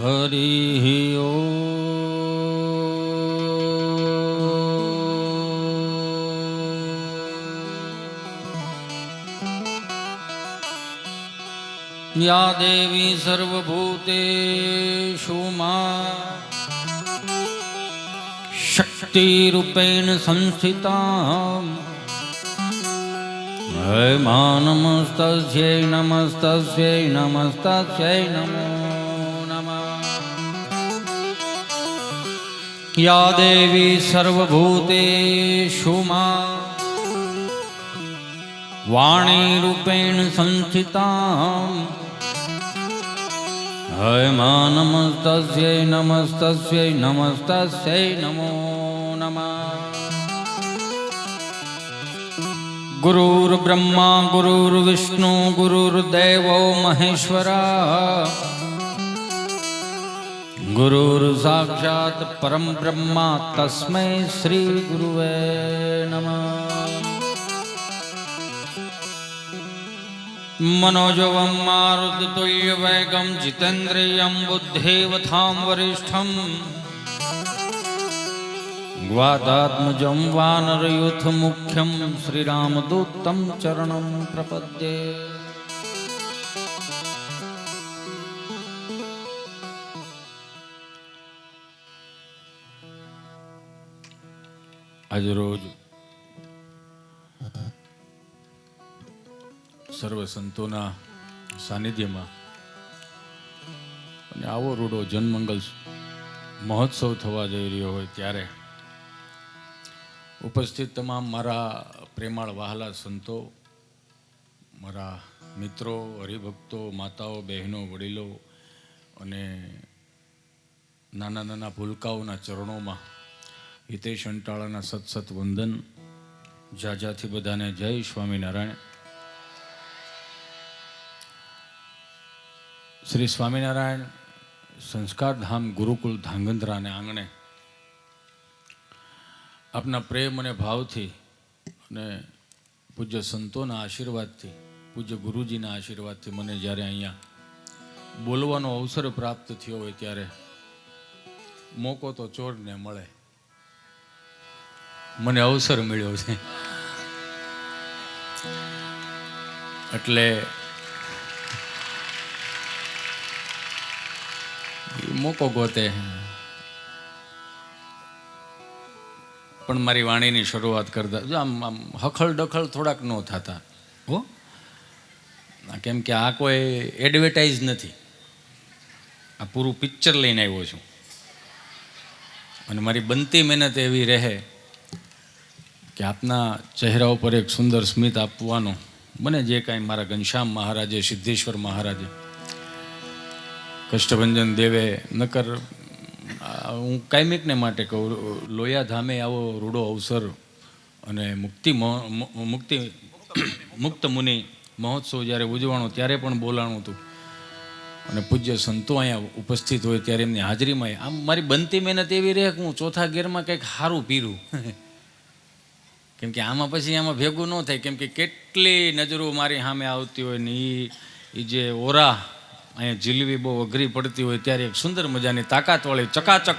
હરિ ઓ યા દેવી સર્વભૂતેષુ મા શક્તિરૂપેણ સંસ્થિતા હે મા નમસ્તસ્યૈ નમસ્તસ્યૈ નમસ્તસ્યૈ નમો યા દેવી સર્વભૂતેષુ મા વાણીરૂપેણ સંસ્થિતા હે મા નમસ્તસ્યૈ નમસ્તસ્યૈ નમસ્તસ્યૈ નમો નમઃ ગુરુર્બ્રહ્મા ગુરુર્વિષ્ણુ ગુરુર્દેવો મહેશ્વરા ગુરુર સાક્ષાત પરમ બ્રહ્મા તસ્મૈ શ્રી ગુરુવે નમઃ મનોજવમ મારુતતુલ્ય વેગમ જીતેન્દ્રિયમ બુદ્ધિવતામ વરિષ્ઠમ ગ્વાદાત્મજં વાનરયુથ મુખ્યમ શ્રીરામદૂતમ ચરણમ પ્રપદ્યે. આજ રોજ સર્વ સંતોના સાનિધ્યમાં અને આવો રૂડો જનમંગલ મહોત્સવ થવા જઈ રહ્યો હોય ત્યારે ઉપસ્થિત તમામ મારા પ્રેમાળ વહાલા સંતો, મારા મિત્રો, હરિભક્તો, માતાઓ, બહેનો, વડીલો અને નાના નાના ભૂલકાઓના ચરણોમાં હિતેશ અંટાળાના સત વંદન. જાજાથી બધાને જય સ્વામિનારાયણ. શ્રી સ્વામિનારાયણ સંસ્કારધામ ગુરુકુલ ધાંગધ્રાને આંગણે આપના પ્રેમ અને ભાવથી અને પૂજ્ય સંતોના આશીર્વાદથી, પૂજ્ય ગુરુજીના આશીર્વાદથી મને જ્યારે અહીંયા બોલવાનો અવસર પ્રાપ્ત થયો હોય ત્યારે મોકો તો ચોરને મળે, મને અવસર મળ્યો છે એટલે મોકો ગોતે. પણ મારી વાણીની શરૂઆત કરતા આમ આમ હખલ ડખલ થોડાક ન થતા હો, કેમ કે આ કોઈ એડવર્ટાઇઝ નથી, આ પૂરું પિક્ચર લઈને આવ્યો છું અને મારી બનતી મહેનત એવી રહે કે આપના ચહેરા ઉપર એક સુંદર સ્મિત આપવાનું. મને જે કાંઈ મારા ઘનશ્યામ મહારાજે, સિદ્ધેશ્વર મહારાજે, કષ્ટભંજન દેવે, નકર હું કાયમિકને માટે કહું, લોયા ધામે આવો રૂડો અવસર અને મુક્ત મુનિ મહોત્સવ જ્યારે ઉજવાણો ત્યારે પણ બોલાણું હતું અને પૂજ્ય સંતો અહીંયા ઉપસ્થિત હોય ત્યારે એમની હાજરીમાં આમ મારી બનતી મહેનત એવી રહે કે હું ચોથા ગેરમાં કંઈક સારું પીરું, કેમ કે આમાં પછી આમાં ભેગું ન થાય, કેમ કે કેટલી નજરો મારી સામે આવતી હોય ને એ જે ઓરા અહીંયા જીલવી બહુ અઘરી પડતી હોય ત્યારે એક સુંદર મજાની તાકાતવાળી ચકાચક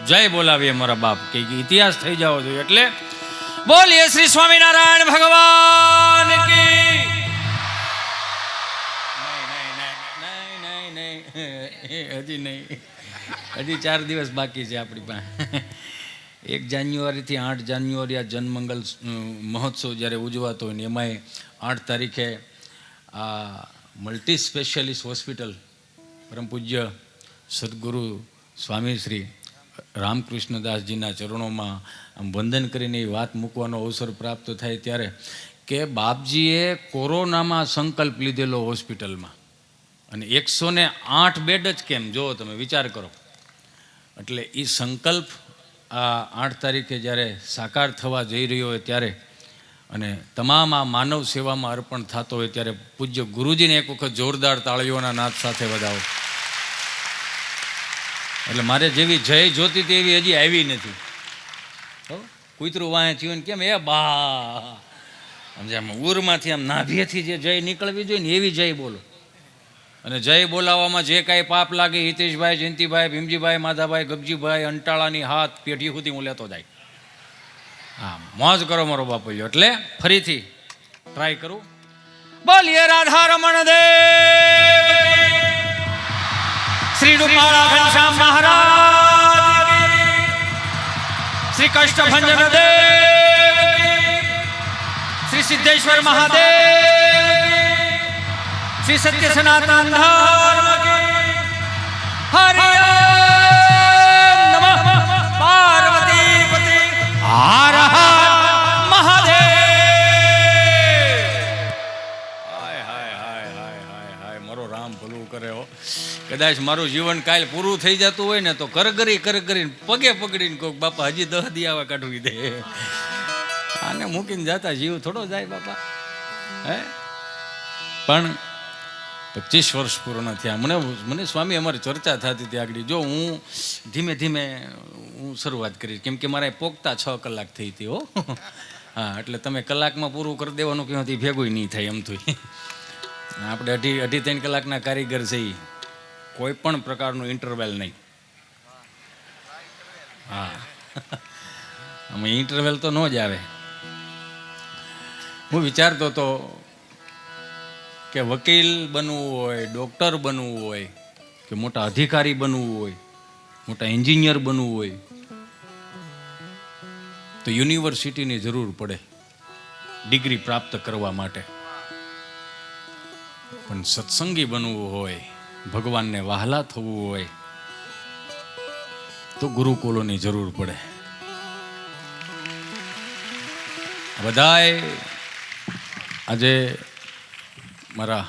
જય બોલાવીએ મારા બાપ કે ઇતિહાસ થઈ જવો જોઈએ. એટલે બોલીએ શ્રી સ્વામિનારાયણ ભગવાન કી. હજી નહીં, હજી 4 દિવસ બાકી છે આપણી પાસે. 1 જાન્યુઆરીથી 8 જાન્યુઆરી આ જનમંગલ મહોત્સવ જ્યારે ઉજવાતો હોય ને એમાંય 8 તારીખે આ મલ્ટી સ્પેશિયાલિસ્ટ હોસ્પિટલ પરમ પૂજ્ય સદગુરુ સ્વામી શ્રી રામકૃષ્ણદાસજીના ચરણોમાં આમ વંદન કરીને એ વાત મૂકવાનો અવસર પ્રાપ્ત થાય ત્યારે કે બાપજીએ કોરોનામાં સંકલ્પ લીધેલો હોસ્પિટલમાં, અને 108 બેડ જ કેમ, જો તમે વિચાર કરો. એટલે એ સંકલ્પ આ 8 તારીખે જ્યારે સાકાર થવા જઈ રહ્યો હોય ત્યારે અને તમામ આ માનવ સેવામાં અર્પણ થતો હોય ત્યારે પૂજ્ય ગુરુજીને એક વખત જોરદાર તાળીઓના નાદ સાથે વધાવો. એટલે મારે જેવી જય જોતી હતી એવી હજી આવી નથી. કૂતરું વાંહે થયું ને કેમ એ બા આમ જે આમ ઉરમાંથી આમ નાભીએથી જે જય નીકળવી જોઈએ ને એવી જય બોલો. અને જય બોલાવવામાં જે કાંઈ પાપ લાગે હિતેશભાઈ, જયંતિભાઈ, ભીમજીભાઈ, માધાભાઈ, ગગજીભાઈ, અંટાળાની હાથ પેઢી સુધી હું લેતો જાય. હા, મોજ કરો મારો બાપુયો. એટલે ફરીથી ટ્રાય કરું. બોલીએ રાધા રમણ દેવ, શ્રી રૂપાળા ઘનશ્યામ મહારાજ, શ્રી કષ્ટભંજન દેવ, શ્રી સિદ્ધેશ્વર મહાદેવ, શ્રી સત્ય સનાતન ધર્મ હરિ નમઃ પાર્વતી પતિ હર હર મહાદેવ. હાય હાય હાય હાય હાય હાય, મારો રામ ભલું કરે હો. કદાચ મારું જીવન કાલ પૂરું થઈ જતું હોય ને તો કરગરીને પગે પકડીને કોક બાપા હજી 10 દિયાવા કાઢવી દે. આને મૂકીને જતા જીવ થોડો જાય બાપા. હે પણ 25 વર્ષ પૂર્ણ થયા. મને સ્વામી અમારી ચર્ચા થતી હતી આગળ. જો હું ધીમે ધીમે શરૂઆત કરીશ, કેમ કે મારે પોગતા 6 કલાક થઈ હતી હો. હા, એટલે તમે કલાકમાં પૂરું કરી દેવાનું કહ્યું ભેગું નહીં થાય એમ થયું. આપણે અઢી 3 કલાકના કારીગર છે. કોઈ પણ પ્રકારનું ઇન્ટરવેલ નહીં. હા, અમે ઇન્ટરવેલ તો ન જ આવે. હું વિચારતો હતો કે વકીલ બનવું હોય, ડૉક્ટર બનવું હોય, કે મોટા અધિકારી બનવું હોય, મોટા એન્જિનિયર બનવું હોય તો યુનિવર્સિટીની જરૂર પડે ડિગ્રી પ્રાપ્ત કરવા માટે. પણ સત્સંગી બનવું હોય, ભગવાનને વહાલા થવું હોય તો ગુરુકુલોની જરૂર પડે. બધાએ આજે મારા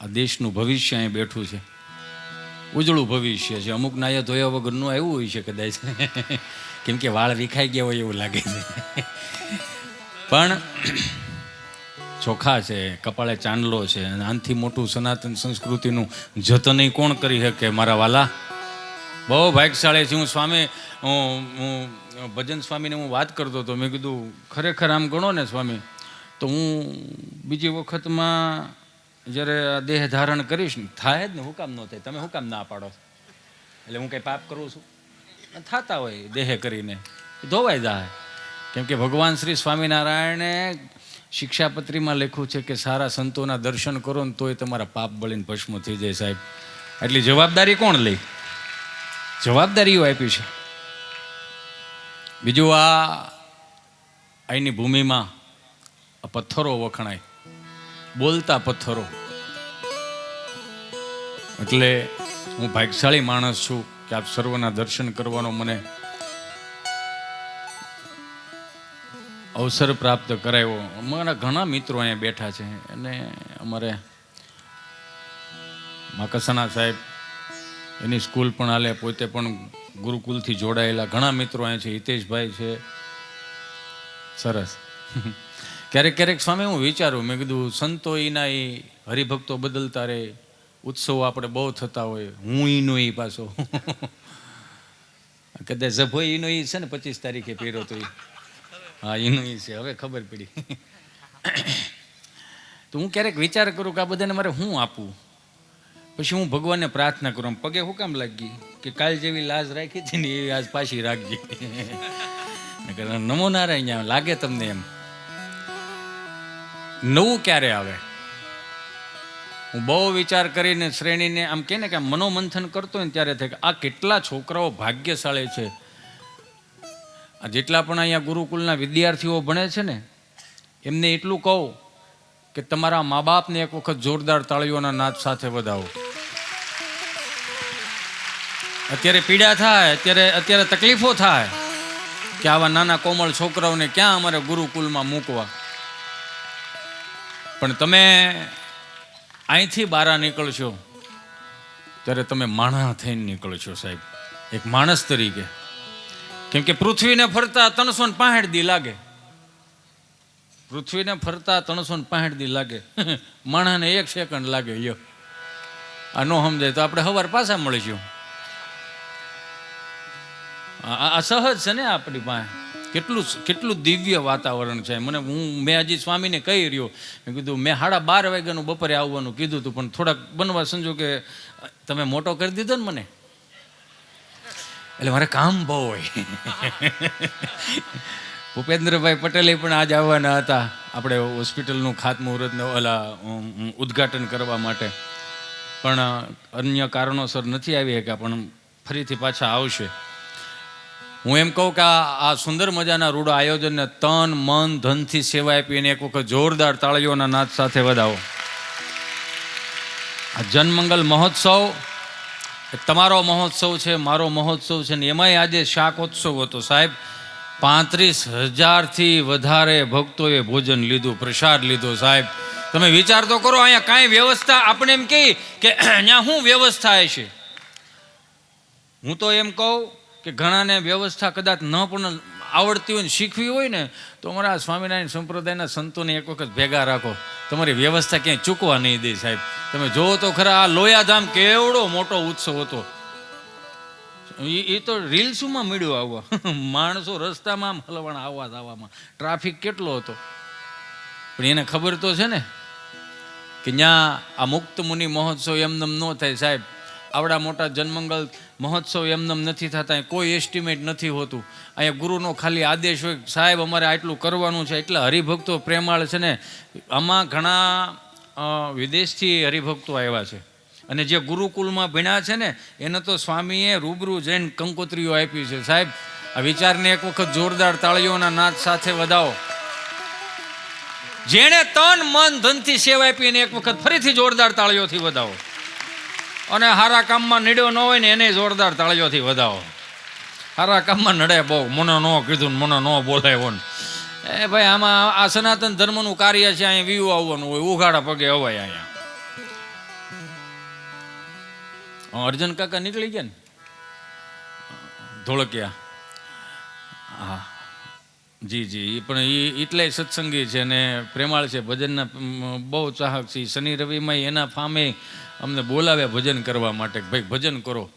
આ દેશનું ભવિષ્ય અહીં બેઠું છે, ઉજળું ભવિષ્ય છે. અમુક નાયા ધોયા વગરનું આવ્યું હોય છે કદાચ, કેમ કે વાળ વિખાઈ ગયા હોય એવું લાગે છે. પણ ચોખા છે, કપાળે ચાંદલો છે, અને આનથી મોટું સનાતન સંસ્કૃતિનું જતન કોણ કરી શકે મારા વાલા? બહુ ભાગ્યશાળી છે. હું સ્વામી હું ભજન સ્વામીને હું વાત કરતો હતો. મેં કીધું ખરેખર આમ ગણો ને સ્વામી, તો હું બીજી વખતમાં જ્યારે દેહ ધારણ કરીશ ને થાય જ ને, હું કામ ન થાય? તમે હું કામ ના પાડો? એટલે હું કંઈ પાપ કરું છું? થતા હોય દેહ કરીને ધોવાઈ જાય. કેમ કે ભગવાન શ્રી સ્વામિનારાયણે શિક્ષાપત્રીમાં લખ્યું છે કે સારા સંતોના દર્શન કરો ને તોય તમારા પાપ બળીને ભસ્મ થઈ જાય. સાહેબ, એટલી જવાબદારી કોણ લે? જવાબદારીઓ આપી છે. બીજું, અહીંની ભૂમિમાં પથ્થરો વખણાય, બોલતા પથ્થરો. એટલે હું ભાગ્યશાળી માણસ છું કે આપ સર્વના દર્શન કરવાનો મને અવસર પ્રાપ્ત કરાયો. અમારા ઘણા મિત્રો અહીંયા બેઠા છે, અને અમારે માકસના સાહેબ એની સ્કૂલ પણ હાલે, પોતે પણ ગુરુકુલથી જોડાયેલા ઘણા મિત્રો અહીંયા છે. હિતેશભાઈ છે. સરસ. ક્યારેક ક્યારેક સ્વામી હું વિચારું, મેં કીધું સંતો એના એ હરિભક્તો બદલતા રહે, ઉત્સવો આપણે બહુ થતા હોય, હું ઈનો ઈ પાછો કદાચ ઝભો ઈનો ઈ છે ને 25 તારીખે પહેર્યો તો. હા, ઈનો ઈ છે. હવે ખબર પડી. તો હું ક્યારેક વિચાર કરું કે આ બધાને મારે શું આપવું. પછી હું ભગવાનને પ્રાર્થના કરું, પગે હું કામ લાગી કે કાલ જેવી લાજ રાખી હતી ને એ આજ પાછી રાખજે. નમો નારાયણ લાગે તમને એમ. નવું ક્યારે આવે? હું બહુ વિચાર કરીને શ્રેણીને આમ કહે ને કે મનોમંથન કરતો હોય ને ત્યારે થાય કે આ કેટલા છોકરાઓ ભાગ્યશાળી છે. આ જેટલા પણ અહીંયા ગુરુકુલના વિદ્યાર્થીઓ ભણે છે ને, એમને એટલું કહું કે તમારા મા બાપને એક વખત જોરદાર તાળીઓના નાદ સાથે વધાવો. અત્યારે પીડા થાય, અત્યારે તકલીફો થાય કે આવા નાના કોમળ છોકરાઓને ક્યાં અમારે ગુરુકુલમાં મૂકવા. પણ તમે અહીંથી બહાર નીકળશો ત્યારે તમે માણસ થઈને નીકળશો સાહેબ, એક માણસ તરીકે. કેમ કે પૃથ્વીને ફરતા 365 દી લાગે. પૃથ્વીને ફરતા 365 દી લાગે, માણસને 1 સેકન્ડ લાગે. યો આ નો સમજાય તો આપણે સવાર પાછા મળીશું. આ સહજ છે ને આપણી પાસે. કેટલું દિવ્ય વાતાવરણ છે. મેં હજી સ્વામીને કહી રહ્યો, મેં કીધું મેં 12:30 વાગ્યાનું બપોરે આવવાનું કીધું હતું, પણ થોડાક બનવા સંજો કે તમે મોટો કરી દીધો ને મને, એટલે મારે કામ બહુ હોય. ભૂપેન્દ્રભાઈ પટેલે પણ આજ આવવાના હતા આપણે હોસ્પિટલનું ખાતમુહૂર્તને ઉદ્ઘાટન કરવા માટે, પણ અન્ય કારણોસર નથી આવી શક્યા, પણ ફરીથી પાછા આવશે. હું એમ કહું કે આ સુંદર મજાના રૂડો આયોજનને તન મન ધનથી સેવા આપીને એક વખત જોરદાર તાળીઓના નાદ સાથે વધાવો. આ જનમંગલ મહોત્સવ તમારો મહોત્સવ છે, મારો મહોત્સવ છે, ને એમાંય આજે શાકોત્સવ હતો સાહેબ. 35,000થી વધારે ભક્તોએ ભોજન લીધું, પ્રસાદ લીધો સાહેબ. તમે વિચાર તો કરો, અહીંયા કાંઈ વ્યવસ્થા, આપણે એમ કહી કે અહીંયા શું વ્યવસ્થા હશે. હું તો એમ કહું કે ઘણાને વ્યવસ્થા કદાચ ન પણ આવડતી હોય ને શીખવી હોય ને, તો અમારા સ્વામિનારાયણ સંપ્રદાયના સંતોને એક વખત ભેગા રાખો, તમારી વ્યવસ્થા ક્યાંય ચૂકવા નહીં દે સાહેબ. તમે જોવો તો ખરા, આ લોયાધામ કેવડો મોટો ઉત્સવ હતો. એ તો રીલ્સમાં મળ્યું આવવા, માણસો રસ્તામાં આમ હલવાણ આવવા જવામાં, ટ્રાફિક કેટલો હતો. પણ એને ખબર તો છે ને કે ત્યાં આ મુક્ત મુનિ મહોત્સવ એમનેમ ન થાય સાહેબ. આવડા મોટા જનમંગલ મહોત્સવ એમનેમ નથી થતા, કોઈ એસ્ટિમેટ નથી હોતું. અહીંયા ગુરુનો ખાલી આદેશ હોય, સાહેબ અમારે આટલું કરવાનું છે. એટલા હરિભક્તો પ્રેમાળ છે ને, આમાં ઘણા વિદેશથી હરિભક્તો આવ્યા છે, અને જે ગુરુકુલમાં ભણ્યા છે ને એને તો સ્વામીએ રૂબરૂ જઈને કંકોત્રીઓ આપી છે સાહેબ. આ વિચારને એક વખત જોરદાર તાળીઓના નાદ સાથે વધાવો. જેણે તન મન ધનથી સેવા આપીને એક વખત ફરીથી જોરદાર તાળીઓથી વધાવો. અને હારા કામમાં નડ્યો ન હોય ને એને જોરદાર તાળીઓથી વધાવો. હારા કામમાં નડે બહુ, મને ન કીધું ને મને ન બોલાવ્યો ને, એ ભાઈ આમાં આ સનાતન ધર્મનું કાર્ય છે, અહીંયા વ્યૂ આવવાનું હોય, ઉઘાડા પગે અવાય. અહીંયા અર્જુન કાકા નીકળી ગયા ને ધોળકિયા, હા જી, પણ એ એટલાય સત્સંગી છે ને પ્રેમાળ છે, ભજનના બહુ ચાહક છે. શનિ રવિમાં એના ફામે અમને બોલાવ્યા ભજન કરવા માટે, ભાઈ ભજન કરો.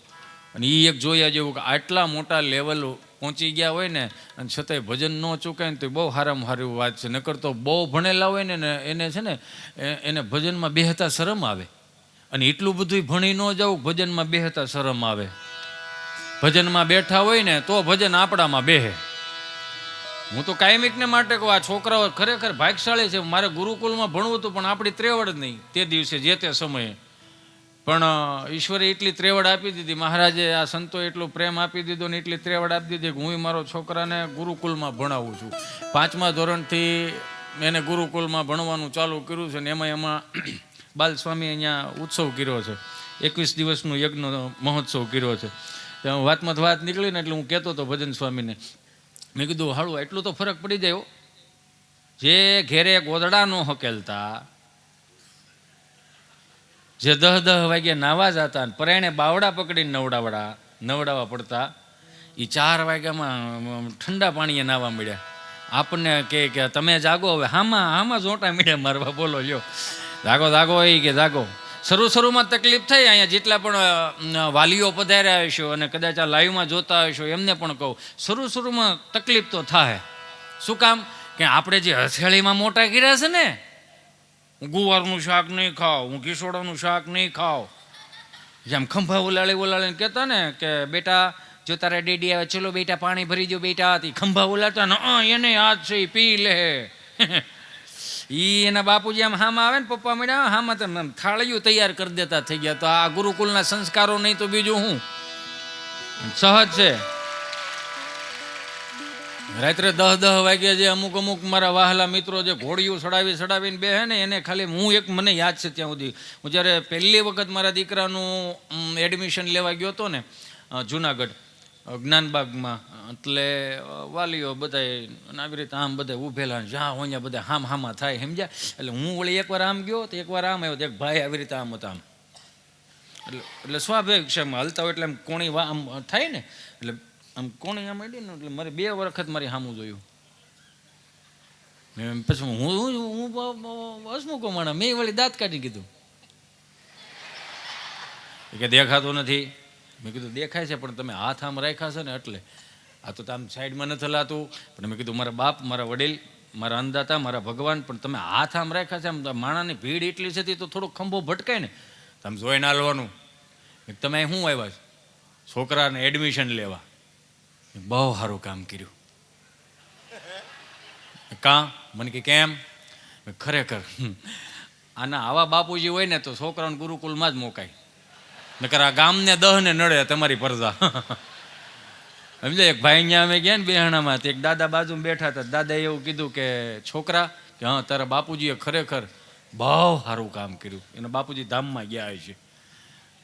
અને એ એક જોયા જેવું કે આટલા મોટા લેવલ પહોંચી ગયા હોય ને અને છતાંય ભજન ન ચૂકાય ને તો બહુ સારામાં સારી વાત છે. નકર તો બહુ ભણેલા હોય ને એને છે ને એને ભજનમાં બેહતા શરમ આવે, અને એટલું બધું ભણી ન જવું, ભજનમાં બેહતા શરમ આવે. ભજનમાં બેઠા હોય ને તો ભજન આપણામાં બેહે. હું તો કાયમિકને માટે કહું, આ છોકરાઓ ખરેખર ભાગ્યશાળી છે. મારે ગુરુકુલમાં ભણવું હતું, પણ આપણી ત્રેવડ જ નહીં તે દિવસે, જે તે સમયે. પણ ઈશ્વરે એટલી ત્રેવડ આપી દીધી, મહારાજે આ સંતો એટલો પ્રેમ આપી દીધો ને એટલી ત્રેવડ આપી દીધી કે હું મારો છોકરાને ગુરુકુલમાં ભણાવું છું. 5મા ધોરણથી એને ગુરુકુલમાં ભણવાનું ચાલુ કર્યું છે ને એમાં બાલસ્વામી અહીંયા ઉત્સવ કર્યો છે, 21 દિવસનો યજ્ઞ મહોત્સવ કર્યો છે. વાતમાં વાત નીકળી ને એટલે હું કહેતો હતો ભજન સ્વામીને, મેં કીધું હાળું એટલું તો ફરક પડી જાય. જે ઘેરે ગોદડા ન હકેલતા, જે 10 વાગે નાવા જતા અને પરાયણે બાવડા પકડીને નવડાવવા પડતા, એ 4 વાગ્યામાં ઠંડા પાણીએ નાવા મળ્યા. આપણને કે તમે જાગો હવે, હામાં જોટા મળ્યા મારવા, બોલો લ્યો, જાગો એ કે જાગો. શરૂમાં તકલીફ થઈ. અહીંયા જેટલા પણ વાલીઓ પધાર્યા હશો અને કદાચ આ લાઈવમાં જોતા હશો એમને પણ કહું, શરૂમાં તકલીફ તો થાય. શું કામ કે આપણે જે હથેળીમાં મોટા કર્યા છે ને, હું ગુવારનું શાક નહીં ખાવ, હું કિશોડાનું શાક નહીં ખાવ, જેમ ખંભા ઉલાળીને કહેતા ને કે બેટા જો તારા ડેડી આવે, ચલો બેટા પાણી ભરી દો બેટા, હતી ખંભા ઉલાળતા ને એને હાથ છે પી લે. એના બાપુજી આમ હામાં આવે ને પપ્પા મળ્યા હામાં તો થાળીઓ તૈયાર કરી દેતા થઈ ગયા. તો આ ગુરુકુલના સંસ્કારો નહીં તો બીજું હું, સહજ છે. રાત્રે 10 વાગે જે અમુક મારા વહાલા મિત્રો જે ઘોડીઓ ચડાવીને બેહે ને એને ખાલી મને યાદ છે ત્યાં સુધી, હું જ્યારે પહેલી વખત મારા દીકરાનું એડમિશન લેવા ગયો હતો ને જુનાગઢ જ્ઞાનબાગમાં, એટલે વાલીઓ બધા આવી રીતે આમ બધા ઊભેલા, જ્યાં હોય બધા હામાં થાય, સમજ્યા. એટલે હું વળી એકવાર આમ ગયો તો એકવાર આમ આવ્યો તો એક ભાઈ આવી રીતે આમ હતા, આમ એટલે સ્વાભાવિક છે હલતા હોય એટલે આમ કોણી આમ થાય ને, એટલે આમ કોણી આમ આવી ને એટલે મારે 2 વખત મારી સામું જોયું. પછી હું હસમુખો માણા, મેં વળી દાંત કાઢી કીધું કે દેખાતું નથી. મેં કીધું દેખાય છે પણ તમે હાથ આમ રાખ્યા છે ને એટલે. આ તો આમ સાઈડમાં નથી હલાતું. પણ મેં કીધું મારા બાપ, મારા વડીલ, મારા અન્નદાતા, મારા ભગવાન, પણ તમે હાથ આમ રાખ્યા છે, આમ માણાની ભીડ એટલી છે તો થોડોક ખંભો ભટકાય ને, તમે જોઈને હાલવાનું. તમે શું આવ્યા છો? છોકરાને એડમિશન લેવા. બહુ સારું કામ કર્યું. કાં? મને કે કેમ? ખરેખર આના આવા બાપુજી હોય ને તો છોકરાઓને ગુરુકુલમાં જ મોકાય. નકર આ ગામને 10 ને નડે તમારી પરદા. સમજે, એક ભાઈ અહીંયા અમે ગયા ને બેહાણામાં, એક દાદા બાજુમાં બેઠા હતા. દાદાએ એવું કીધું કે છોકરા, કે હા, તારા બાપુજીએ ખરેખર બહુ સારું કામ કર્યું. એના બાપુજી ધામમાં ગયા છે.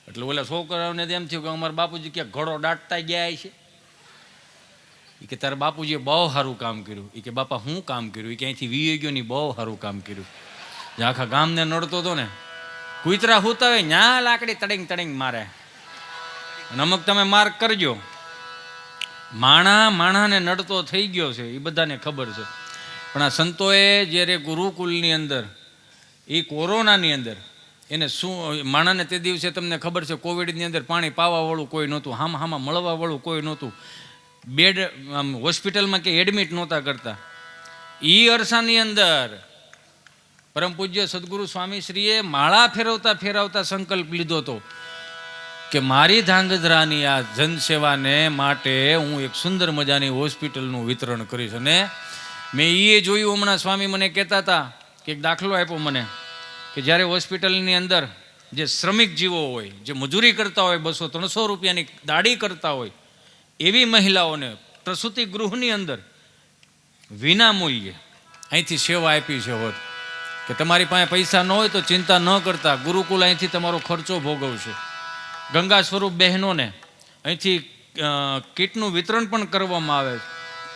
એટલે ઓલા છોકરાઓને એમ થયું કે અમારા બાપુજી ક્યાંક ઘોડો દાટતા ગયા છે. એ કે તારા બાપુજીએ બહુ સારું કામ કર્યું. એ કે બાપા શું કામ કર્યું? એ કે અહીંથી વીએ ગયો ને બહુ સારું કામ કર્યું. જે આખા ગામને નડતો હતો ને, કૂતરા હોતા હોય ન્યા લાકડી તડીંગ તડીંગ મારે. અને અમુક તમે માર્ક કરજો, માણાને નડતો થઈ ગયો છે એ બધાને ખબર છે. પણ આ સંતોએ જ્યારે ગુરુકુલની અંદર એ કોરોનાની અંદર એને શું માણાને તે દિવસે તમને ખબર છે કોવિડની અંદર પાણી પાવાવાળું કોઈ નહોતું, હામાં મળવાવાળું કોઈ નહોતું, બેડ હોસ્પિટલમાં કે એડમિટ નહોતા કરતા. એ અરસાની અંદર પરમ પૂજ્ય સદગુરુ સ્વામીશ્રીએ માળા ફેરવતા ફેરવતા સંકલ્પ લીધો હતો કે મારી ધાંગધ્રાની આ જનસેવાને માટે હું એક સુંદર મજાની હોસ્પિટલનું વિતરણ કરીશ. અને મેં એ જોયું, હમણાં સ્વામી મને કહેતા હતા કે એક દાખલો આપ્યો મને કે જ્યારે હોસ્પિટલની અંદર જે શ્રમિક જીવો હોય, જે મજૂરી કરતા હોય, 200-300 રૂપિયાની દાડી કરતા હોય, એવી મહિલાઓને પ્રસૂતિ ગૃહની અંદર વિના મૂલ્યે અહીંથી સેવા આપી છે. હોત કે તમારી પાસે પૈસા ન હોય તો ચિંતા ન કરતા, ગુરુકુલ અહીંથી તમારો ખર્ચો ભોગવશે. ગંગા સ્વરૂપ બહેનોને અહીંથી કીટનું વિતરણ પણ કરવામાં આવે છે.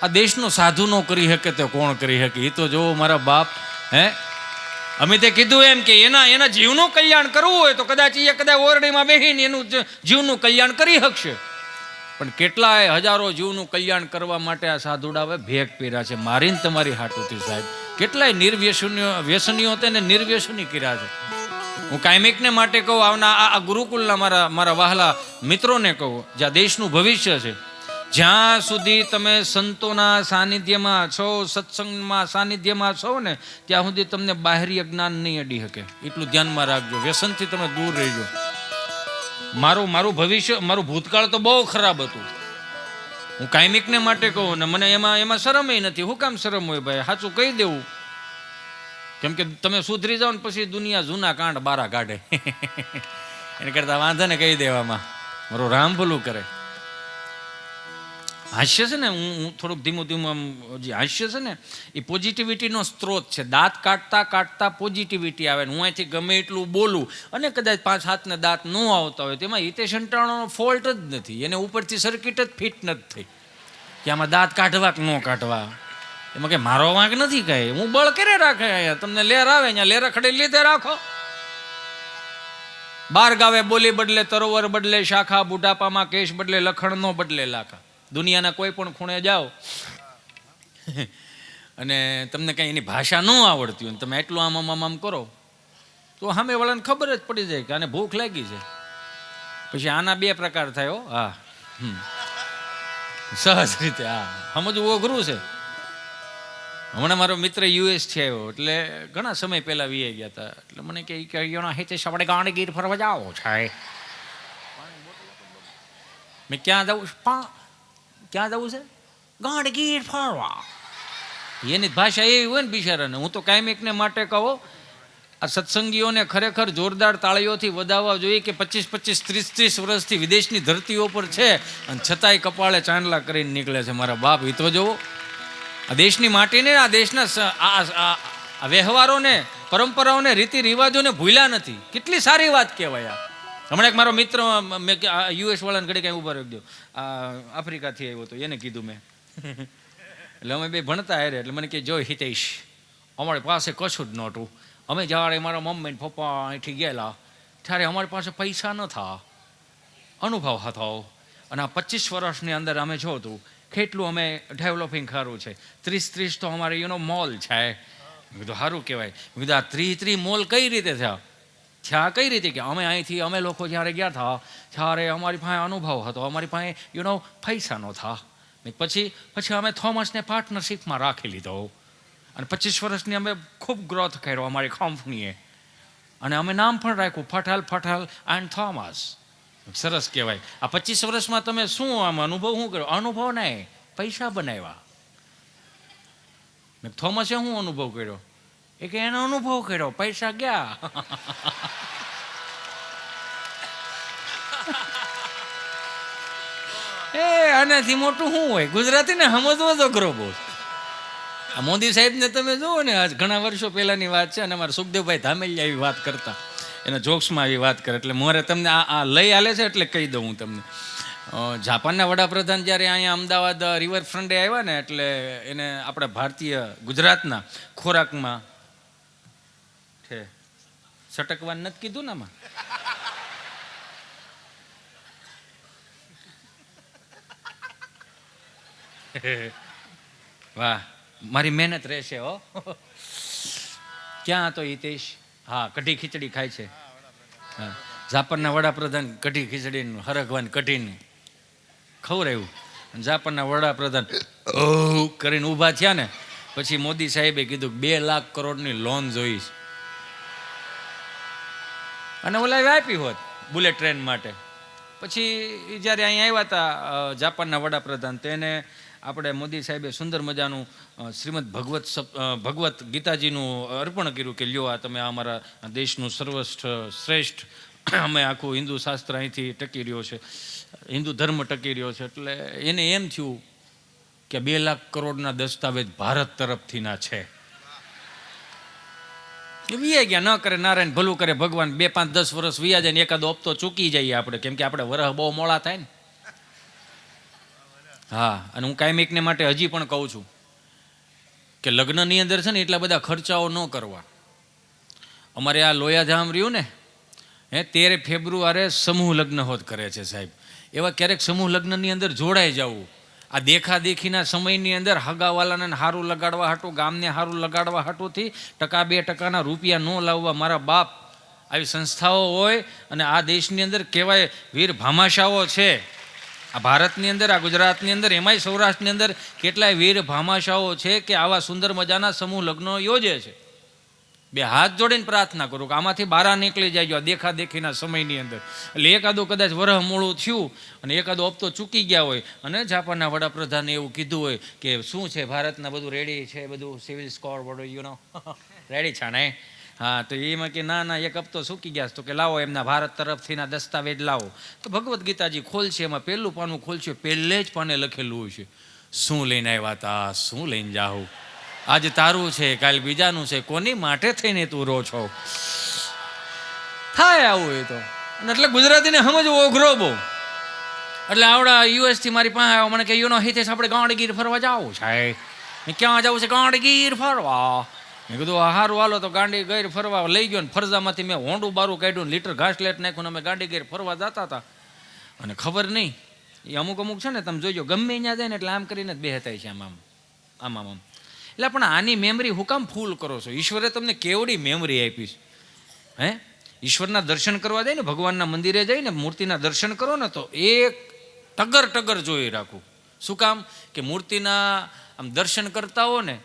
આ દેશનો સાધુ ન કરી શકે તો કોણ કરી શકે? એ તો જોવો મારા બાપ. અમે તે કીધું એમ કે એના જીવનું કલ્યાણ કરવું હોય તો કદાચ ઓરડીમાં બેસીને એનું જીવનું કલ્યાણ કરી શકશે. પણ કેટલાય હજારો જીવનું કલ્યાણ કરવા માટે આ સાધુડાવે ભેગ પહેર્યા છે, મારીને તમારી હાટુથી સાહેબ. કેટલાય વ્યસનીઓ હતા ને નિર્વ્યસની કર્યા છે. હું કાયમિકને માટે કહું, આ ગુરુકુલના મારા વહાલા મિત્રોને કહું, જ્યાં દેશનું ભવિષ્ય છે, જ્યાં સુધી તમે સંતોના સાનિધ્યમાં છો, સત્સંગમાં સાનિધ્યમાં છો ને, ત્યાં સુધી તમને બાહ્ય જ્ઞાન નહીં અડી શકે. એટલું ધ્યાનમાં રાખજો. વ્યસનથી તમે દૂર રહેજો. મારું ભવિષ્ય, મારું ભૂતકાળ તો બહુ ખરાબ હતું. હું કાયમિકને માટે કહું ને, મને એમાં શરમ નથી. હું કામ શરમ હોય ભાઈ? સાચું કહી દેવું. કેમ કે તમે સુધરી જાઓ ને પછી દુનિયા જૂના કાંડ બારા કાઢે. એને કરતા વાંધા ને કહી દેવામાં મારું રામ ભલું કરે. હાસ્ય છે ને, હું થોડુંક ધીમું જે હાસ્ય છે ને એ પોઝિટિવિટીનો સ્ત્રોત છે. દાંત કાઢતા કાઢતા પોઝિટિવિટી આવે. હું અહીંથી ગમે એટલું બોલું અને કદાચ 5-7 ને દાંત ન આવતા હોય, તેમાં હિતેશ અંટાણાનો ફોલ્ટ જ નથી. એને ઉપરથી સર્કિટ જ ફિટ નથી થઈ કે આમાં દાંત કાઢવા કે ન કાઢવા. એમાં કે મારો વાંક નથી કાંઈ. હું બળ કરે રાખે. અહીંયા તમને લેર આવે, અહીંયા લેર ખડે લીધે રાખો. 12 ગાવે બોલી બદલે તરોવર બદલે શાખા, બુઢાપામાં કેશ બદલે લખણ નો બદલે લાખા. દુનિયાના કોઈ પણ ખૂણે જાઓ અને તમને કંઈ એની ભાષા ન આવડતી હોય, તમે એટલું આમ કરો તો સામે વાળાને ખબર જ પડી જાય કે આને ભૂખ લાગી છે. પછી આના 2 પ્રકાર થયો. હા, સહજ રીતે સમજવું અઘરું છે. હમણાં મારો મિત્ર યુએસ છે આવ્યો, એટલે ઘણા સમય પહેલાં વીએ ગયા હતા. એટલે મને કે આપણે ગાંડગીર ફરવા જાઓ છે. મેં ક્યાં જવું છે? ગાંડગીર ફરવા. એની ભાષા એવી હોય ને બિચારાને. હું તો કાયમિકને માટે કહો, આ સત્સંગીઓને ખરેખર જોરદાર તાળીઓથી વધાવવા જોઈએ કે 25-25, 30-30 વર્ષથી વિદેશની ધરતીઓ પર છે અને છતાંય કપાળે ચાંદલા કરીને નીકળે છે. મારા બાપ, એ તો જોવો. આ દેશની માટીને, આ દેશના આ વ્યવહારોને, પરંપરાઓને, રીતિ રિવાજોને ભૂલ્યા નથી. કેટલી સારી વાત કહેવાય. હમણાં એક મારો મિત્ર, મેં યુએસ વાળાને ઘડી કાંઈ ઉભા રાખી દો, આફ્રિકાથી આવ્યો હતો, એને કીધું મેં. એટલે અમે 2 ભણતા હારે. એટલે મને કે જો હિતેશ, અમારી પાસે કશું જ નહોતું. અમે જ્યારે મારા મમ્મી ને પપ્પા અહીંથી ગયેલા ત્યારે અમારી પાસે પૈસા ન થા, અનુભવ હતો. અને આ 25 વર્ષની અંદર અમે જોતું કેટલું અમે ડેવલપિંગ ખરું છે. 30 તો અમારે મોલ છે. મેં કીધું સારું કહેવાય. મેં કીધું આ 30 મોલ કઈ રીતે થયા કઈ રીતે? કે અહીંથી અમે લોકો જ્યારે ગયા હતા ત્યારે અમારી પાસે અનુભવ હતો, અમારી પાસે પૈસા ન થા. પછી અમે થોમસને પાર્ટનરશિપમાં રાખી લીધો અને 25 વર્ષની અમે ખૂબ ગ્રોથ કર્યો અમારી કંપનીએ અને અમે નામ પણ રાખ્યું ફટાલ એન્ડ થોમસ. સરસ કહેવાય. આ 25 વર્ષમાં તમે શું આમ અનુભવ શું કર્યો? અનુભવ નહીં, પૈસા બનાવ્યા. થોમસે શું અનુભવ કર્યો? એ કે એનો અનુભવ કર્યો, પૈસા ગયા. એ આનાથી મોટું શું હોય? ગુજરાતીને સમજવો તો ખરો બહુ. મોદી સાહેબને તમે જુઓ ને, આજ ઘણા વર્ષો પહેલાની વાત છે અને અમારા સુખદેવભાઈ ધામેલિયા એવી વાત કરતા, એના જોક્સમાં એવી વાત કરે એટલે મોરે તમને આ લઈ આલે છે એટલે કહી દઉં હું તમને. જાપાનના વડાપ્રધાન જ્યારે અહીંયા અમદાવાદ રિવરફ્રન્ટે આવ્યા ને એટલે એને આપણા ભારતીય ગુજરાતના ખોરાકમાં છે સટકવાનું નથી કીધું ને આમાં. વાહ, મારી મહેનત રહેશે હો. ક્યાં હતો હિતેશ? હા, કઢી ખીચડી ખાય છે. હા, જાપાનના વડાપ્રધાન કઢી ખીચડીનું હરગવાન કઢીને ખવડાવ્યું. જાપાનના વડાપ્રધાન કરીને ઊભા થયા ને પછી મોદી સાહેબે કીધું 2 લાખ કરોડની લોન જોઈશ અને ઓલા આપી હોત બુલેટ ટ્રેન માટે. પછી જ્યારે અહીંયા આવ્યા હતા જાપાનના વડાપ્રધાન તેને આપણે મોદી સાહેબે સુંદર મજાનું શ્રીમદ ભગવત ગીતાજીનું અર્પણ કર્યું કે લ્યો આ તમે અમારા દેશનું શ્રેષ્ઠ અમે આખું હિન્દુ શાસ્ત્ર અહીંથી ટકી રહ્યો છે, હિન્દુ ધર્મ ટકી રહ્યો છે. એટલે એને એમ થયું કે 2 લાખ કરોડના દસ્તાવેજ ભારત તરફથીના છે. વિયા ગયા, ન કરે નારાયણ ભલું કરે ભગવાન. 2, 5, 10 વર્ષ વિયા જાય ને એકાદો હપ્તો ચૂકી જઈએ આપણે, કેમ કે આપણે વરહ બહુ મોડા થાય ને. હા, અને હું કાયમિકને માટે હજી પણ કહું છું કે લગ્નની અંદર છે ને એટલા બધા ખર્ચાઓ ન કરવા. અમારે આ લોયાધામ રહ્યું ને 13 ફેબ્રુઆરી સમૂહ લગ્ન હોત કરે છે સાહેબ. એવા ક્યારેક સમૂહ લગ્નની અંદર જોડાઈ જવું. આ દેખાદેખીના સમયની અંદર હગાવાલાને હારું લગાડવા હાટું, ગામને હારું લગાડવા હાટુંથી 1-2% રૂપિયા ન લાવવા. મારા બાપ, આવી સંસ્થાઓ હોય અને આ દેશની અંદર કહેવાય વીર ભામાશાઓ છે. આ ભારતની અંદર, આ ગુજરાતની અંદર, એમાંય સૌરાષ્ટ્રની અંદર કેટલાય વીર ભામાશાઓ છે કે આવા સુંદર મજાના સમૂહ લગ્નો યોજે છે. 2 હાથ જોડીને પ્રાર્થના કરું કે આમાંથી બહાર નીકળી જાય દેખાદેખીના સમયની અંદર. એટલે એકાદો કદાચ વરહ મોડું થયું અને એકાદો હપ્તો ચૂકી ગયા હોય અને જાપાનના વડાપ્રધાને એવું કીધું હોય કે શું છે ભારતના બધું રેડી છે, બધું સિવિલ સ્કોર બધું રેડી છે ને. હા, તો એમાં કે ના એક હપ્તો ચૂકી ગયા તો કે લાવો એમના ભારત તરફથીના દસ્તાવેજ લાવો. તો ભગવદ્ ગીતાજી ખોલશે, એમાં પહેલું પાનું ખોલશે, પહેલે જ પાને લખેલું હોય છે શું લઈને આવ્યા તા, શું લઈને જાઓ, આજે તારું છે કાલ બીજાનું છે, કોની માટે થઈને તું રો છો. થાય આવું એ તો. અને એટલે ગુજરાતીને સમજવું અઘરો બહુ. એટલે આવડા યુએસથી મારી પાસે આવ્યો, મને કે હિતેશ આપણે ગાંડગીર ફરવા જવું છે. ક્યાં જવું છે? ગાંડગીર ફરવા. મેં કીધું હારું હાલો. તો ગાંડીગીર ફરવા લઈ ગયો ને ફરજામાંથી મેં હોંડું બારું કાઢ્યું, લીટર ઘાસ લેટ નાખ્યું ને અમે ગાંડીગીર ફરવા જતા હતા. અને ખબર નહીં, એ અમુક છે ને તમે જોઈજો ગમે ત્યાં જાય ને એટલે આમ કરીને જ બેહતા છે આમ. એટલે પણ આની મેમરી હું કામ ફૂલ કરો છો? ઈશ્વરે તમને કેવડી મેમરી આપી છે. ઈશ્વરના દર્શન કરવા જાય ને, ભગવાનના મંદિરે જઈને મૂર્તિના દર્શન કરો ને તો એક ટગર જોઈ રાખું. શું કામ? કે મૂર્તિના આમ દર્શન કરતા હો ને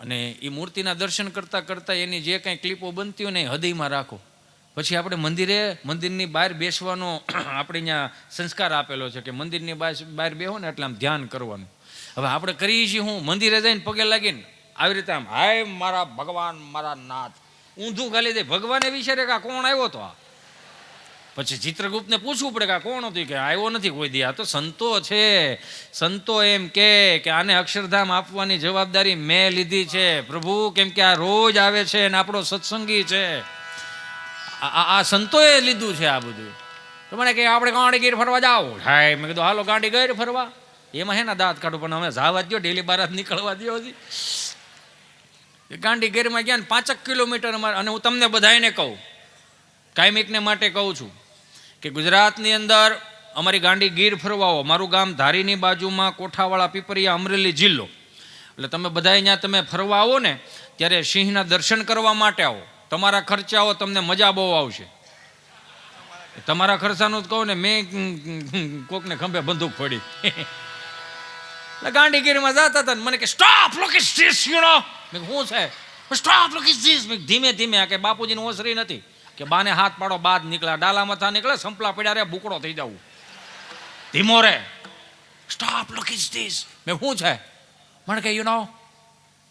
અને એ મૂર્તિના દર્શન કરતાં એની જે કાંઈ ક્લિપો બનતી હોય ને એ હૃદયમાં રાખો. પછી આપણે મંદિરની બહાર બેસવાનો આપણે અહીંયા સંસ્કાર આપેલો છે કે મંદિરની બહાર બેહો ને એટલે આમ ધ્યાન કરવાનું. હવે આપણે કરીએ છીએ હું મંદિરે જઈને પગે લાગીને આવી રીતે આમ હાય મારા ભગવાન, મારા નાથ, ઊંધું ખાલી દે. ભગવાને વિચારે કે આ કોણ આવ્યો તો? આ પછી ચિત્રગુપ્તને પૂછવું પડે કે આ કોણ હતું? કે આવ્યો નથી કોઈ દી, આ તો સંતો છે. સંતો એમ કે આને અક્ષરધામ આપવાની જવાબદારી મેં લીધી છે પ્રભુ, કેમ કે આ રોજ આવે છે અને આપણો સત્સંગી છે. આ સંતોએ લીધું છે આ બધું. તો મને કે આપણે ગાંડીગીર ફરવા જાઓ. હાય, મેં કીધું હાલો ગાંડીગીર ફરવા. એમાં હે ને દાંત કાઢું, પણ અમે જવા દો, ડેલી બાર નીકળવા દો. હજી ગાંડીગીરમાં ગયા ને 5 કિલોમીટર અમારે. અને હું તમને બધાને કહું, કાયમિકને માટે કહું છું કે ગુજરાતની અંદર અમારી ગાંડીગીર ફરવાઓ. મારું ગામ ધારીની બાજુમાં કોઠાવાળા પીપરિયા, અમરેલી જિલ્લો. એટલે તમે બધા અહીંયા તમે ફરવા આવો ને ત્યારે સિંહના દર્શન કરવા માટે આવો. તમારા ખર્ચાઓ, તમને મજા બહુ આવશે. તમારા ખર્ચાનું જ કહું ને, મેં કોકને ખંભે બંદૂક ફોડી. ગાંધીગીરીમાં જતા હતા મને કે stop look it this you know. મેં શું છે? Stop look it this. મેં ધીમે ધીમે કે બાપુજીની ઓસરી નથી કે બાને હાથ પાડો બાદ નીકળ્યા, ડાલા મથા નીકળે, સંપલા પડ્યા રે, બુકડો થઈ જવું, ધીમો રે. Stop look it this. મેં શું છે? મને કે યુ નો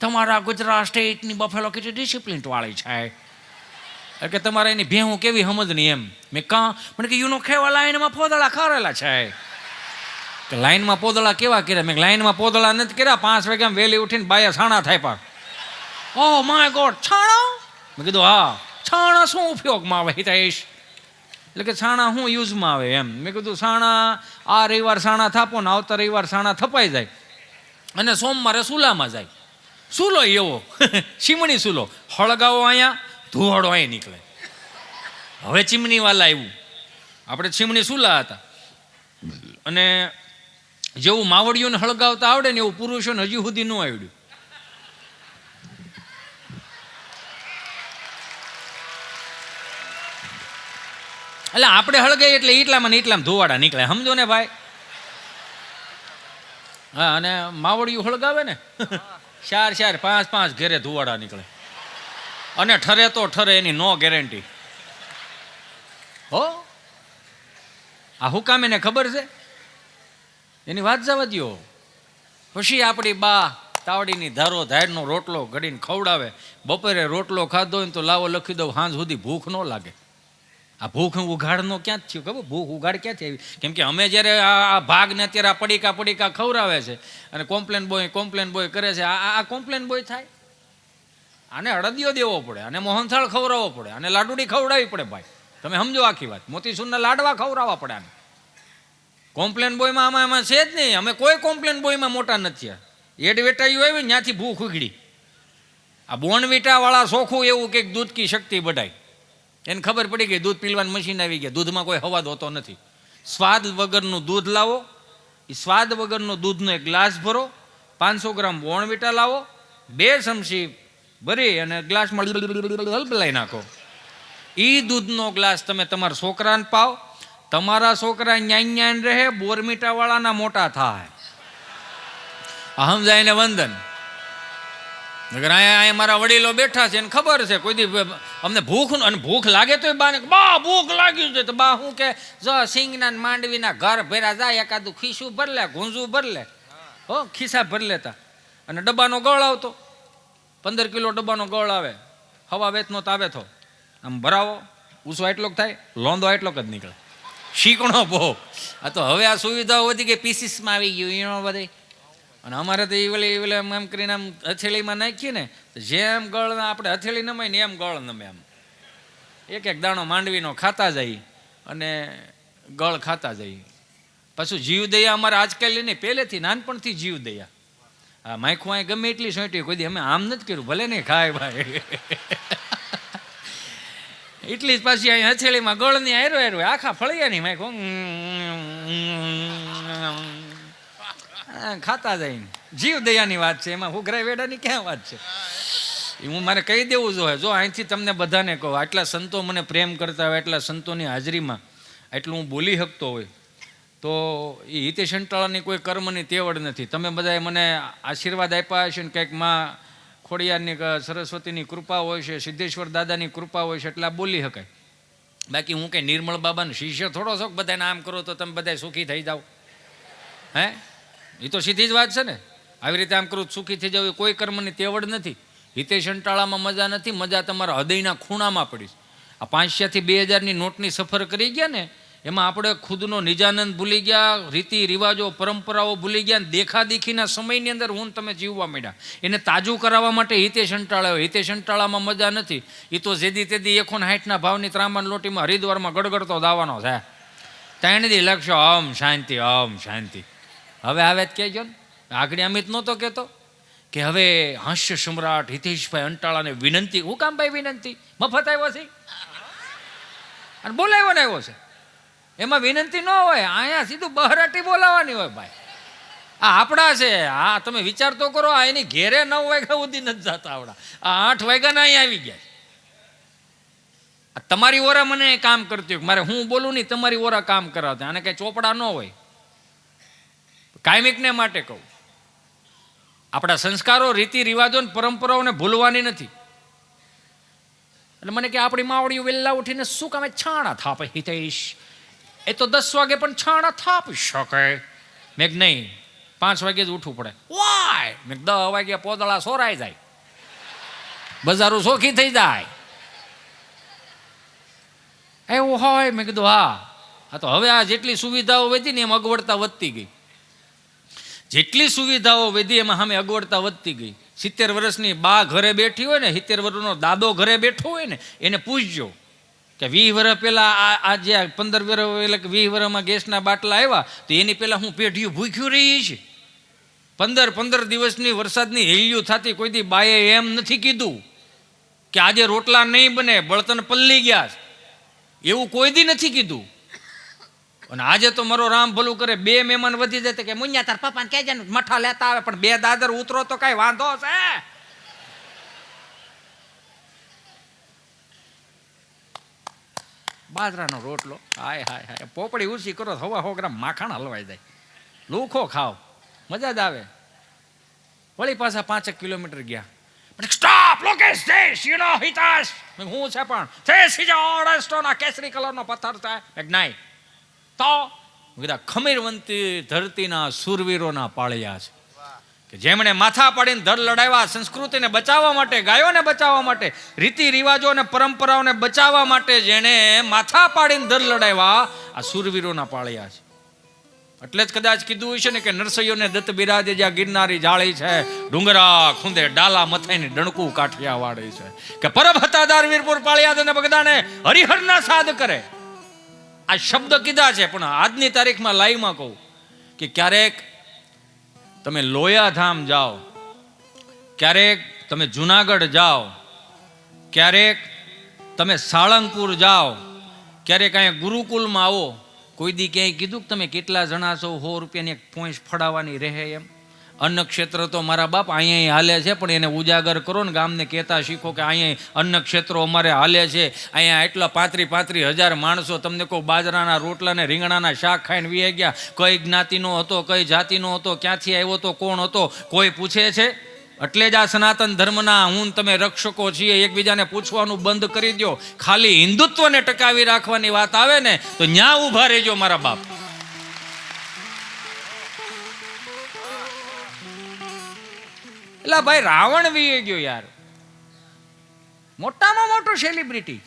તમારા ગુજરાત સ્ટેટની બફેલો કેટલી ડિસિપ્લિન વાળી છે કે તમારે એની ભેહું કેવી સમજની એમ. મેં કાં? મને કે યુનો ખેવા લાઈનમાં પોદળા ખરેલા છે કે લાઈનમાં પોદળા કેવા કર્યા? મેં લાઈનમાં પોદળા નથી કર્યા, 5 વાગ્યા વહેલી ઉઠીને બાયા છાણા થાય પણ. ઓ માય ગોડ, છાણા? મેં કીધું હા. છાણા શું ઉપયોગમાં આવે હિતેશ? એટલે કે છાણા શું યુઝમાં આવે એમ. મેં કીધું છાણા આ રવિવાર છાણા થાપો ને આવતા રવિવાર છાણા થપાઈ જાય અને સોમવારે સુલામાં જાય. સુલો એવો ચીમણી સુલો હળગાવો અહીંયા, ધુવાડો અહીં નીકળે. હવે ચીમણી વાલા આવ્યું, આપણે ચીમણી સુલા હતા અને જેવું માવડીઓને હળગાવતા આવડે ને એવું પુરુષોને હજી સુધી ન આવડ્યું. એટલે આપણે હળગાઈ એટલે એટલામાં ને એટલામાં ધુવાડા નીકળે, સમજો ને ભાઈ. હા, અને માવડિયું હળગાવે ને 4 5 ઘેરે ધુવાડા નીકળે અને ઠરે તો ઠરે, એની નો ગેરંટી. હો, આ હુકામ એને ખબર છે, એની વાત જવા દ્યો. પછી આપણી બા તાવડીની ધારો ધારનો રોટલો ઘડીને ખવડાવે. બપોરે રોટલો ખાધો હોય ને તો લાવો લખી દઉં, સાંજ સુધી ભૂખ ન લાગે. આ ભૂખ ઉઘાડનો ક્યાં જ થયું ખબર? ભૂખ ઉઘાડ ક્યાંથી આવી? કેમ કે અમે જ્યારે આ ભાગને અત્યારે આ પડીકા ખવડાવે છે અને કોમ્પ્લેન બોય કરે છે. આ કોમ્પ્લેન બોય થાય? આને અડદિયો દેવો પડે, અને મોહનથાળ ખવડાવવો પડે, અને લાડુડી ખવડાવવી પડે. ભાઈ તમે સમજો આખી વાત. મોતીસૂરના લાડવા ખવડાવવા પડે આને. કોમ્પ્લેન બોયમાં આમાં છે જ નહીં. અમે કોઈ કોમ્પ્લેન બોયમાં મોટા નથી. એડવેટાયું આવી ત્યાંથી ભૂખ ઉઘડી. આ બોર્નવિટાવાળા ચોખ્ખું એવું કંઈક દૂધ કી શક્તિ બઢાય. એને ખબર પડી ગઈ દૂધ પીલવાની મશીન આવી ગયા, દૂધમાં કોઈ હવાદ હોતો નથી. સ્વાદ વગરનું દૂધ લાવો, એ સ્વાદ વગરનું દૂધનો એક ગ્લાસ ભરો, 500 ગ્રામ બોર્નવિટા લાવો, 2 ચમચી ભરી અને ગ્લાસમાં હલબલાઈ નાખો. એ દૂધનો ગ્લાસ તમે તમારા છોકરાને પાવ. તમારા છોકરા ન્યાન રહે, બોર્નવિટાવાળાના મોટા થાય. સમજાય ને વંદન. અહીંયા મારા વડીલો બેઠા છે, એને ખબર છે કોઈ દી અમને ભૂખ લાગે તો બાને બા ભૂખ લાગ્યું છે તો બા શું કે જો સિંગના માંડવીના ઘર ભેરા જાય, એકાદું ખીસું ભર લે, ગુંજું ભર લે. હો, ખિસ્સા ભરી લેતા. અને ડબ્બાનો ગળ આવતો, 15 કિલો ડબ્બાનો ગળ આવે, હવા વેચનો તાવે થો. આમ ભરાવો, ઉસો એટલો જ થાય, લોંદો એટલો જ નીકળે, શીકણો બહુ. આ તો હવે આ સુવિધાઓ વધી ગઈ, પીસીસમાં આવી ગયું એનો બધે. અને અમારે તો એ એમ કરીને આમ હથેળીમાં નાખીએ ને, જેમ ગળ આપણે હથેળી નમાય ને એમ ગળ નમે. આમ એક દાણો માંડવીનો ખાતા જાય અને ગળ ખાતા જાય. પાછું જીવદયા અમારે આજકાલ નહીં, પહેલેથી નાનપણથી જીવદયા. હા, માયખું અહીં ગમે એટલી સોંટી, કોઈ દી અમે આમ નથી કર્યું, ભલે નહીં ખાય ભાઈ. એટલી જ પાછી અહીં હથેળીમાં ગળની આયરો આખા ફળિયાની માયખું ખાતા જાય. જીવદયાની વાત છે, એમાં હુઘરાય વેડાની ક્યાં વાત છે? હું મારે કહી દેવું જોઈએ. જો અહીંથી તમને બધાને કહું, આટલા સંતો મને પ્રેમ કરતા હોય, એટલા સંતોની હાજરીમાં એટલું હું બોલી શકતો હોય તો એ હિતેશ અંટાળાની કોઈ કર્મની તેવડ નથી. તમે બધાએ મને આશીર્વાદ આપ્યા હશે ને કંઈક માં ખોડિયારની સરસ્વતીની કૃપા હોય છે, સિદ્ધેશ્વર દાદાની કૃપા હોય છે, એટલે આ બોલી શકાય. બાકી હું કંઈ નિર્મળ બાબાનો શિષ્ય થોડો છો બધાને આમ કરો તો તમે બધા સુખી થઈ જાઓ? હે, એ તો સીધી જ વાત છે ને. આવી રીતે આમ કરું સુખી થઈ જાવ, એ કોઈ કર્મની તેવડ નથી. હિતેશ અંટાળામાં મજા નથી, મજા તમારા હૃદયના ખૂણામાં પડી. આ 500 થી 2000ની નોટની સફર કરી ગયા ને, એમાં આપણે ખુદનો નિજાનંદ ભૂલી ગયા, રીતિ રિવાજો પરંપરાઓ ભૂલી ગયા, દેખાદેખીના સમયની અંદર હું તમે જીવવા માંડ્યા. એને તાજું કરાવવા માટે હિતેશ અંટાળા. હિતેશ અંટાળામાં મજા નથી. એ તો જેદી તેદી 160ના ભાવની ત્રાંબાની લોટીમાં હરિદ્વારમાં ગડગડતો દાવાનો છે. ત્રણ દી લખશો ઓમ શાંતિ ઓમ શાંતિ. હવે આવે જ કહેજો ને. આગળ અમિત નહોતો કહેતો કે હવે હાસ્ય સમ્રાટ હિતેશભાઈ અંટાળાને વિનંતી. હું કામ ભાઈ વિનંતી? મફત આવ્યો છે અને બોલાવ્યો ને આવ્યો છે, એમાં વિનંતી ન હોય. અહીંયા સીધું બહરાટી બોલાવાની હોય ભાઈ. આ આપણા છે. હા, તમે વિચાર તો કરો. આ એની ઘેરે 9 વાગ્યા સુધી નથી જતા આવડા, આ 8 વાગ્યાના અહીંયા આવી ગયા. તમારી ઓરા મને કામ કરતી હોય, મારે હું બોલું નહીં, તમારી ઓરા કામ કરાવતા. આને કઈ ચોપડા ન હોય. કાયમિકને માટે કહું, આપણા સંસ્કારો, રીતિ રિવાજો અને પરંપરાઓને ભૂલવાની નથી. એટલે મને કે આપણી માવડીઓ વહેલા ઉઠીને શું કામે છાણા થાપે હિતેશ, એ તો 10 વાગે પણ છાણા થાપી શકે. મેં નહીં, 5 વાગે જ ઉઠવું પડે. વાય? મેં 10 વાગે પોદળા સોરાઈ જાય, બજારો સોખી થઈ જાય, એવું હોય? મેં કીધું હા તો હવે આ જેટલી સુવિધાઓ વધી ને એમ અગવડતા વધતી ગઈ. જેટલી સુવિધાઓ વધી એમાં સામે અગવડતા વધતી ગઈ. 70 વર્ષની બા ઘરે બેઠી હોય ને, 70 વર્ષનો દાદો ઘરે બેઠો હોય ને, એને પૂછજો કે 20 વર્ષ પહેલાં આ જે 15 વર્ષ એટલે કે 20 વર્ષમાં ગેસના બાટલા આવ્યા તો એની પહેલાં હું પેઢીયું ભૂખ્યું રહી છે. 15 દિવસની વરસાદની હેલિયું થતી કોઈ દી બાએ એમ નથી કીધું કે આજે રોટલા નહીં બને, બળતણ પલ્લી ગયા, એવું કોઈ દી નથી કીધું. અને આજે તો મારો રામ ભલું કરે, 2 મહેમાન વધી જાય કે મુન્યા તાર પપ્પાને કહેજે ને મઠા લેતા આવે, પણ 2 દાદર ઉતરો તો કઈ વાંધો છે? બાજરાનો રોટલો, હાય હાય હાય, પોપડી ઉછી કરો, હવા 100 ગ્રામ માખણ હલવાઈ જાય, લુખો ખાવ, મજા જ આવે. વળી પાછા 5 કિલોમીટર ગયા. સ્ટોપ લોકેશ દેશ, યુ નો હિતાશ. હું છે પણ દેશ ઇઝ ઓરેસ્ટોના કેસરી કલરનો પથ્થર છે. એક નહીં તો કીધા ખમીરવંતી ધરતીના સુરવીરોના પાળિયા છે કે જેમણે માથા પાડીને ધડ લડાવ્યા, સંસ્કૃતિને બચાવવા માટે, ગાયોને બચાવવા માટે, રીતિ રિવાજો અને પરંપરાઓને બચાવવા માટે જેણે માથા પાડીને ધડ લડાવ્યા, આ સુરવીરોના પાળિયા છે. એટલે જ કદાચ કીધું હશે ને કે નરસૈયોને દત્ત બિરાજે જ્યાં ગિરનારી જાળી છે, ડુંગરા ખૂંદે ડાલા મથાઈને ડણકું કાઠિયા વાળી છે, કે પરબ હતાદાર વીરપુર પાળિયાદ અને બગદાને હરિહરના સાદ કરે. આ શબ્દ કીધા છે, પણ આજની તારીખમાં લાઈવમાં કહું કે ક્યારેક તમે લોયાધામ જાઓ, ક્યારેક તમે જુનાગઢ જાઓ, ક્યારેક તમે સાળંગપુર જાઓ, ક્યારેક અહીંયા ગુરુકુલમાં આવો, કોઈ દી ક્યાંય કીધું કે તમે કેટલા જણા છો, 100 રૂપિયાની એક પોઈન્ટ ફડાવવાની રહે એમ? અન્ન ક્ષેત્ર તો મારા બાપ અહીંયા હાલે છે, પણ એને ઉજાગર કરો ને, ગામને કહેતા શીખો કે અહીંયા અન્ન ક્ષેત્રો અમારે હાલે છે. અહીંયા એટલા 35,000 માણસો, તમને કહું, બાજરાના રોટલા ને રીંગણાના શાક ખાઈને વી ગયા. કઈ જ્ઞાતિનો હતો, કઈ જાતિનો હતો, ક્યાંથી આવ્યો હતો, કોણ હતો, કોઈ પૂછે છે? એટલે જ આ સનાતન ધર્મના હું તમે રક્ષકો છીએ, એકબીજાને પૂછવાનું બંધ કરી દો. ખાલી હિન્દુત્વને ટકાવી રાખવાની વાત આવે ને તો ન્યા ઊભા રહેજો મારા બાપ. એટલે ભાઈ રાવણ વી ગયો યાર, મોટામાં મોટો સેલિબ્રિટી.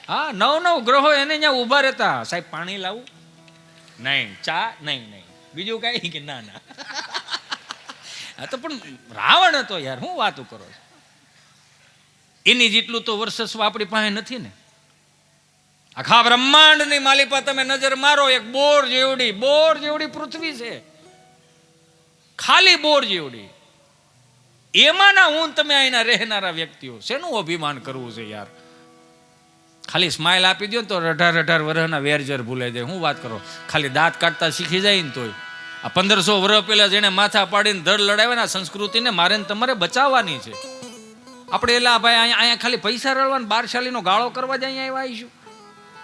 હા, 9 ગ્રહો એને ત્યાં ઊભા રહેતા. સાહેબ પાણી લાવું? નહીં. ચા? નહીં. બીજું કઈ? કે ના. હા તો પણ રાવણ હતો યાર, હું વાતો કરો છો? એની જેટલું તો વર્ચસ્વ આપણી પાસે નથી ને. આખા બ્રહ્માંડની માલિપા તમે નજર મારો, એક બોર જેવડી પૃથ્વી છે, ખાલી બોર જેવડી. એમાંના હું તમે અહીંના રહેનારા વ્યક્તિઓ, શેનું અભિમાન કરવું છે યાર? ખાલી સ્માઇલ આપી દો ને તો 18 વર્ષના વેરજર ભૂલે જાય. હું વાત કરો? ખાલી દાંત કાઢતા શીખી જાય ને તોય. આ 1500 વર્ષ પહેલા જેને માથા પાડીને ધડ લડાવ્યા, સંસ્કૃતિને મારે તમારે બચાવવાની છે. આપણે એલા ભાઈ અહીંયા ખાલી પૈસા રળવાને 12 શાલીનો ગાળો કરવા જ અહીંયા આવ્યા આવીશું?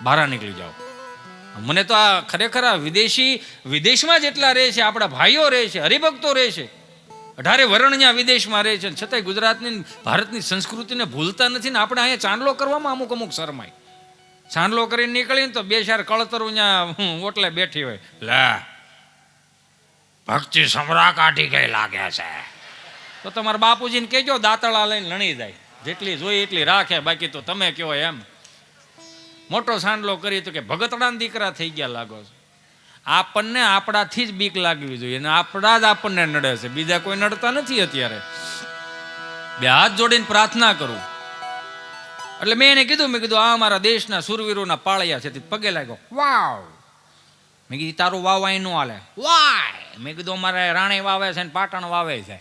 બહાર નીકળી જાઓ. મને તો આ ખરેખર આ વિદેશમાં જેટલા રહે છે, આપણા ભાઈઓ રહે છે, હરિભક્તો રહે છે, 18 વરણ્યા વિદેશમાં રહે છે, છતાંય ગુજરાતની ભારતની સંસ્કૃતિને ભૂલતા નથી ને. આપણે અહીંયા ચાંદલો કરવામાં અમુક શરમાય. ચાંદલો કરીને નીકળીને તો 2-4 કળતરું ત્યાં ઓટલે બેઠી હોય, લે ભક્તિ સમરા કાઢી ગઈ લાગે છે. તો તમારા બાપુજીને કહેજો દાંતળા લઈને લણી જાય, જેટલી જોઈએ એટલી રાખે, બાકી તો તમે કહો એમ. મોટો સાંડલો કરી તો કે ભગતડાના દીકરા થઈ ગયા લાગો છો. આપણને આપણાથી જ બીક લાગવી જોઈએ, અને આપણા જ આપણને નડે છે, બીજા કોઈ નડતા નથી. અત્યારે 2 હાથ જોડીને પ્રાર્થના કરું. એટલે મેં એને કીધું, આ મારા દેશના સુરવીરોના પાળિયા છે. પગે લાગ્યો, વાવ. મેં કીધું તારું વાવ અહીં નો હાલે. વાય? મેં કીધું અમારે રાણી વાવે છે ને પાટણ વાવે છે,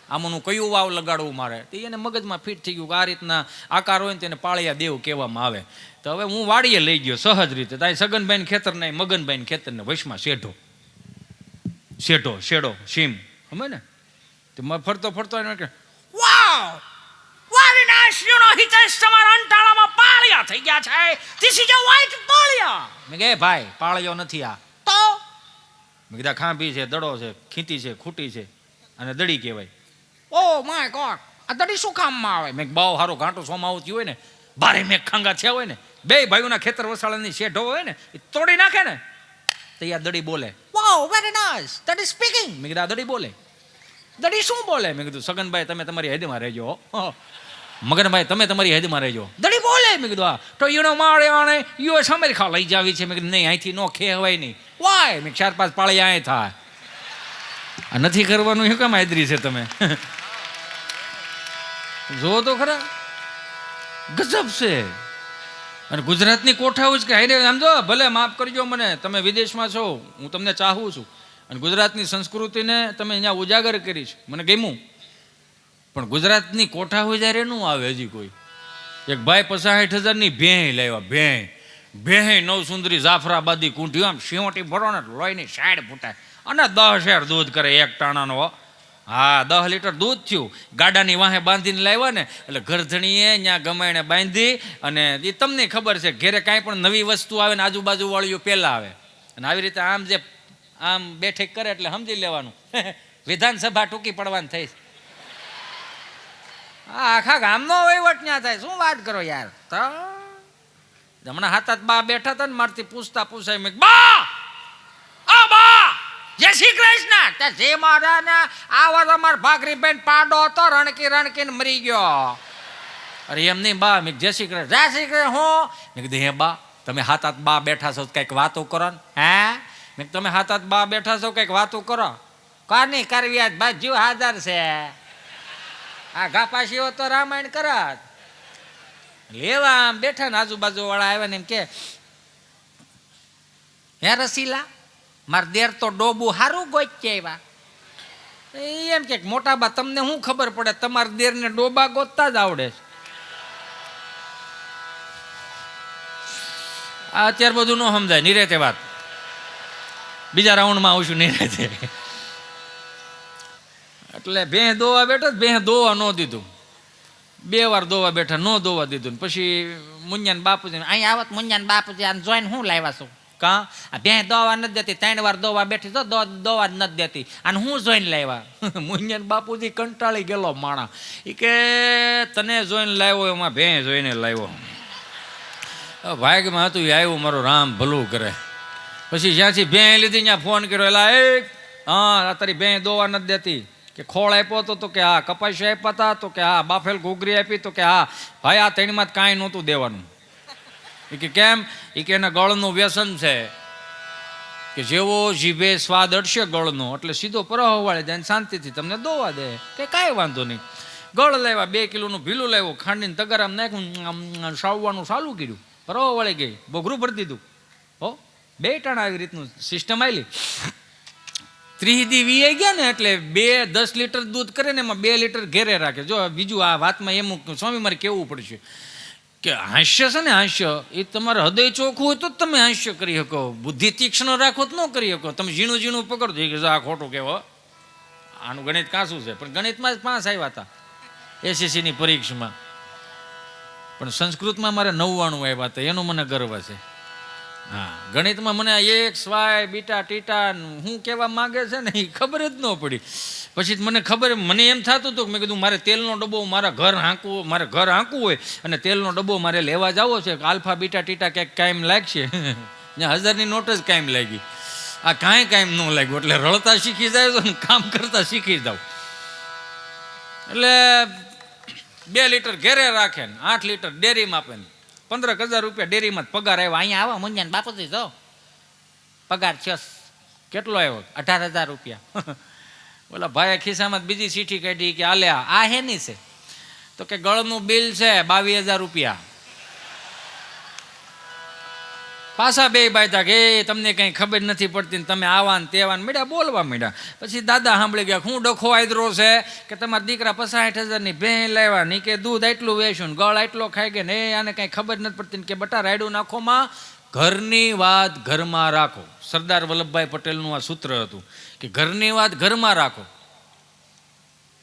આમાંનું કયું વાવ લગાડવું મારે? તો એને મગજમાં ફિટ થઈ ગયું કે આ રીતના આકાર હોય ને તેને પાળિયા દેવ કહેવામાં આવે. તો હવે હું વાડીએ લઈ ગયો સહજ રીતે. ત્યાં સગનભાઈ ખેતર ને મગનભાઈ ખેતર ને વશમાં શેઢો સીમ હમે ને તો ફરતો વાવ, તમારા અંટાળામાં પાળિયા થઈ ગયા છે. ધીસ ઇઝ અ વ્હાઇટ પાળિયા. મેં કહે ભાઈ પાળિયો નથી આ તો. મેં કીધા ખાંભી છે, દડો છે, ખીંતી છે, ખૂટી છે. અને દડી કહેવાય. ઓ માય ગોડ, આ દડી શું કામમાં આવે? મેં બહુ સારો ઘાંટો સોમાવું થયું હોય ને, ભારે મેં ખાંગા થયા હોય ને, બે ભાઈઓના ખેતર વસાળાની શેઢો હોય ને, એ તોડી નાખે ને તો આ દડી બોલે, વાવ વેરી નાઇસ, દડી સ્પીકિંગ. મેં કીધું આ દડી બોલે. દડી શું બોલે? મેં કીધું સગનભાઈ તમે તમારી હદમાં રહેજો, મગનભાઈ તમે તમારી હદમાં રહેજો. દડી બોલે. મેં કીધું હા તો યુનો મારે આને યુએસ અમેરિકા લઈ જાવી છે. મેં કીધું નહીં, અહીંથી નો ખેવાય નહીં. વાય? મેં 4-5 પાળી અહીં થાય. આ નથી કરવાનું શું કામ આદરી છે તમે? જો તો ખરા, ગજબ છે. અને ગુજરાતની કોઠાઓ જ કે હાઈને સમજો, ભલે માફ કરજો મને, તમે વિદેશમાં છો, હું તમને ચાહું છું, અને ગુજરાતની સંસ્કૃતિને તમે અહીંયા ઉજાગર કરી છે, મને ગમ્યું. પણ ગુજરાતની કોઠાઓ જ્યારે ન આવે હજી કોઈ. એક ભાઈ 65,000ની ભેં લાવ્યા, ભેં નવસુંદરી જાફરાબાદી કુંઠી, આમ શિવટી ભરો ને લોહીની સાઈડ ફૂટાય, અને 10 શેર દૂધ કરે એક ટાણાનો. હા, 10 લીટર દૂધ થયું. ગાડાની વાહે બાંધીને લાવ્યા ને, એટલે ઘરધણીએ ત્યાં ગમાઈને બાંધી. અને એ તમને ખબર છે, ઘેરે કાંઈ પણ નવી વસ્તુ આવે ને આજુબાજુ વાળીઓ પહેલાં આવે, અને આવી રીતે આમ જે આમ બેઠક કરે એટલે સમજી લેવાનું વિધાનસભા ટૂંકી પડવાની થઈ. હા, આખા ગામનો વહીવટ ત્યાં થાય. શું વાત કરો યાર. તો હમણાં હાથ બા બેઠા હતા ને, મારથી પૂછાય, મેં બા જય શ્રી કૃષ્ણ. જે મારા ને આ વાર અમાર ભાખરી બેન પાડો હતો, રણકીને મરી ગયો. અરે એમ નહીં બા. મેં જય શ્રી કૃષ્ણ. જય શ્રી કૃષ્ણ. હું મેં કીધું હે બા તમે હાથ બા બેઠા છો, કંઈક વાતો કરો ને. હે મેં તમે હાથ બા બેઠા છો, કંઈક વાતો કરો. કોની કરવી આજ ભાઈ, જીવ હાજર છે. આ ગાપાશીઓ તો રામાયણ કરત. લેવા આમ બેઠા ને આજુબાજુ વાળા આવ્યા ને એમ કે હે રસીલા, માર દેર તો ડોબું હારું ગોચે એવા. એમ કે મોટા બા તમને શું ખબર પડે, તમારા દેર ને ડોબા ગોતતા જ આવડે છે. આ અત્યારે બધું ન સમજાય, નિરેતે વાત. બીજા રાઉન્ડમાં આવશું નિરેતે. એટલે ભેં દોવા બેઠો, ભેં દોવા ન દીધું. 2 વાર દોવા બેઠા, ન દોવા દીધું. પછી મુન્યાન બાપુજી અહીં આવત, મુન્યાન બાપુજી આને જોઈને હું લાવ્યા છું. કાં આ ભેં દોવા નથી દેતી, 3 વાર દોવા બેઠી તો દોવા જ નથી દેતી, અને હું જોઈને લાવ્યા. મુન્યાન બાપુજી કંટાળી ગયેલો માણા. એ કે તને જોઈને લાવ્યો એમાં ભેં જોઈને લાવ્યો. ભાગમાં હતું એ આવ્યું, મારો રામ ભલું કરે. પછી જ્યાંથી ભેં લીધી ત્યાં ફોન કર્યો, એલા હા તારી ભેં દોવા નથી દેતી. કે ખોળ આપ્યો હતો? તો કે હા. કપાસી આપ્યા હતા? તો કે હા. બાફેલ ઘૂઘરી આપી? તો કે હા. ભાઈ આ 3માં જ કાંઈ નહોતું દેવાનું. એ કે કેમ? એ કે એના ગળનું વ્યસન છે, કે જેવો જીભે સ્વાદ અડશે ગળનો એટલે સીધો પરહ વાળે જાય, શાંતિથી તમને દોવા દે. કે કાંઈ વાંધો નહીં. ગળ લાવ્યા, 2 કિલોનું ભીલું લાવ્યું, ખાંડીને તગારામ નાખ્યું, સાવવાનું ચાલુ કર્યું, પરહ વળી ગઈ, બોઘરું ભરી દીધું. હો 2 ટાણા આવી રીતનું સિસ્ટમ આવેલી. 30 દી વીએ ગયા ને એટલે 10 લીટર દૂધ કરે ને એમાં 2 લીટર ઘેરે રાખે. જો બીજું આ વાતમાં એમ સ્વામી મારે કહેવું પડશે કે હાસ્ય છે ને, હાસ્ય એ તમારે હૃદય ચોખ્ખું હોય તો જ તમે હાસ્ય કરી શકો. બુદ્ધિ તીક્ષ્ણ રાખો તો ન કરી શકો. તમે ઝીણું ઝીણું પકડજો કે આ ખોટું કહેવો, આનું ગણિત કાંસું છે. પણ ગણિતમાં જ 5 આવ્યા હતા એસએસસીની પરીક્ષામાં, પણ સંસ્કૃતમાં મારે 99 આવ્યા હતા, એનો મને ગર્વ છે. હા, ગણિતમાં મને એક્સ વાય બીટા ટીટા શું કહેવા માંગે છે ને એ ખબર જ ન પડી. પછી મને ખબર, મને એમ થતું હતું કે મેં કીધું મારે તેલનો ડબ્બો મારે ઘર હાંકવું હોય અને તેલનો ડબ્બો મારે લેવા જવો છે, આલ્ફા બીટા ટીટા ક્યાંક કાયમ લાગશે. ત્યાં 1000ની નોટ જ કાયમ લાગી. આ કાંઈ કાયમ ન લાગ્યું. એટલે રળતા શીખી જાય તો કામ કરતા શીખી જાવ. એટલે 2 લીટર ઘેરે રાખે ને 8 લીટર ડેરીમાં આપે ને 15,000 રૂપિયા ડેરીમાં પગાર આવ્યો. અહીંયા આવો મુંજાને બાપુજી જો પગાર છે કેટલો આવ્યો? 18,000 રૂપિયા. બોલા ભાઈ ખિસ્સામાં બીજી ચીઠી કાઢી કે આલ્યા આ હેની છે? તો કે ગળનું બિલ છે 22,000 રૂપિયા. પાછા 2 બાયતા કે તમને કંઈ ખબર નથી પડતી, તમે આવા ને તેવા ને મીડા બોલવા મીડા. પછી દાદા સાંભળી ગયા, હું ડખો આદરો છે કે તમારા દીકરા 65,000ની ભેં લાવ્યા નહીં, કે દૂધ આટલું વેચ્યું ને ગળ આટલો ખાઈ ગયા ને આને કંઈ ખબર નથી પડતી કે બટા રાયડું નાખોમાં ઘરની વાત ઘરમાં રાખો. સરદાર વલ્લભભાઈ પટેલનું આ સૂત્ર હતું કે ઘરની વાત ઘરમાં રાખો.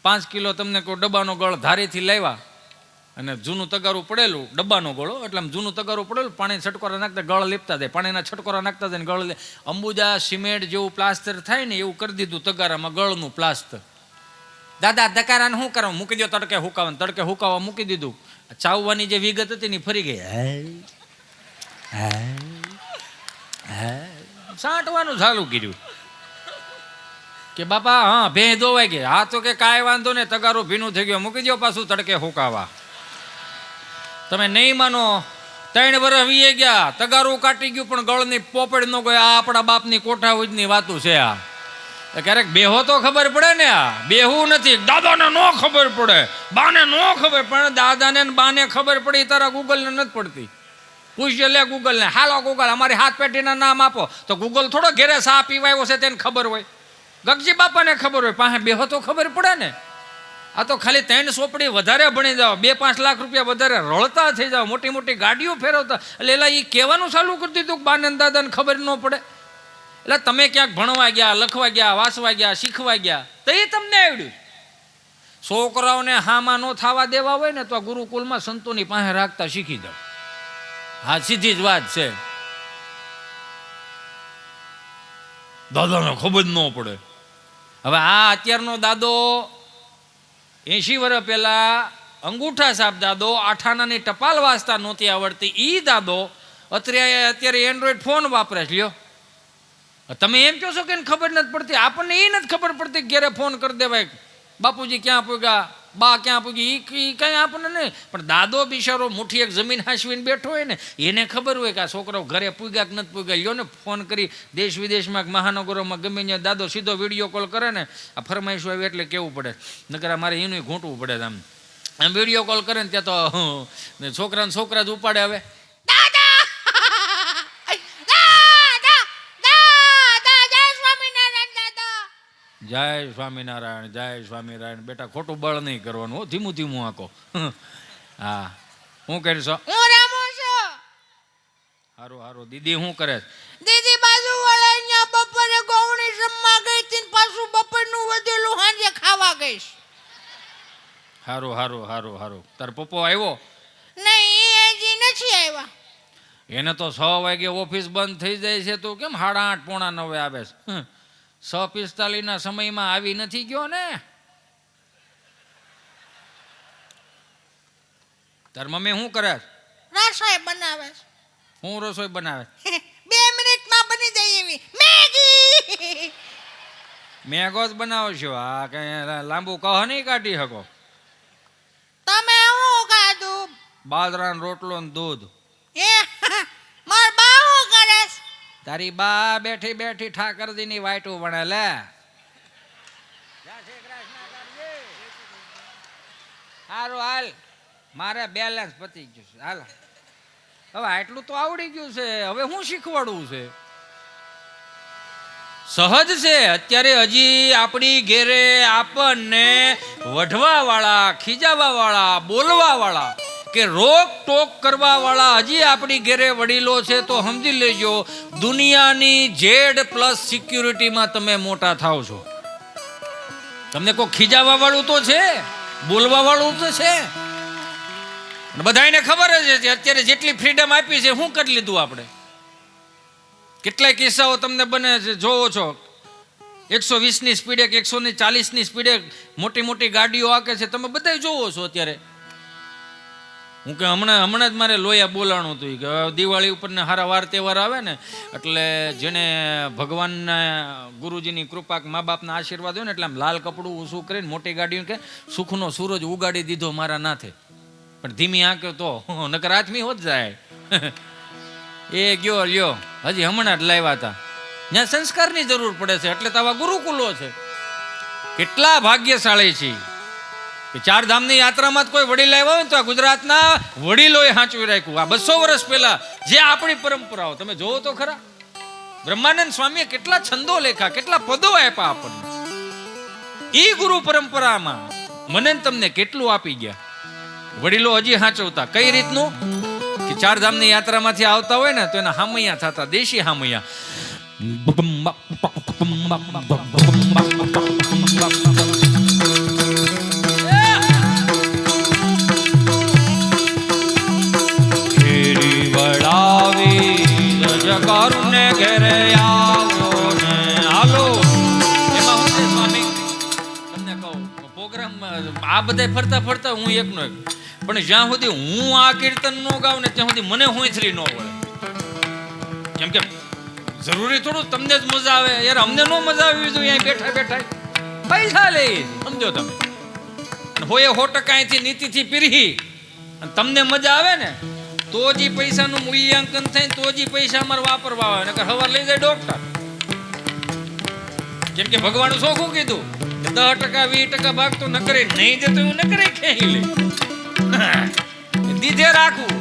5 કિલો તમને કોઈ ડબ્બાનો ગળ ધારીથી લાવ્યા અને જૂનું તગારું પડેલું, ડબ્બાનો ગળો એટલે આમ જૂનું તગારું પડેલું, પાણી છટકોરા નાખતા ગળ લીપતા જાય, પાણીના છટકોરા નાખતા જાય ને ગળ અંબુજા સિમેન્ટ જેવું પ્લાસ્ટર થાય ને એવું કરી દીધું તગારામાં ગળનું પ્લાસ્ટર. દાદા દકારાને શું કરવા મૂકી દો તડકે હુકાવા, તડકે હુકાવા મૂકી દીધું. ચાવવાની જે વિગત હતી ને ફરી ગઈ. સાંટવાનું ચાલુ કર્યું કે બાપા હા ભેં ધોવાઈ ગઈ. હા તો કે કાંઈ વાંધો ને, તગારું ભીનું થઈ ગયું, મૂકી દો પાછું તડકે હુકાવા. તમે નહીં માનો, 3 વર્ષ વીએ ગયા, તગારું કાટી ગયું પણ ગળની પોપડ ન ગઈ. આ આપણા બાપની કોઠાઉજની વાતું છે. આ ક્યારેક બેહો તો ખબર પડે ને, આ બેહવું નથી. દાદાને ન ખબર પડે, બાને ન ખબર પડે, દાદાને બાને ખબર પડી, તારા ગૂગલને નથી પડતી. પૂછ્યો લે ગૂગલને, હાલો ગૂગલ અમારી હાથ પેટીના નામ આપો. તો ગૂગલ થોડો ઘેરે સા પીવાયો છે તેને ખબર હોય, ગગજી બાપાને ખબર હોય. પાસે બેહો તો ખબર પડે ને. આ તો ખાલી 3 સોપડી વધારે ભણી જાઓ, 2-5 લાખ રૂપિયા વધારે રળતા થઈ જાઓ, મોટી મોટી ગાડીઓ ફેરવતા. એટલે એલા એ કહેવાનું ચાલુ કરી દીધું કે બાને દાદાને ખબર ન પડે. એટલે તમે ક્યાંક ભણવા ગયા, લખવા ગયા, વાંચવા ગયા, શીખવા ગયા તો એ તમને આવડ્યું. છોકરાઓને હામાં ન થવા દેવા હોય ને તો આ ગુરુકુલમાં સંતોની પાસે રાખતા શીખી જાઓ. હા, સીધી જ વાત છે. દાદાને ખબર જ ન પડે. હવે આ અત્યારનો દાદો 80 વર્ષ પહેલા અંગૂઠા સાપ દાદો, 8 આનાની ટપાલ વાંચતા નહોતી આવડતી એ દાદો અત્યારે એન્ડ્રોઈડ ફોન વાપરે છે. લ્યો, તમે એમ કહો છો કે ખબર નથી પડતી. આપણને એ નથી ખબર પડતી કે ઘેરે ફોન કરી દેવાય, બાપુજી ક્યાં પૂગ્યા, બા ક્યાં પૂગી, એ કંઈ આપણને નહીં. પણ દાદો બિચારો મુઠ્ઠી એક જમીન હાંસવીને બેઠો હોય ને, એને ખબર હોય કે આ છોકરો ઘરે પૂગ્યા કે નથી પૂગ્યા. લ્યો ને ફોન કરી દેશ વિદેશમાં મહાનગરોમાં ગમે ત્યાં દાદો સીધો વિડીયો કોલ કરે ને, આ ફરમાઈશું આવી એટલે કેવું પડે, નકર મારે એનું ઘૂંટવું પડે. આમ વિડીયો કોલ કરે ને ત્યાં તો છોકરા જ ઉપાડે. હવે જય સ્વામિનારાયણ, જય સ્વામિનારાયણ. બેટા ખોટું બળ નહીં કરવાનું, ધીમું ધીમું આંકો. હા, હું કરીશ? હું રામો છું. હારું હારું. દીદી શું કરે? દીદી બાજુ વાળા અહીંયા બપોરે ગોવણી જમવા ગઈ હતી ને પાછું બપોરનું વધેલું સાંજે ખાવા ગઈ. હારું હારું હારું હારું. તાર પપ્પો આવ્યો? નહીં, એ હજી નથી આવ્યા. એને તો 6 વાગે ઓફિસ બંધ થઈ જાય છે, તો કેમ 8:30 પોણા 9 આવે છે? 6:45 સમયમાં આવી નથી ગયો ને. તાર મમ્મી શું કરે? રસોઈ બનાવે. હું રસોઈ બનાવે? 2 મિનિટમાં બની જાય એવી મેગી. મેગો જ બનાવો છો? આ કઈ લાંબુ કહ નહીં કાઢી શકો. તમે શું ખાધું? બાજરાનો રોટલો ને દૂધ. માર બા શું કરે? તારી બા બેઠી બેઠી ઠાકરજીની વાઈટું ભણે. લે હારું હાલ, મારે બેલેન્સ પતી ગયું છે. હાલ, હવે આટલું તો આવડી ગયું છે, હવે હું શીખવાડવું છે? સહજ છે. અત્યારે હજી આપણી ઘેરે આપણને વઢવા વાળા, ખીજાવા વાળા, બોલવા વાળા કે રોક ટોક કરવા વાળા હજી આપણી ઘેરે વડીલો છે. તો સમજી લેજો, દુનિયાની Z+ સિક્યુરિટીમાં તમે મોટા થાવ છો. તમને કોઈ ખીજાવા વાળું તો છે, બોલવા વાળું તો છે. બધાને ખબર જ છે અત્યારે જેટલી ફ્રીડમ આપી છે શું કરી લીધું આપણે. કેટલાય કિસ્સાઓ તમને બને છે, જોવો છો. 120ની સ્પીડે કે 140ની સ્પીડે મોટી મોટી ગાડીઓ આકે છે, તમે બધા જોવો છો અત્યારે. હું કે હમણાં જ મારે લોયા બોલાણું હતું કે દિવાળી ઉપર ને સારા વાર તહેવાર આવે ને એટલે જેને ભગવાનના ગુરુજીની કૃપા, મા બાપના આશીર્વાદ હોય ને, એટલે આમ લાલ કપડું ઊંચું કરીને મોટી ગાડીઓ કે સુખનો સૂરજ ઉગાડી દીધો મારા નાથે. પણ ધીમી આંક્યો તો નકર આથમી હોત જાય. એ ગયો લ્યો, હજી હમણાં જ લાવ્યા હતા. ત્યાં સંસ્કારની જરૂર પડે છે, એટલે તો આવા ગુરુકુલો છે. કેટલા ભાગ્યશાળી છે કે 4 ધામની યાત્રામાં કોઈ વડીલ આવ્યા હોય ને તો આ ગુજરાતના વડીલોએ સાચવી રાખ્યું. આ 200 વર્ષ પહેલા જે આપણી પરંપરાઓ તમે જોવો તો ખરા. બ્રહ્માનંદ સ્વામીએ કેટલા છંદો લેખા, કેટલા પદો આપ્યા આપણને. એ ગુરુ પરંપરામાં મને તમને કેટલું આપી ગયા. વડીલો હજી સાચવતા. કઈ રીતનું કે 4 ધામની યાત્રામાંથી આવતા હોય ને તો એના હામૈયા થતા, દેશી હામૈયા. કરુને ઘેરે આવો ને હાલો. એમાં હું છે સ્વામી તમને કહું, ભોગ બધા ફરતા ફરતા હું એકનો એક, પણ જ્યાં સુધી હું આ કીર્તન ન ગાઉં ને ત્યાં સુધી મને હોંથરી ન વળે. કેમ કે જરૂરી થોડું તમને જ મજા આવે યાર, અમને ન મજા આવી જોઈએ અહીં બેઠા બેઠા પૈસા લે, સમજો તમે. હોય 100% અહીંથી નીતિથી પીરી અને તમને મજા આવે ને તો જ પૈસાનું મૂલ્યાંકન થાય, તો જ પૈસા અમારે વાપરવા આવે. નકર હવાર લઈ જાય ડોક્ટર. કેમ કે ભગવાન ચોખ્ખું કીધું કે 10% 20% ભાગ તો ન કરે, નહીં દેતો એવું ન કરે, ખેંચી લે દીધે રાખવું.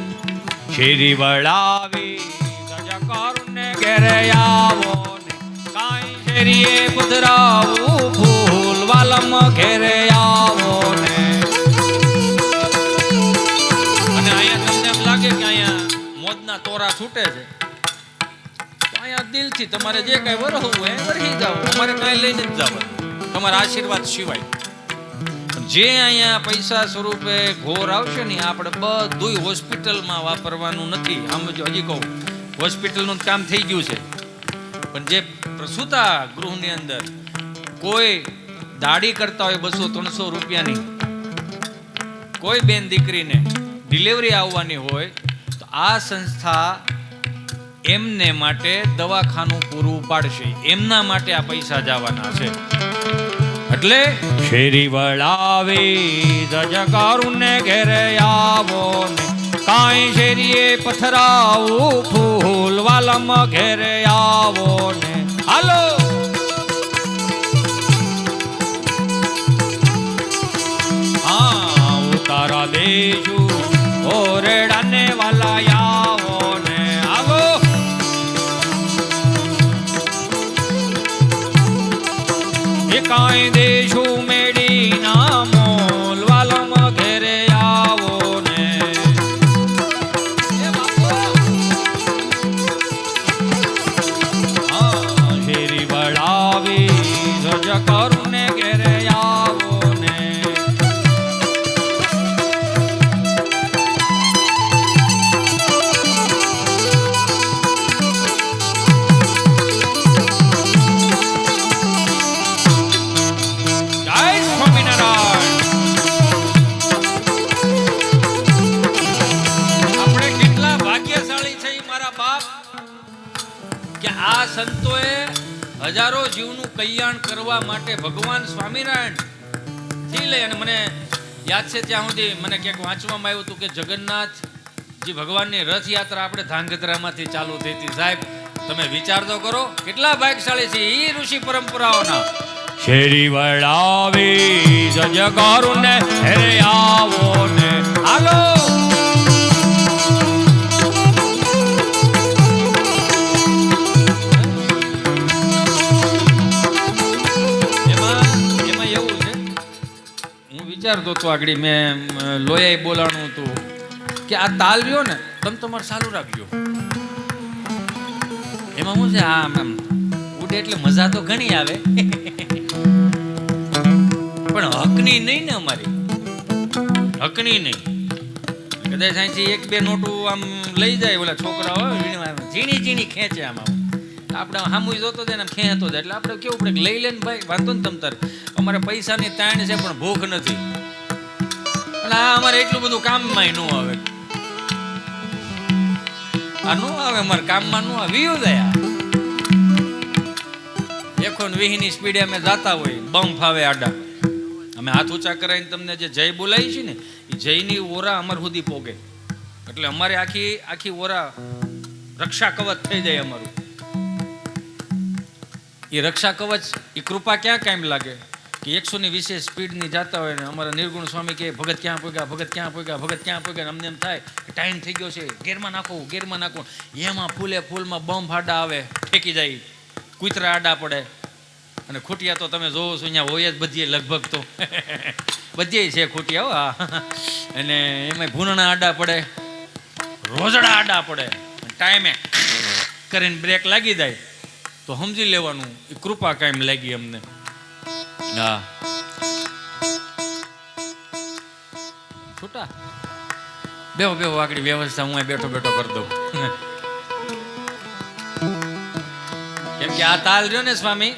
શેરી વળાવી ગજકારુને ઘેરે આવો ને, કાઈ શેરીએ પધરાવું ફૂલ વાલમ ઘેરે આવો ને. અને અહીંયા તમને એમ લાગે કે અહીંયા મોજના તોરા છૂટે છે, તો અહીંયા દિલથી તમારે જે કાંઈ વરહવું હોય વરહી જાવ, અમારે કાંઈ લઈને જ જાવ તમારા આશીર્વાદ સિવાય. જે અહીંયા પૈસા સ્વરૂપે ઘોર આવશે ને આપણે બધું હોસ્પિટલમાં વાપરવાનું નથી. આમ જો હજી કહું હોસ્પિટલનું કામ થઈ ગયું છે, પણ જે પ્રસૂતા ગૃહની અંદર કોઈ દાડી કરતા હોય 200-300 રૂપિયાની, કોઈ બેન દીકરીને ડિલિવરી આવવાની હોય તો આ સંસ્થા એમને માટે દવાખાનું પૂરું પાડશે, એમના માટે આ પૈસા જવાના છે. એટલે શેરી વળાવી જજકારુને ઘેરે આવો ને, કાઈ શેરીએ પથરાવું ફૂલ વાલમ ઘેરે આવો ને. હાલો હા ઉતારા દેશું ઓરેડાને વાલા આવો ને. આવો કાંઈ દેશું મેડી ના મોલ વાલમ ઘેરે આવો ને. શેરી વળાવી જજકારું ને ઘેરે આવો ને. આ સંતોએ હજારો જીવનું કલ્યાણ કરવા માટે ભગવાન સ્વામિનારાયણ થી લઈ, અને મને યાદ છે ત્યાં સુધી મને ક્યાંક વાંચવામાં આવ્યું હતું કે જગન્નાથજી ભગવાનની રથયાત્રા આપણે ધાંગધ્રામાંથી ચાલુ થઈ હતી. સાહેબ તમે વિચાર તો કરો કેટલા ભાગ્યશાળી છે એ ઋષિ પરંપરાઓના. શેરી વળાવી જજકારુને ઘેરે આવો ને. હાલો વિચારતો તો આગળ મેં લોયાએ બોલાણું હતું કે આ તાલ રહ્યો ને તમે તમારે ચાલુ રાખજો. એમાં શું છે આમ આમ ઉડે એટલે મજા તો ઘણી આવે, પણ હકની નહીં ને, અમારી હકની નહીં. કદાચ અહીંથી 1-2 નોટું આમ લઈ જાય ઓલા છોકરા હોય ઝીણી ઝીણી ખેંચે આમ આમ, આપણે સામું જોતો જાય ને ખેંચતો જાય. એટલે આપણે કેવું પડે લઈ લે ને ભાઈ, વાંધો ને તમતાર અમારે પૈસાની તાણ છે પણ ભૂખ નથી. એટલે આ અમારે એટલું બધું કામમાં ન આવે, આ ન આવે અમારે કામમાં ન આવે. વીયું જાય 120ની સ્પીડે અમે જાતા હોય, બમ ફાવે આડા. અમે હાથ ઊંચા કરાવીને તમને જે જય બોલાવી છે ને એ જયની ઓરા અમાર સુધી પોગે, એટલે અમારે આખી ઓરા રક્ષા કવચ થઈ જાય અમારું. એ રક્ષા કવચ એ કૃપા ક્યાં કાયમ લાગે કે 120 સ્પીડની જાતા હોય ને અમારા નિર્ગુણ સ્વામી કે ભગત ક્યાં પોગ્યા, ભગત ક્યાં પોગ્યા, ભગત ક્યાં પોગ્યા. અમને એમ થાય કે ટાઈમ થઈ ગયો છે, ગેરમાં નાખો ગેરમાં નાખો. એમાં ફૂલમાં બમ ફાડા આવે, ઠેકી જાય, કૂતરા આડા પડે. અને ખૂટિયા તો તમે જોવો છો અહીંયા હોય જ બધી લગભગ તો બધી છે ખૂટિયા. હા અને એમાં ભૂનણા આડા પડે, રોજડા આડા પડે, ટાઈમે કરીને બ્રેક લાગી જાય તો સમજી લેવાનું એ કૃપા કાયમ લાગી અમને. હા છૂટા બેહો આગળ વ્યવસ્થા હું બેઠો કરી દઉં. કેમ કે આ તાલ રહ્યો ને સ્વામી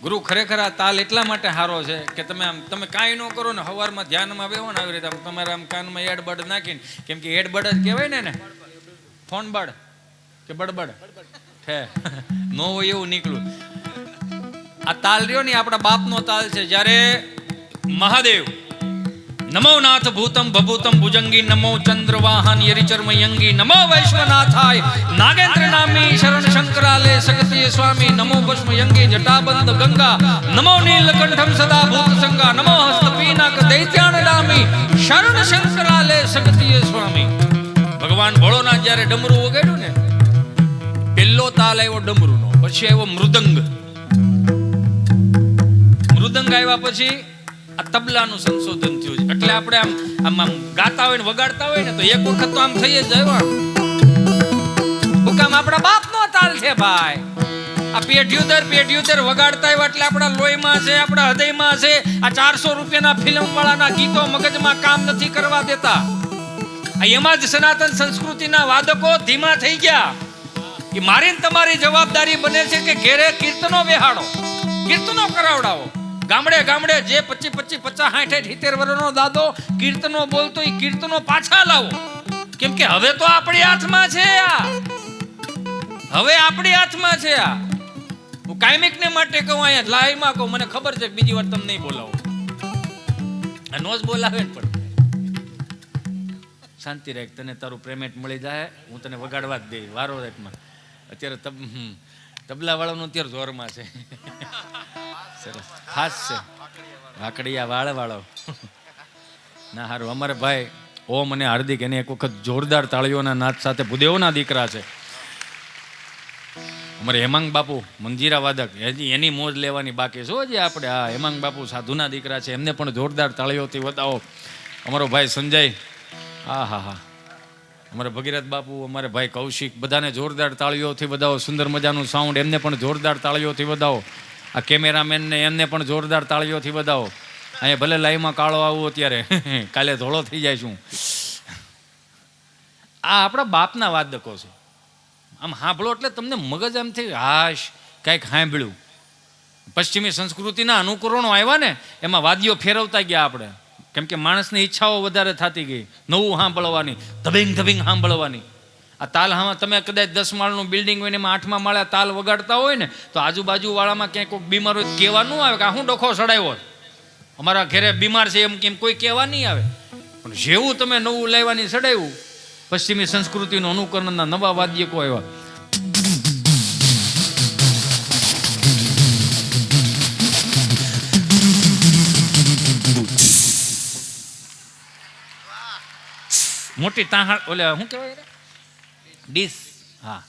ગુરુ ખરેખર આ તાલ એટલા માટે સારો છે કે તમે કાંઈ ન કરો ને સવારમાં ધ્યાનમાં બેહો ને આવી રીતે તમારે આમ કાનમાં એડબડ નાખીને, કેમ કે એડબડ જ કહેવાય ને ફોન બડ કે બડબડ છે ન હોય એવું નીકળ્યું. આ તાલ રહ્યો ને આપણા બાપનો તાલ છે. જ્યારે મહાદેવ નમો નાથ ભૂતમ ભભૂતમ ભુજંગી નમો ચંદ્રવાહન યરિચર્મયંગી નમો વૈશ્વનાથાય નાગેન્દ્ર નામી શરણ શંકરાલે સગતીય સ્વામી નમો ભસ્મયંગી જટાબંધ ગંગા નમો નીલકંઠમ સદા ભૂત સંગા નમો હસ્તપીનક દૈત્યાણ નામી શરણ શંકરાલે સગતીય સ્વામી. ભગવાન ભોળોનાથ જ્યારે ડમરું વગાડ્યું ને, પહેલો તાલ આવ્યો ડમરૂનો, પછી આવ્યો મૃદંગ. મૃદંગ આવ્યા પછી આ તબલાનું સંશોધન થયું છે. એટલે આપણે આમ ગાતા હોય ને વગાડતા હોય ને તો એક વખત તો આમ થઈ જ જાય. હુકામ આપણા બાપનો તાલ છે ભાઈ. આ પેઢીઓ વગાડતા હોય એટલે આપણા લોહીમાં છે, આપણા હૃદયમાં છે. આ 400 રૂપિયાના ફિલ્મ વાળાના ગીતો મગજમાં કામ નથી કરવા દેતા. એમાં જ સનાતન સંસ્કૃતિના વાદકો ધીમા થઈ ગયા. કે મારી તમારી જવાબદારી બને છે કે ઘેરે કીર્તનો બેહાડો, કીર્તનો કરાવડાવો. ગામડે ગામડે જે 25, 50, 60, 70 વર્ષનો દાદો કીર્તનો બોલતો એ કીર્તનો પાછા લાવો. કેમ કે હવે તો આપણી હાથમાં છે આ. હવે આપણી હાથમાં છે આ. હું કાયમિકને માટે કહું, અહીંયા લાઈવમાં કહું, મને ખબર છે કે બીજી વાર તમને નહીં બોલાવો. આ નો જ બોલાવે ને પણ શાંતિ રાખ, તને તારું પેમેન્ટ મળી જાય, હું તને વગાડવા જ દઈ વારો રાતમાં. અત્યારે તબલા વાળાનું અત્યારે જોરમાં છે. સરસ ખાસ છે વાકડિયા વાળો ના હારું. અમારે ભાઈ ઓમ અને હાર્દિક એને એક વખત જોરદાર તાળીઓના નાદ સાથે ભૂદેવોના દીકરા છે. અમારે હેમાંગ બાપુ મંજીરા વાદક, હજી એની મોજ લેવાની બાકી છે. હજી આપણે હા હેમાંગ બાપુ સાધુના દીકરા છે, એમને પણ જોરદાર તાળીઓથી વધાવો. અમારો ભાઈ સંજય, હા અમારે ભગીરથ બાપુ, અમારે ભાઈ કૌશિક, બધાને જોરદાર તાળીઓથી વધાવો. સુંદર મજાનું સાઉન્ડ, એમને પણ જોરદાર તાળીઓથી વધાવો. આ કેમેરામેનને એમને પણ જોરદાર તાળીઓથી વધાવો. અહીંયા ભલે લાઈવમાં કાળો આવું અત્યારે, કાલે ધોળો થઈ જાય છું. આ આપણા બાપના વાદકો છે. આમ સાંભળો એટલે તમને મગજ આમ થઈ હાશ કંઈક સાંભળ્યું. પશ્ચિમી સંસ્કૃતિના અનુકરણો આવ્યા ને, એમાં વાદીઓ ફેરવતા ગયા આપણે. કેમ કે માણસની ઈચ્છાઓ વધારે થતી ગઈ, નવું સાંભળવાની, ધબિંગ સાંભળવાની. આ તાલ હામાં તમે કદાચ 10 માળનું બિલ્ડિંગ હોય ને એમાં 8મા માળે તાલ વગાડતા હોય ને, તો આજુબાજુ વાળામાં ક્યાંય કોઈ બીમાર હોય કહેવાનું આવે કે હું ડખો સડાવ્યો, અમારા ઘરે બીમાર છે એમ કેમ કોઈ કહેવા નહીં આવે. પણ જેવું તમે નવું લાવવાની સડાવ્યું, પશ્ચિમી સંસ્કૃતિનું અનુકરણના નવા વાદ્યકો આવ્યા. મોટી તાહાળ ઓલે શું કહેવાય ડીશ, હા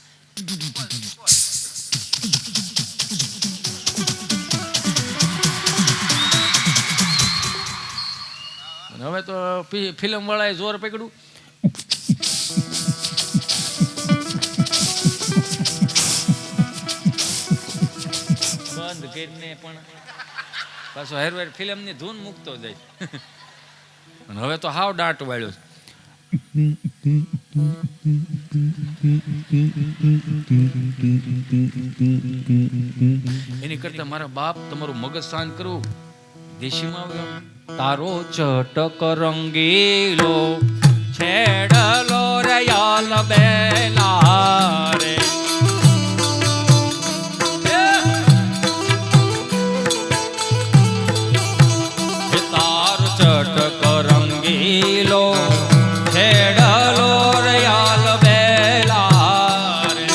હવે તો ફિલ્મ વાળાએ જોર પકડ્યું. બંધ કરીને પણ પાછો હેરવેર ફિલ્મની ધૂન મૂકતો જાય. હવે તો હાવ દાંટ વાળ્યો છે. એની કરતા મારા બાપ તમારું મગજ શાંત કરવું દેશીમાં આવ્યો. તારો ચટક રંગીલો છેડલો રયાલ બેલા રે, તાર ચટક રંગીલો છેડલો રયાલ બેલા રે.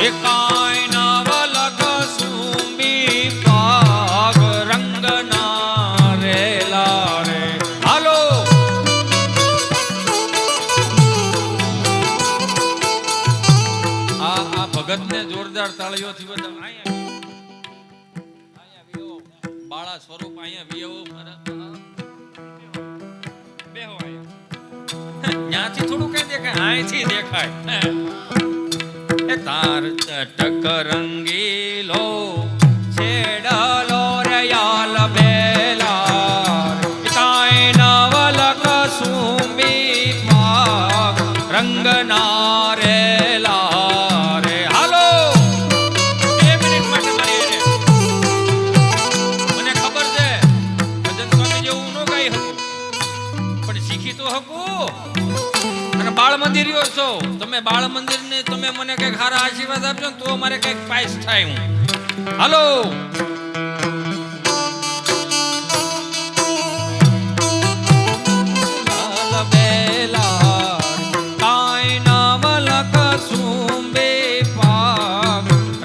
એકાય નવલક સુંબી પાગ રંગના રેલા રે. હાલો આ ભગતને જોરદાર તાળીઓથી બધા બાળા સ્વરૂપ અહીંયા વિયો મારા બેહો અહીંયાથી થોડું કઈ દેખાય, અહીંથી દેખાય. એ તાર ચટક રંગીલો છેડલો રયાલ બેલા, કાય નવલક સુંબી પાગ રંગના તમે બાળ મંદિર ને તમે મને કઈક સારા આશીર્વાદ આપજો ને તો મારે કઈક પાસ થાય. હું હાલો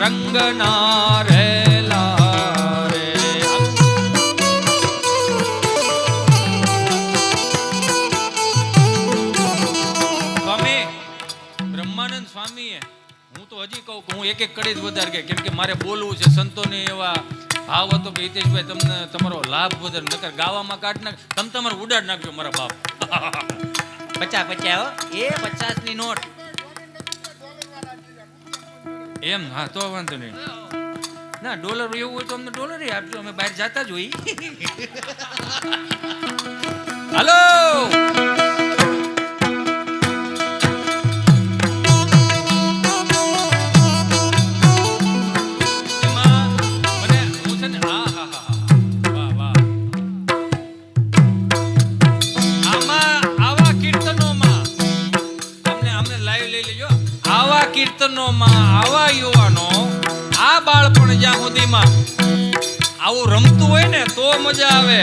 રંગના રેલા રે. સ્વામી બ્રહ્માનંદ સ્વામીએ, હું તો હજી કહું કે હું એક એક કડી જ વધારે કે કેમ કે મારે બોલવું છે. સંતોને એવા ભાવ હતો કે હિતેશભાઈ તમને તમારો લાભ વધારે નકર ગાવામાં કાઢ નાખ, તમે તમારે ઉડાડ નાખજો મારા બાપ. 50 હો, એ 50 ની નોટ. એમ? હા તો વાંધો નહીં. ના ડોલર એવું હોય તો અમને ડોલર આપજો, અમે બહાર જતા જ હોય. હાલો કીર્તનોમાં આવા યુવાનો આ બાળપણ જ્યાં સુધીમાં આવું રમતું હોય ને તો મજા આવે.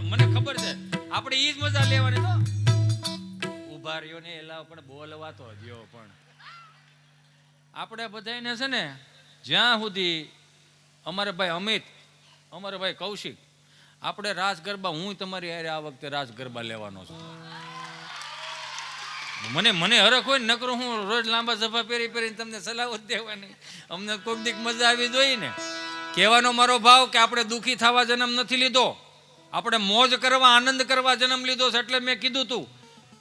મને ખબર છે આપણે ઈ જ મજા લેવાની. તો ઉભા રહ્યો ને એલા પણ બોલવા તો દ્યો. પણ આપણે બધાને છે ને જ્યાં સુધી અમારે ભાઈ અમિત, અમારે ભાઈ કૌશિક, આપણે રાસ ગરબા, હું તમારી હારે આ વખતે રાસ ગરબા લેવાનો છું. મને હરખ હોય ને, નકરો હું રોજ લાંબા સફા પહેરીને તમને સલાહ જ દેવાની. અમને કોઈક દીક મજા આવી જોઈએ ને. કહેવાનો મારો ભાવ કે આપણે દુઃખી થવા જન્મ નથી લીધો, આપણે મોજ કરવા આનંદ કરવા જન્મ લીધો છે. એટલે મેં કીધું તું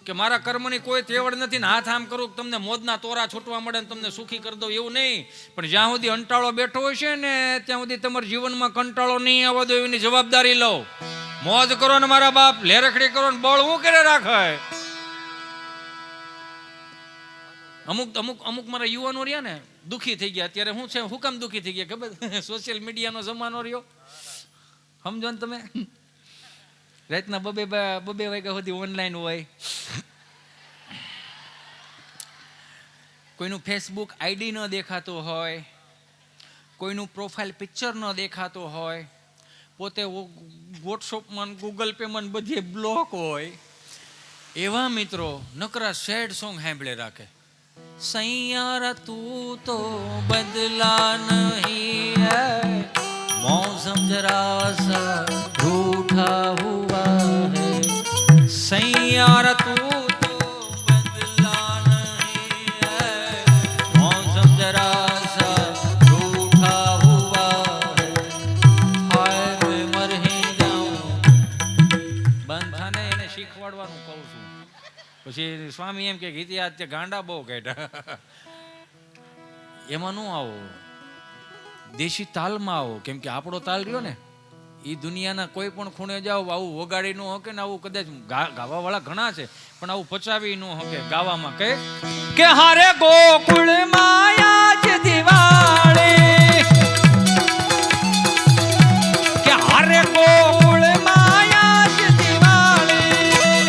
કે મારા કર્મની કોઈ તેવડ નથી ને હાથ આમ કરું તમને મોજના તોરા છૂટવા મળે ને તમને સુખી કરી દઉં એવું નહીં. પણ જ્યાં સુધી અંટાળો બેઠો હોય છે ને ત્યાં સુધી તમારા જીવનમાં કંટાળો નહીં આવવા દો એની જવાબદારી લો. મોજ કરો ને મારા બાપ, લેરખડી કરો ને બળ હું કરે રાખે. અમુક મારા યુવાનો રહ્યા ને દુઃખી થઈ ગયા. અત્યારે શું છે, હું કામ દુઃખી થઈ ગયા ખબર? સોશિયલ મીડિયાનો જમાનો રહ્યો, સમજો ને તમે. રાતના બબે વાગ્યા સુધી ઓનલાઈન હોય. કોઈનું ફેસબુક આઈડી ન દેખાતું હોય, કોઈનું પ્રોફાઇલ પિક્ચર ન દેખાતું હોય, પોતે વોટ્સઅપમાં ગૂગલ પેમાં બધે બ્લોક હોય. એવા મિત્રો નકરા સેડ સોંગ સાંભળે રાખે. સૈયારા તું તો બદલા નહીં હૈ, मौसम जरा सा रूठा हुआ है, सैयारा तू तो बदला नहीं है, मौसम जरा सा रूठा हुआ है, हाय मैं मर ही जाऊं. બંધાને એને શીખવાડવાનું કહું છું. પછી સ્વામી એમ કે ગીતિયા તે ગાંડા બહુ કાઢ્યા. એમાં નું આવો, દેશી તાલમાં આવો. કેમ કે આપણો તાલ રહ્યો ને એ દુનિયાના કોઈ પણ ખૂણે જાઓ આવું વગાડી ન હકે ને આવું કદાચ ગાવા વાળા ઘણા છે પણ આવું પચાવી ન હકે ગાવામાં. કે હારે ગોકુળ માયા જ દિવાળી, કે હારે ગોકુળ માયા જ દિવાળી,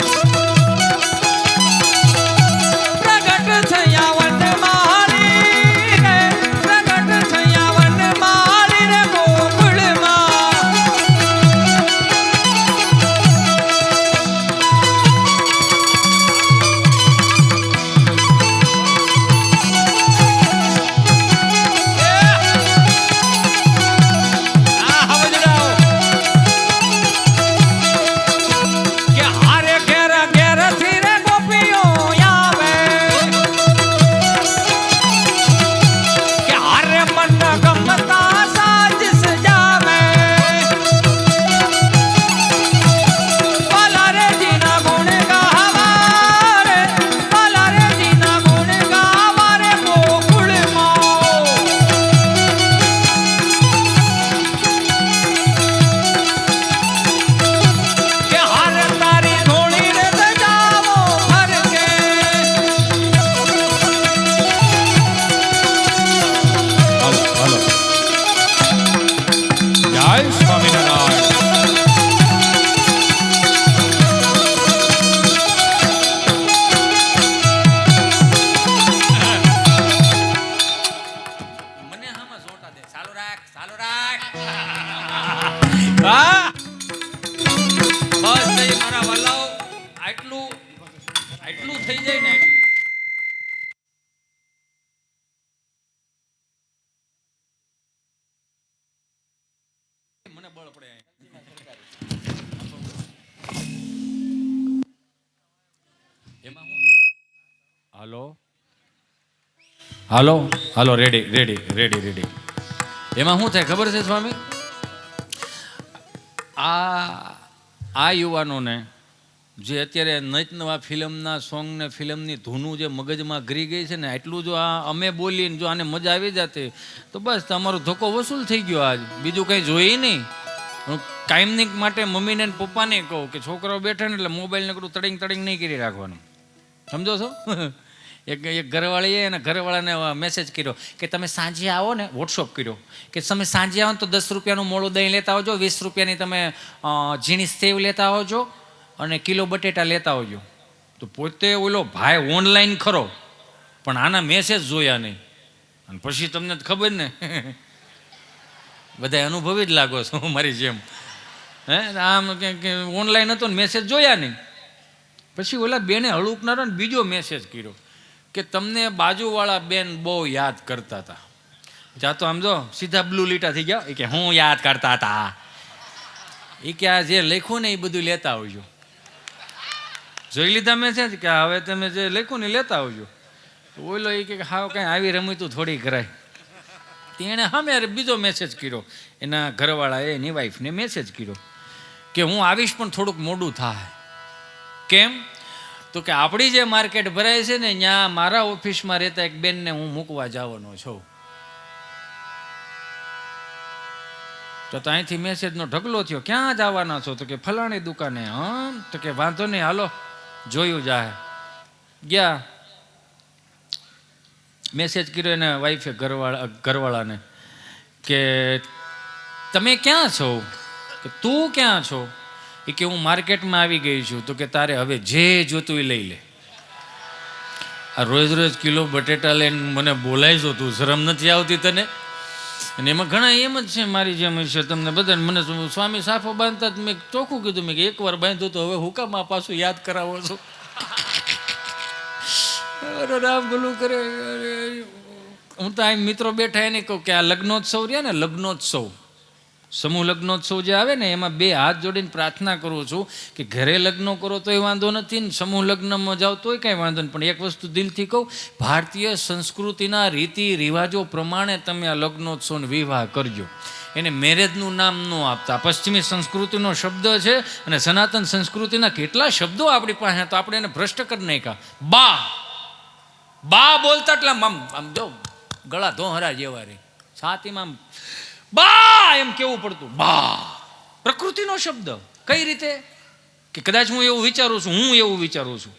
પ્રગટ થયા વન મારી રે, પ્રગટ થયા વન મારી રે ગોકુળમાં. આટલું થઈ જાય ને મને બળ પડે. એમાં હું હાલો હાલો હાલો રેડી રેડી રેડી રેડી. એમાં શું થાય ખબર છે સ્વામી, આ યુવાનોને જે અત્યારે નત નવા ફિલ્મના સોંગ ને ફિલ્મની ધૂનું જે મગજમાં ઘરી ગઈ છે ને, એટલું જો આ અમે બોલીને જો આને મજા આવી જતી તો બસ તમારો ધોકો વસૂલ થઈ ગયો. આજ બીજું કંઈ જોઈએ નહીં. હું કાયમની માટે મમ્મીને પપ્પાને કહું કે છોકરાઓ બેઠા ને એટલે મોબાઈલને કરું તડિંગ તડિંગ નહીં કરી રાખવાનું. સમજો છો? એક ઘરવાળીએ એના ઘરવાળાને મેસેજ કર્યો કે તમે સાંજે આવો ને, વોટ્સઅપ કર્યો કે તમે સાંજે આવો ને તો 10 રૂપિયાનું મોળું દહીં લેતા આવજો, 20 રૂપિયાની તમે ઝીણી સેવ લેતા આવજો અને કિલો બટેટા લેતા આવજો. તો પોતે ઓલો ભાઈ ઓનલાઈન ખરો પણ આના મેસેજ જોયા નહીં. અને પછી તમને ખબર ને બધા અનુભવી જ લાગો છો મારી જેમ. આમ ઓનલાઈન હતો ને મેસેજ જોયા નહીં. પછી ઓલા બેને હળુકનારો ને બીજો મેસેજ કર્યો કે તમને બાજુવાળા બેન બહુ યાદ કરતા હતા. જા તો આમ જો સીધા બ્લુ લીટા થઈ ગયા. એ કે હું યાદ કરતા હતા. એ કે આ જે લખ્યું ને એ બધું લેતા આવજો. જોઈ લીધા મેસેજ કે હવે તમે જે લખ્યું ને લેતા આવજો. ઓલો એ કે હા કાંઈ આવી રમતું થોડી કરાય. તેણે સામે બીજો મેસેજ કર્યો. એના ઘરવાળાએ એની વાઈફને મેસેજ કર્યો કે હું આવીશ પણ થોડુંક મોડું થાય. કેમ? તો કે આપણી જે માર્કેટ ભરાય છે ને ત્યાં મારા ઓફિસમાં રહેતા એક બેનને હું મૂકવા જવાનો છું. તો અહીંથી મેસેજનો ઢગલો થયો, ક્યાં જવાના છો? તો કે ફલાણી દુકાને. હા તો કે વાંધો નહીં હાલો જોયું જાય. ગયા મેસેજ કર્યો એના વાઈફે ઘરવાળાને કે તમે ક્યાં છો? કે તું ક્યાં છો? એ કે હું માર્કેટમાં આવી ગઈ છું. તો કે તારે હવે જે જોતું એ લઈ લે. આ રોજ રોજ કિલો બટેટા લઈને મને બોલાય છો, તું શરમ નથી આવતી તને? અને એમાં ઘણા એમ જ છે મારી જેમ છે તમને બધાને. મને સ્વામી સાફો બાંધતા મેં ચોખ્ખું કીધું, મેં કે એકવાર બાંધ્યું તો હવે હુકામ આ પાછું યાદ કરાવો છો? રામ ભલું કરે. હું તો આ મિત્રો બેઠા એને કહું કે આ લગ્નોત્સવ રહ્યા ને, લગ્નોત્સવ સમૂહ લગ્નોત્સવ જે આવે ને એમાં 2 હાથ જોડીને પ્રાર્થના કરું છું કે ઘરે લગ્નો કરો તોય વાંધો નથી ને સમૂહ લગ્નમાં જાઓ તોય કાંઈ વાંધો નહીં, પણ એક વસ્તુ દિલથી કહું, ભારતીય સંસ્કૃતિના રીતિ રિવાજો પ્રમાણે તમે આ લગ્નોત્સવનો વિવાહ કરજો. એને મેરેજનું નામ ન આપતા. પશ્ચિમી સંસ્કૃતિનો શબ્દ છે અને સનાતન સંસ્કૃતિના કેટલા શબ્દો આપણી પાસે, તો આપણે એને ભ્રષ્ટ કરી નાખ્યા. બા બોલતા એટલે આમ જો ગળા ધોહરા જેવા રે, છાતીમાં બા એમ કેવું પડતું. બા પ્રકૃતિનો શબ્દ. કઈ રીતે? કે કદાચ હું એવું વિચારું છું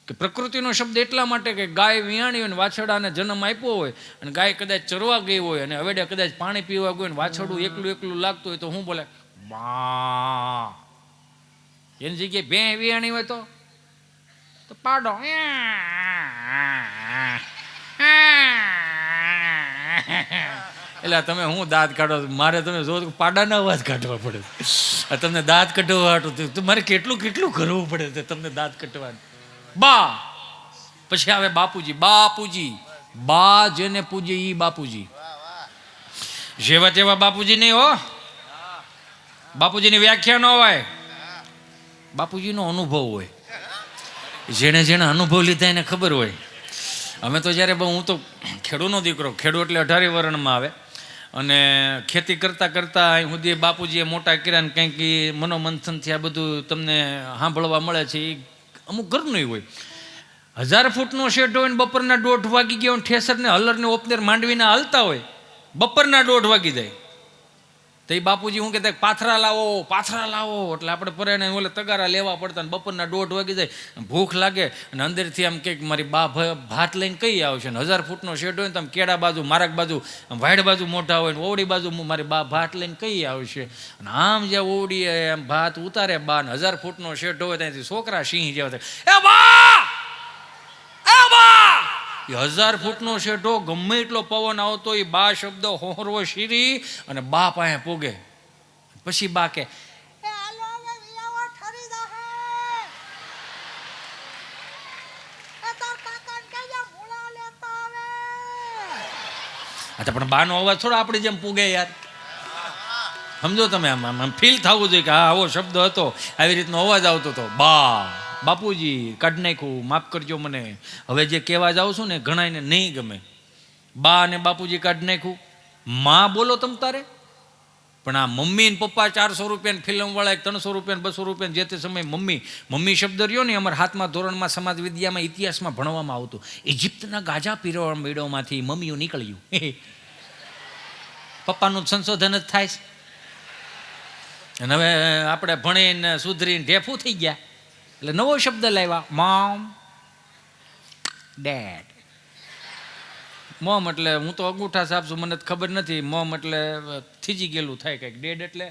કે પ્રકૃતિનો શબ્દ એટલા માટે કે ગાય વિયાણી હોય ને વાછરડાને જન્મ આપ્યો હોય અને ગાય કદાચ ચરવા ગઈ હોય અને હવેડે કદાચ પાણી પીવા ગયું ને વાછરડું એકલું લાગતું હોય તો હું બોલે બા. એની જગ્યાએ ભેં વિયાણી હોય તો પાડો. એટલે તમે હું દાંત કાઢો? મારે તમે જો પાડાના અવાજ કાઢવા પડે. તમને દાંત કાઢવા તો મારે કેટલું કરવું પડે તમને દાંત કાઢવા. બા. પછી આવે બાપુજી. બા જેને પૂજે ઈ બાપુજી. જેવા તેવા બાપુજી નહીં હો. બાપુજીની વ્યાખ્યા ન હોય, બાપુજીનો અનુભવ હોય. જેણે અનુભવ લીધા એને ખબર હોય. અમે તો જ્યારે હું તો ખેડૂનો દીકરો, ખેડૂ એટલે 18 વર્ણમાં આવે અને ખેતી કરતાં અહીં સુધી બાપુજીએ મોટા કર્યા ને કંઈક મનોમંથનથી આ બધું તમને સાંભળવા મળે છે. એ અમુક ઘરનું હોય. 1000 ફૂટનો શેડ હોય ને બપોરના 1:30 વાગી ગયો ને ઠેસરને હલરને ઓપનેર માંડવીના હાલતા હોય, બપોરના 1:30 વાગી જાય તો એ બાપુજી શું કહેતા પાથરા લાવો એટલે આપણે પરાણે ઓલે તગારા લેવા પડતા ને બપોરના 1:30 વાગી જાય, ભૂખ લાગે અને અંદરથી આમ કંઈક મારી બા ભાત લઈને કઈ આવશે ને 1000 ફૂટનો શેડ હોય ને તમે કેળા બાજુ મારક બાજુ વાડ બાજુ મોઢા હોય ને ઓવડી બાજુ મારી બા ભાત લઈને કઈ આવશે. અને આમ જ્યાં ઓવડી એમ ભાત ઉતારે બા ને 1000 ફૂટનો શેડ હોય ત્યાંથી છોકરા સિંહ જેવા થાય. 1000 ફૂટનો શેઢો ગમે એટલો પવન આવતો એ બા શબ્દ હોહરવો શીરી અને બા પાસે પોગે. પછી બા કે અચ્છા, પણ બાનો અવાજ થોડો આપણી જેમ પૂગે યાર. સમજો તમે, આમ ફીલ થવું જોઈએ કે હા આવો શબ્દ હતો, આવી રીતનો અવાજ આવતો હતો. બાપુજી કાઢ નાખ્યું, માફ કરજો મને. હવે જે કહેવા જાઉં છું ને ઘણાને નહીં ગમે. બા અને બાપુજી કાઢ નાખ્યું, માં બોલો તમ તારે. પણ આ મમ્મી ને પપ્પા 400 રૂપિયાની ફિલ્મવાળા 300 રૂપિયા 200 રૂપિયા જે તે સમયે મમ્મી શબ્દ રહ્યો ને અમારા હાથમાં ધોરણમાં સમાજ વિદ્યામાં ઇતિહાસમાં ભણવામાં આવતું. ઇજિપ્તના ગાજા પિરામિડોમાંથી મમ્મીઓ નીકળ્યું. પપ્પાનું સંશોધન જ થાય છે. અને હવે આપણે ભણીને સુધરીને ઢેફું થઈ ગયા એટલે નવો શબ્દ લાવ્યા, મોમ ડેડ. મોમ એટલે હું તો અંગૂઠા સાફ છું, મને ખબર નથી. મોમ એટલે થીજી ગયેલું થાય કંઈક. ડેડ એટલે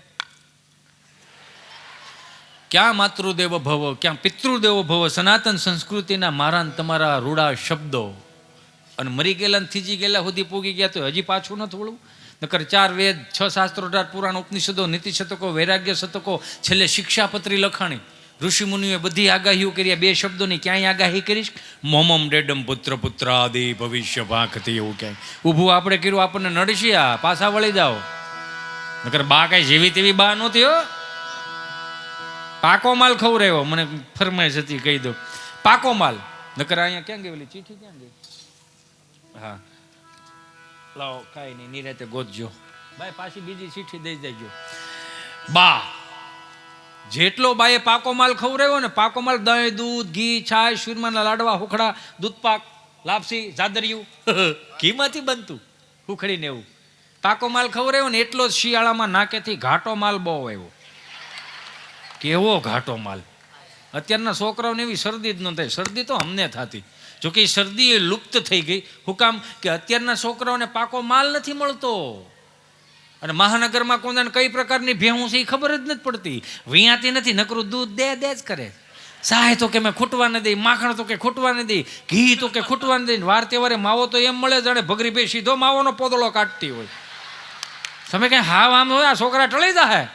ક્યાં માતૃદેવ ભવ, ક્યાં પિતૃદેવો ભવ. સનાતન સંસ્કૃતિના મારા ને તમારા રૂડા શબ્દો. અને મરી ગયેલા ને થીજી ગયેલા સુધી પૂગી ગયા તો હજી પાછું નથી વળવું. નકર 4 વેદ, 6 શાસ્ત્રો, 18 પુરાણ, ઉપનિષદો, નીતિ શતકો, વૈરાગ્ય શતકો, છેલ્લે શિક્ષાપત્રી લખાણી. ઋષિમુનિઓએ બધી આગાહીઓ કરી. 2 શબ્દોની ક્યાંય આગાહી કરીશ? મોમમ ડેડમ પુત્ર પુત્રાદિ ભવિષ્ય ભાખતી. એવું ક્યાંય ઊભું આપણે કર્યું આપણને નડશે. આ પાછા વળી જાઓ. નકર બા કાંઈ જેવી તેવી બા નહોતી હો. પાકો માલ ખવડાવ્યો. મને ફરમાઈશ હતી, કહી દો પાકો માલ. નકર અહીંયા ક્યાં ગઈ ઓલી ચીઠી? ક્યાં ગઈ? હા લાવો, કાંઈ નહીં, નિરાતે ગોતજો ભાઈ. પાછી બીજી ચીઠી દઈ દેજો. બા જેટલો બાએ પાકો માલ ખવડાવ્યો ને, પાકો માલ દહીં, દૂધ, ઘી, છાશ, શીરમાના લાડવા, હુખડા, દૂધપાક, લાપસી, જાદરિયું, ઘીમાંથી બનતું હુખડીને એવું પાકો માલ ખવડાવ્યો ને, એટલો જ શિયાળામાં નાકેથી ઘાટો માલ બહુ આવ્યો. કેવો ઘાટો માલ! અત્યારના છોકરાઓને એવી શરદી જ ન થાય. શરદી તો અમને થતી, જોકે એ શરદી એ લુપ્ત થઈ ગઈ. હું કામ કે અત્યારના છોકરાઓને પાકો માલ નથી મળતો. અને મહાનગરમાં કોને કઈ પ્રકારની ભેહું છે એ ખબર જ નથી પડતી. વિયાતી નથી, નકરું દૂધ દે જ કરે. સાહે તો કે મેં ખૂટવા ન દઈ, માખણ તો કે ખૂટવા ન દઈ, ઘી તો કે ખૂટવા ન દઈ. વાર તહેવારે માવો તો એમ મળે જાણે ભગરી બે સીધો માવાનો પોદળો કાઢતી હોય. તમે કઈ હાવ આમ હોય આ છોકરા ટળી જાય.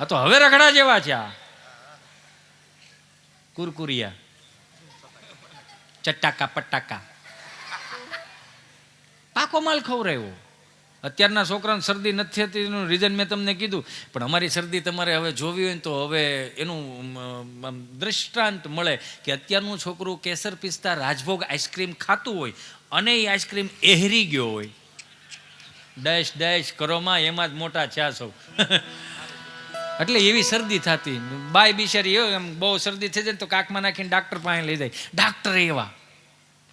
આ તો હવે રખડા જેવા છે. આ કુરકુરિયા, ચટાકા પટાકા, પાકો માલ ખવડાવ્યો. અત્યારના છોકરાને શરદી નથી થતી એનું રીઝન મેં તમને કીધું. પણ અમારી શરદી તમારે હવે જોવી હોય ને તો હવે એનું દૃષ્ટાંત મળે કે અત્યારનું છોકરું કેસર પિસ્તા રાજભોગ આઈસ્ક્રીમ ખાતું હોય અને એ આઈસ્ક્રીમ એહરી ગયો હોય. ડેશ ડેશ કરોમાં એમાં જ મોટા થયા સૌ. એટલે એવી શરદી થતી. બાય બિચારી એમ બહુ શરદી થઈ જાય તો કાકમાં નાખીને ડાક્ટર પાસે લઈ જાય. ડાક્ટર એવા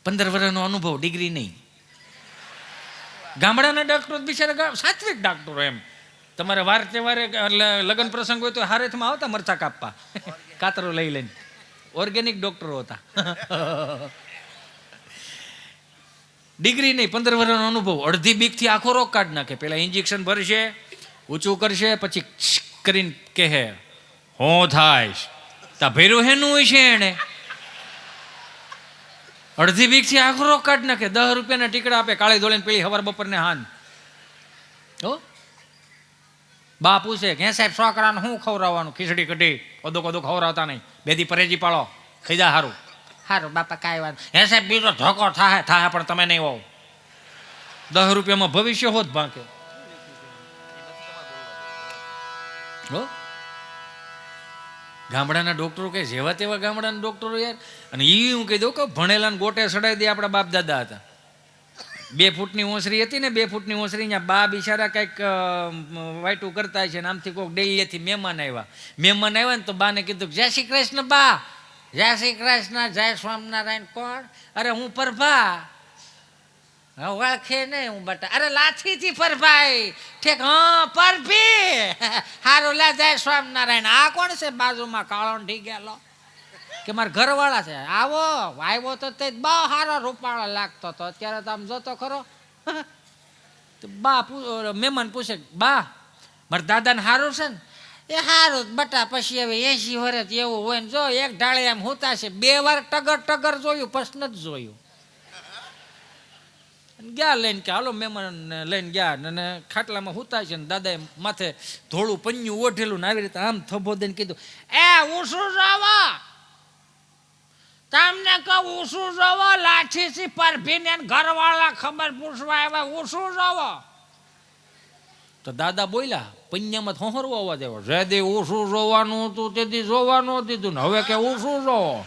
15 વર્ષનો અનુભવ, ડિગ્રી નહીં. ગામડાના ડૉક્ટરો બિચારા સાત્વિક ડૉક્ટરો. એમ તમારે વાર તહેવારે લગ્ન પ્રસંગ હોય તો હારેથમાં આવતા મરચા કાપવા, કાતરો લઈ લઈને. ઓર્ગેનિક ડૉક્ટરો હતા. ડિગ્રી નહીં, 15 વર્ષનો અનુભવ. અડધી બીકથી આખો રોગ કાઢી નાખે. પેલા ઇન્જેક્શન ભરશે, ઊંચું કરશે, પછી કરીને કહે હું થાય તા ભેરું હેનું હોય છે. એને અડધી બીકથી આખો રોગ કાઢી નાખે. 10 રૂપિયાના ટીકડા આપે, કાળી ધોળીને પેલી હવાર બપોરને હાન. બા પૂછે કે હે સાહેબ છોકરાને શું ખવડાવવાનું? ખીચડી કઢી કદો ખવડાવતા નહીં, 2 દી પરેજી પાળો, ખાઈ જા. સારું સારું બાપા કાંઈ વાત. હે સાહેબ બીજો ધોકો થાય પણ તમે નહીં હોવ. 10 રૂપિયામાં ભવિષ્ય હોત ભાંકે. ગામડાના ડોક્ટરો કે જેવા તેવા ગામડાના ડોક્ટરો યાર. અને એ હું કહી દઉં કે ભણેલા ને ગોટે સડાઈ દે. આપણા બાપ દાદા હતા. 2 ફૂટની ઓસરી હતી ને, 2 ફૂટની ઓસરી. અહીંયા બા બિચારા કંઈક વાઈટું કરતા છે ને આમથી કોઈક ડેલીથી મહેમાન આવ્યા ને તો બાને કીધું જય શ્રી કૃષ્ણ બા. જય શ્રી કૃષ્ણ, જય સ્વામિનારાયણ. કોણ? અરે હું પ્રભા. ઓળખે નહીં હું બટા. અરે લાઠીથી પરભાઈ. ઠીક, હા પરભી. હારું લે, જય સ્વામિનારાયણ. આ કોણ છે બાજુમાં કાળો ઢી ગયેલો? કે મારા ઘરવાળા છે. આવ્યો તો તે બહુ સારો રૂપાળો લાગતો હતો. અત્યારે તો આમ જોતો ખરો. બા મહેમાન પૂછે બા મારા દાદાને સારું છે ને? એ સારું બટા. પછી હવે 80 વર્ષ એવું હોય ને, જો એક ઢાળે એમ હોતા છે. 2 વાર ટગર જોયું, પછી નથી જોયું. ગયા લઈને કે હાલો મહેમાન લઈને ગયા અને ખાટલામાં હુતા છે ને દાદાએ માથે ધોળું પન્યું ઓઢેલું ને આવી રીતે આમ થભો દઈને કીધું એ હું શું જાવા તમને કહું ઉસું જોવો લાઠીથી પરભીને ઘરવાળા ખબર પૂછવા આવ્યા ઉસું જોવો. તો દાદા બોલ્યા પૈયામાં હોહરવો અવાજ આવ્યો, જેદી ઉસું જોવાનું હતું તેથી જોવાનું દીધું ને હવે કે ઉસું જોવો.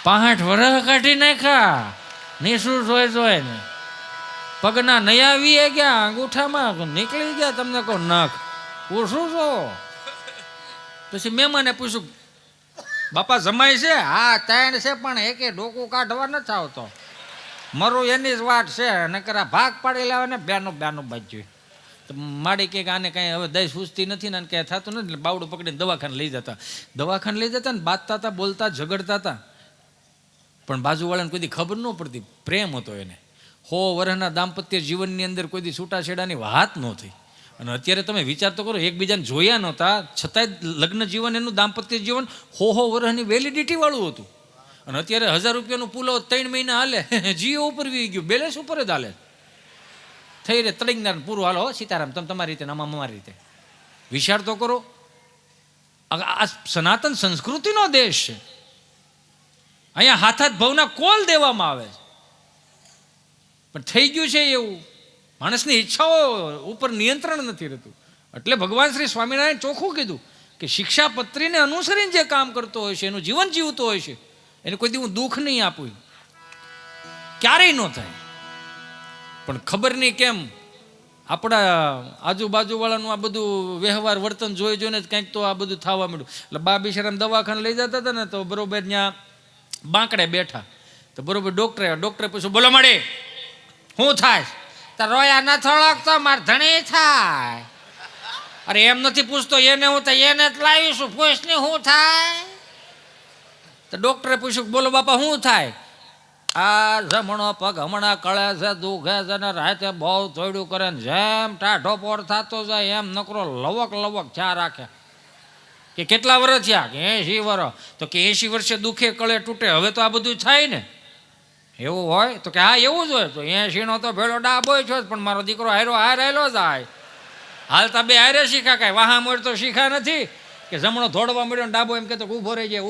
5 વર્ષ કાઢી નાખ્યા નીસું જોઈ ને પગના નયા વીએ ગયા અંગૂઠામાં નીકળી ગયા તમને કહો નખ ઉસું જોવો. પછી મહેમાને પૂછ્યું બાપા જમાય છે? હા 3 છે પણ એકે ડોકું કાઢવા નથી આવતો. મરું એની જ વાટ છે નકર ભાગ પાડી લાવે ને બેનું બાજુ. તો માડી કે આને કાંઈ હવે દઈ સૂઝતી નથી ને કાંઈ થતું નથી એટલે બાવડું પકડીને દવાખાને લઈ જતા ને બાતતા હતા બોલતા ઝઘડતા હતા. પણ બાજુવાળાને કોઈ દી ખબર ન પડતી, પ્રેમ હતો એને. 100 વર્ષના દાંપત્ય જીવનની અંદર કોઈ દી છૂટાછેડાની વાત ન થઈ. અને અત્યારે તમે વિચાર તો કરો, એકબીજાને જોયા નહોતા છતાંય લગ્ન જીવન એનું દાંપત્ય જીવન 100 વર્ષની વેલિડિટી વાળું હતું. અને અત્યારે 1000 રૂપિયાનું પુલો 3 મહિના હાલે, જીઓ ઉપર વી ગયું, બેલેન્સ ઉપર જ હાલે. થઈ રે તળીંગનાર પૂરું હાલો સીતારામ, તમે તમારી રીતે આમાં અમારી રીતે. વિચાર તો કરો, આ સનાતન સંસ્કૃતિનો દેશ છે. અહીંયા હાથાત ભવના કોલ દેવામાં આવે છે. પણ થઈ ગયું છે એવું, માણસની ઈચ્છાઓ ઉપર નિયંત્રણ નથી રહેતું. એટલે ભગવાન શ્રી સ્વામિનારાયણ ચોખ્ખું કીધું કે શિક્ષાપત્રીને અનુસરીને જે કામ કરતો હોય છે, એનું જીવન જીવતો હોય છે, એને કોઈ દી હું દુઃખ નહીં આપું, ક્યારેય ન થાય. પણ ખબર નહીં કેમ આપણા આજુબાજુવાળાનું આ બધું વ્યવહાર વર્તન જોઈને જ કંઈક તો આ બધું થવા માંડ્યું. એટલે બા બિચારાને દવાખાને લઈ જતા હતા ને તો બરોબર ત્યાં બાંકડે બેઠા તો બરોબર ડૉક્ટરે પૂછ્યું બોલો મળે શું થાય? તો રોયા ન થોડોક માર ધણી થાય. અરે એમ નથી પૂછતો એને હું થાય, એને જ લાવીશું, પૂછને શું થાય? તો ડૉક્ટરે પૂછ્યું બોલો બાપા શું થાય? આ જમણો પગ હમણાં કળે છે, દુખે છે ને રાતે બહુ થોડું કરે ને જેમ ટાઢો પોર થતો જાય એમ નકરો લવક ચા રાખે. કે કેટલા વર્ષ થયા? કે 80 વર્ષ. તો કે 80 વર્ષે દુખે કળે તૂટે, હવે તો આ બધું થાય ને. એવું હોય તો કે હા એવું જ હોય. તો 80નો તો ભેળો ડાબોય છો પણ મારો દીકરો હારેલો જાય. હાલતા બે હારે શીખા, કાંઈ વાહા મોડ તો શીખા નથી કે જમણો ધોડવા મળ્યો ને ડાબો એમ કે તો ઊભો રહી જાય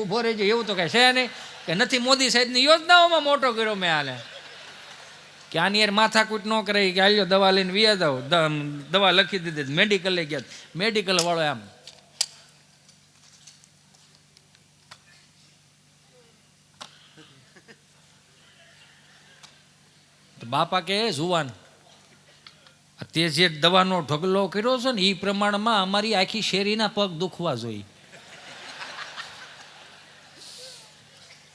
એવું તો કાંઈ છે નહીં. કે નથી મોદી સાહેબની યોજનાઓમાં મોટો કર્યો મેં હાલે કે આની યાર માથાકૂટ ન કરે કે હાલ્યો દવા લઈને વ્યા જાઓ, દવા લખી દીધી. મેડિકલ લઈ ગયા, મેડિકલ વાળો આમ બાપા કે જુવાન તે જે દવાનો ઢગલો કર્યો છે ને એ પ્રમાણમાં અમારી આખી શેરીના પગ દુખવા જોઈએ.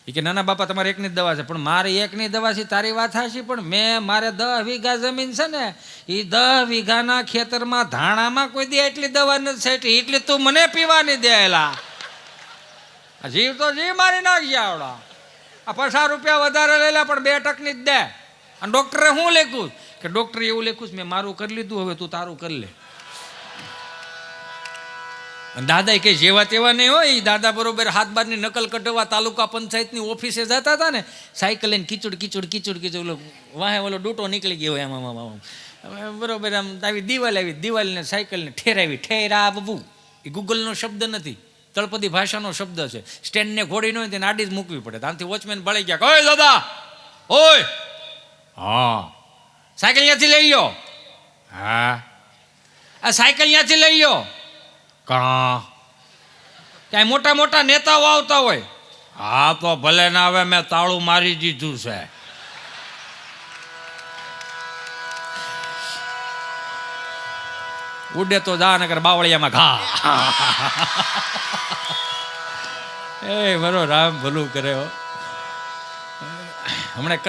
એ કે નાના બાપા તમારે એકની જ દવા છે. પણ મારે એકની દવા છે તારી વાત હાશી, પણ મારે 10 વીઘા જમીન છે ને એ 10 વીઘાના ખેતરમાં ધાણામાં કોઈ દે એટલી દવા નથી છાંટી, એટલી તું મને પીવાની દેલા. જીવ તો જીવ મારી નાખી આવડા. આ 50 રૂપિયા વધારે લેલા પણ 2 ટકની જ દે. અને ડૉક્ટરે શું લખ્યું કે ડૉક્ટરે એવું લખ્યું મેં મારું કરી લીધું હવે તું તારું કરી લે. દાદા એ કઈ જેવા તેવા નહીં હોય. દાદા બરોબર હાથ બારની નકલ કઢવા તાલુકા પંચાયતની ઓફિસે જતા હતા ને, સાયકલ લઈને કીચડ વાહે ઓલો ડૂટો નીકળી ગયો એમ બરોબર આમ આવી દિવાલને સાયકલને ઠેરા બબુ. એ ગૂગલનો શબ્દ નથી, તળપદી ભાષાનો શબ્દ છે. સ્ટેન્ડને ઘોડી ન હોય તેને આડી જ મૂકવી પડે. આનાથી વોચમેન બળી ગયા, ઓય દાદા ઓય, હા સાયકલ ત્યાંથી લઈ લો. હા આ સાયકલ ત્યાંથી લઈ લો. ક્યાંય મોટા મોટા નેતાઓ આવતા હોય. હા તો ભલે ના આવે, મેં તાળું મારી દીધું છે. ઉડે તો જા નગર બાવળિયામાં ઘા. એ બરો રામ ભલું કરે હો. હમણાં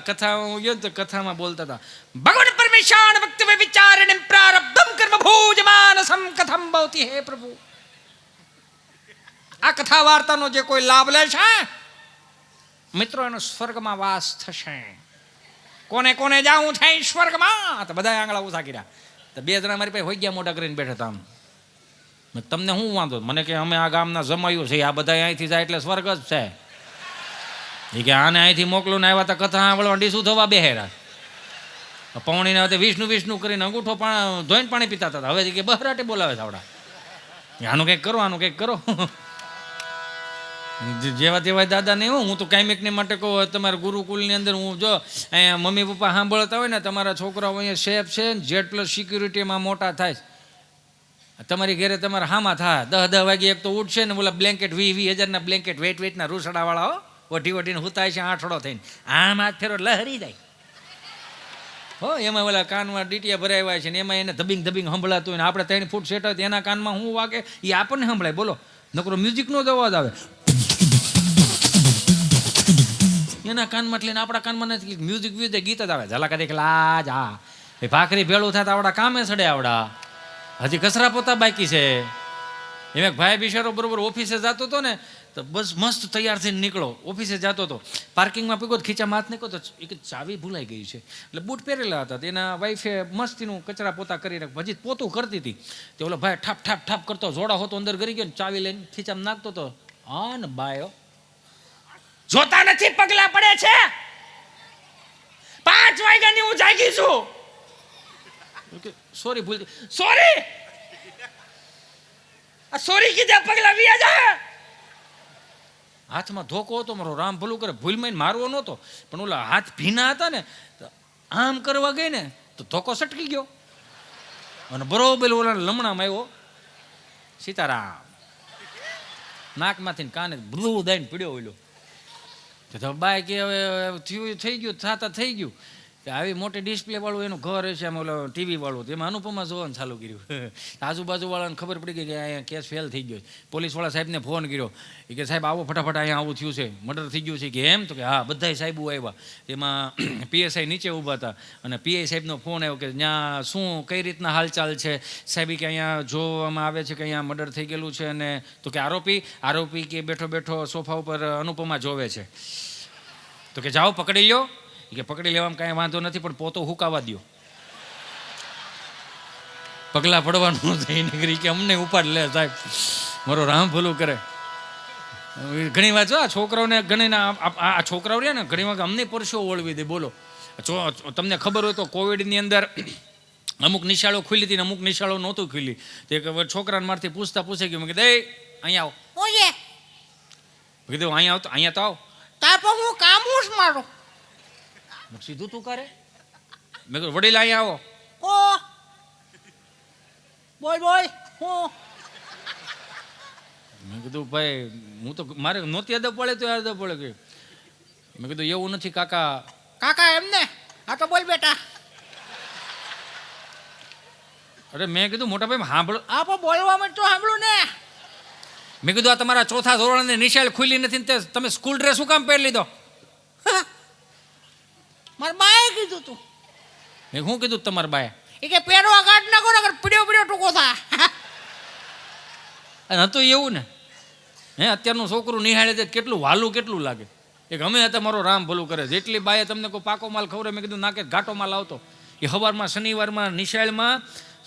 કથા હું ગયો તો કથામાં બોલતા હતા ભગવાન પરમેશાન ભક્તિ વિચારણ પ્રારબ્ધમ કર્મ ભોજમાનસમ કથમ ભવતિ હે પ્રભુ. આ કથા વાર્તાનો જે કોઈ લાભ લે છે મિત્રો એનો સ્વર્ગમાં વાસ થશે. કોને કોને જાવું છે સ્વર્ગમાં? તો બધા આંગળા ઉભા કર્યા. તો 2 જણા મારી પાસે હોઈ ગયા મોટા કરીને બેઠા હતા. આમ તમને શું વાંધો? મને કે અમે આ ગામના જમાયું છે, આ બધા અહીંથી જાય એટલે સ્વર્ગ જ છે. એ કે આને અહીંથી મોકલું ને આવ્યા તો કથા સાંભળવા ડીસું થવા બેહેરા. પૌણીને હવે વિષ્ણુ કરીને અંગૂઠો ધોઈને પાણી પીતા હતા. હવે કે બહરાટે બોલાવે છે આવડા, આનું કંઈક કરો, આનું કંઈક કરો. જેવા તેવા દાદા નહીં હો. હું તો કાંઈક માટે કહું, તમારા ગુરુકુલની અંદર હું જો અહીંયા મમ્મી પપ્પા સાંભળતા હોય ને, તમારા છોકરાઓ અહીંયા સેફ છે ને જેટ પ્લસ સિક્યુરિટીમાં મોટા થાય. તમારી ઘરે તમારા હામાં થાય 10 વાગે એક તો ઉઠશે ને બોલા બ્લેન્કેટ 20,000ના બ્લેન્કેટ વેટના રૂસડાવાળા વઢીને હુતાય છે આઠડો થઈને, આમ હાથ ફેરો લહરી જાય હો. એમાં ઓલા કાનમાં ડીટીયા ભરાવ્યા છે ને એમાં એને ધબિંગ સંભળાતું હોય ને આપણે 3 ફૂટ સેટ હોય એના કાનમાં શું વાગે એ આપણને સંભળાય. બોલો, નકરો મ્યુઝિકનો જ અવાજ આવે એના કાનમાં, એટલે આપણા કાનમાં નથી. મ્યુઝિક ગીત જ આવે, ઝલક દેખલા જા ભાખરી ભેળું થાય તો આવડા કામે સડે, આવડા હજી કચરા પોતા બાકી છે. એમ એક ભાઈ બિચારો બરોબર ઓફિસે જતો હતો ને, તો બસ મસ્ત તૈયાર થઈને નીકળો, ઓફિસે જતો હતો, પાર્કિંગમાં પીગો ખીચામાં હાથ નીકળો તો એક ચાવી ભૂલાઈ ગઈ છે. એટલે બૂટ પહેરેલા હતા, એના વાઈફે મસ્તીનું કચરા પોતા કરીને હજી પોતું કરતી હતી. તે ઓલો ભાઈ ઠાપ કરતો જોડા હોતો અંદર ગરી ગયો ને ચાવી લઈને ખીચામાં નાખતો હતો. હા ને બાયો જોતા નથી પગલા પડે છે. 5 વાગ્યાની હું જાગી છું. સોરી ભૂલ, સોરી આ સોરી કીધા પગલા વિયા જા. હાથમાં ધોકો હતો મારો, રામ ભલું કરે, ભૂલમાં મારવો નહોતો પણ ઓલા હાથ ભીના હતા ને તો આમ કરવા ગઈ ને તો ધોકો સટકી ગયો અને બરોબર ઓલા લમણામાં આવ્યો. સીતારામ નાકમાંથી કાને બધું દઈને પીડ્યો ઓલો. તો બાય કે હવે થયું થઈ ગયું, થતા થઈ ગયું કે આવી મોટી ડિસ્પ્લે વાળું એનું ઘર હશે, આમ ઓલો ટીવી વાળું, તેમાં અનુપમા જોવાનું ચાલુ કર્યું. આજુબાજુવાળાને ખબર પડી ગઈ કે અહીંયા કેસ ફેલ થઈ ગયો. પોલીસવાળા સાહેબને ફોન કર્યો, એ કે સાહેબ આવો ફટાફટ, અહીંયા આવું થયું છે, મર્ડર થઈ ગયું છે. કે એમ? તો કે હા, બધાય સાહેબો આવ્યા. તેમાં પીએસઆઈ નીચે ઊભા હતા અને પીઆઈ સાહેબનો ફોન આવ્યો કે ત્યાં શું કઈ રીતના હાલચાલ છે સાહેબ, કે અહીંયા જોવામાં આવે છે કે અહીંયા મર્ડર થઈ ગયેલું છે. અને તો કે આરોપી કે બેઠો સોફા ઉપર અનુપમા જોવે છે. તો કે જાઓ પકડી લ્યો. કે પકડી લેવામાં કાંઈ વાંધો નથી પણ પોતો હુકાવા દો, પગલા પડવાનું થઈ નીકળી કે અમને ઉપાડ લે સાહેબ, મારો રામ ભલું કરે. ઘણી વાર જો આ છોકરાઓને આ છોકરાઓ રહ્યા ને ઘણી વાર અમને પરસો ઓળવી દે. બોલો, તમને ખબર હોય તો કોવિડની અંદર અમુક નિશાળો ખુલી હતી ને અમુક નિશાળો નહોતું ખુલી. તો છોકરાને મારથી પૂછે કે મેં કીધું અહીંયા આવો. ઓય કીધું અહીંયા તો આવો. તાર પર હું કામ હું જ મારું. સીધું તું કરે. મેં કીધું વડીલ અહીંયા આવો. ઓ બોલ હું. મેં કીધું ભાઈ હું તો મારે નહોતી યાદ પડે તો યાદ પડે કે. મેં કીધું એવું નથી કાકા એમને. હા તો બોલ બેટા. અરે મેં કીધું મોટા ભાઈ સાંભળો. આ પણ બોલવામાં તો સાંભળું ને. મેં કીધું આ તમારા 4થા ધોરણની નિશાળ ખુલી નથી ને તમે સ્કૂલ ડ્રેસ શું કામ પહેરી લીધો? મારા બાએ કીધું તું. મેં શું કીધું તમારા બાએ? એ કે પહેરવા કાઢ નાખો ને પીડ્યો ટૂંકો થાય. હતું એવું ને. અત્યારનું છોકરું નિહાળે છે કેટલું વાલું કેટલું લાગે. એક અમે હતા મારો રામ ભલું કરે, જેટલી બાએ તમને કોઈ પાકો માલ ખવડાવે મેં કીધું નાકે ઘાટો માલ આવતો. એ સવારમાં શનિવારમાં નિશાળમાં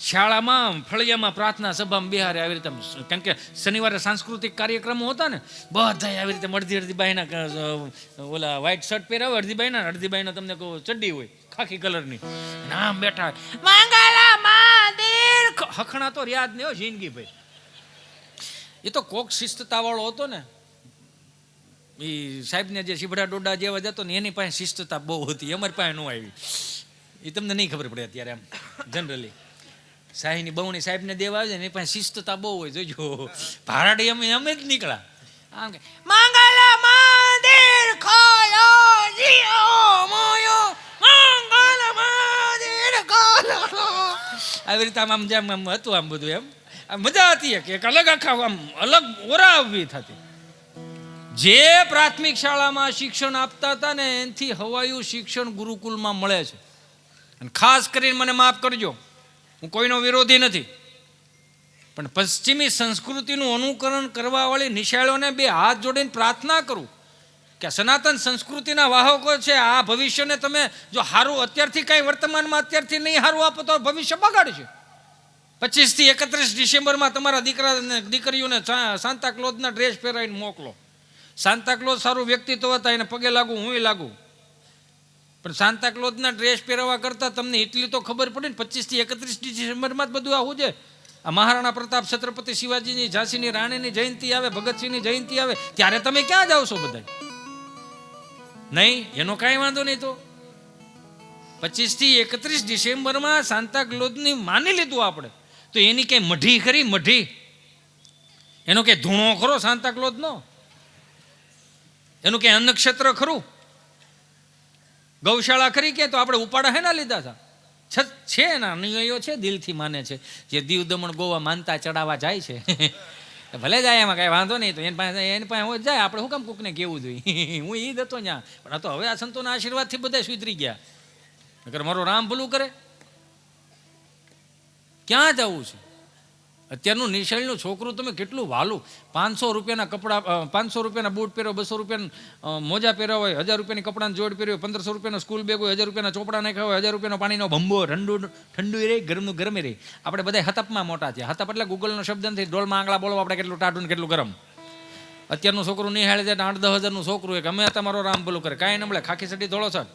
શાળામાં ફળિયામાં પ્રાર્થના સભામાં બિહારે આવી રીતે. કારણ કે શનિવારે સાંસ્કૃતિક કાર્યક્રમો હતા ને, બધા આવી રીતે અડધી બાઈના ઓલા વ્હાઈટ શર્ટ પહેરાવે, અડધી બાઈના તમને કહું ચડ્ડી હોય ખાખી કલરની, નામ બેઠા મંગલા મંદિર. હખણા તો યાદ નહીં હો જિંદગી ભાઈ. એ તો કોક શિસ્તતા વાળો હતો ને, એ સાહેબને જે શીબડા ડોડા જેવા જતો ને એની પાસે શિસ્તતા બહુ હતી, અમારી પાસે ન આવી. એ તમને નહીં ખબર પડે અત્યારે આમ જનરલી. શાહીની બહુની સાહેબને દેવા આવે છે ને એ પાસે શિસ્તતા બહુ હોય. જોજો ભારાડી અમે જ નીકળ્યા આમ કે મંગલા મંદિર ખોલો જીઓ મોયો મંગલા મંદિર ખોલો. આવી રીતે આમ જેમ આમ હતું આમ બધું એમ મજા હતી કે એક અલગ આખા આમ અલગ ઓરા ઊભી થતી. જે પ્રાથમિક શાળામાં શિક્ષણ આપતા હતા ને એનાથી હવાયું શિક્ષણ ગુરુકુલમાં મળે છે. અને ખાસ કરીને મને માફ કરજો, હું કોઈનો વિરોધી નથી, પણ પશ્ચિમી સંસ્કૃતિનું અનુકરણ કરવાવાળી નિશાળોને બે હાથ જોડીને પ્રાર્થના કરું કે સનાતન સંસ્કૃતિના વાહકો છે, આ ભવિષ્યને તમે જો સારું અત્યારથી કાંઈ વર્તમાનમાં અત્યારથી નહીં સારું આપો તો ભવિષ્ય બગાડશે. 25 થી 31 ડિસેમ્બરમાં તમારા દીકરીઓને સાન્તાક્લોઝના ડ્રેસ પહેરાવીને મોકલો. સાન્તાક્લોઝ સારું વ્યક્તિત્વ હતા, એને પગે લાગુ હું લાગુ, પણ સાન્તાક્લોઝના ડ્રેસ પહેરવા કરતાં તમને એટલી તો ખબર પડે ને 25 થી 31 ડિસેમ્બરમાં જ બધું આવું છે. આ મહારાણા પ્રતાપ, છત્રપતિ શિવાજીની, ઝાંસીની રાણીની જયંતિ આવે, ભગતસિંહની જયંતિ આવે, ત્યારે તમે ક્યાં જાઓ છો બધા? નહીં, એનો કાંઈ વાંધો નહીં. તો 25 થી 31 ડિસેમ્બરમાં સાન્તા ક્લોઝની માની લીધું આપણે, તો એની કઈ મઢી ખરી? મઢી એનો કઈ ધૂણો ખરો સાન્તા ક્લોઝનો? એનું કઈ અન્નક્ષેત્ર ખરું? ગૌશાળા ખરી? કે તો આપણે ઉપાડા હેના લીધા હતા? છે એના અનુયાયીઓ છે, દિલથી માને છે, જે દીવ દમણ ગોવા માનતા ચડાવવા જાય છે. ભલે જાય, એમાં કાંઈ વાંધો નહીં. તો એની પાસે હોય જાય, આપણે શું કામ કોકને કેવું જોઈએ? હું ઈ જ હતો ત્યાં, પણ આ તો હવે આ સંતોના આશીર્વાદથી બધા સુધરી ગયા. નકર મારો રામ ભલું કરે. ક્યાં જવું છે? અત્યારનું નિશાળનું છોકરું તમે કેટલું વાલું. 500 રૂપિયાના કપડાં, 500 રૂપિયાના બૂટ પહેરો, 200 રૂપિયાના મોજા પહેર્યા હોય, 1000 રૂપિયાની કપડાની જોડ પહેર્યો, 1500 રૂપિયાનો સ્કૂલ બેગ હોય, 1000 રૂપિયાના ચોપડા નાખ્યા હોય, 1000 રૂપિયાનો પાણીનો ભંબો, ઠંડુ રહે, ગરમનું ગરમે રહે. આપણે બધા હતપમાં મોટા છે. હતપ એટલે ગૂગલનો શબ્દ નથી, ડોલમાં આંગળા બોલો આપણે કેટલું ટાઢું ને કેટલું ગરમ. અત્યારનું છોકરું નિહાળે છે 8-10 હજારનું છોકરું એક, અમે તમારો રામ ભલું કરે. કાંઈ ન મળે, ખાખી સટી ધોળો છે,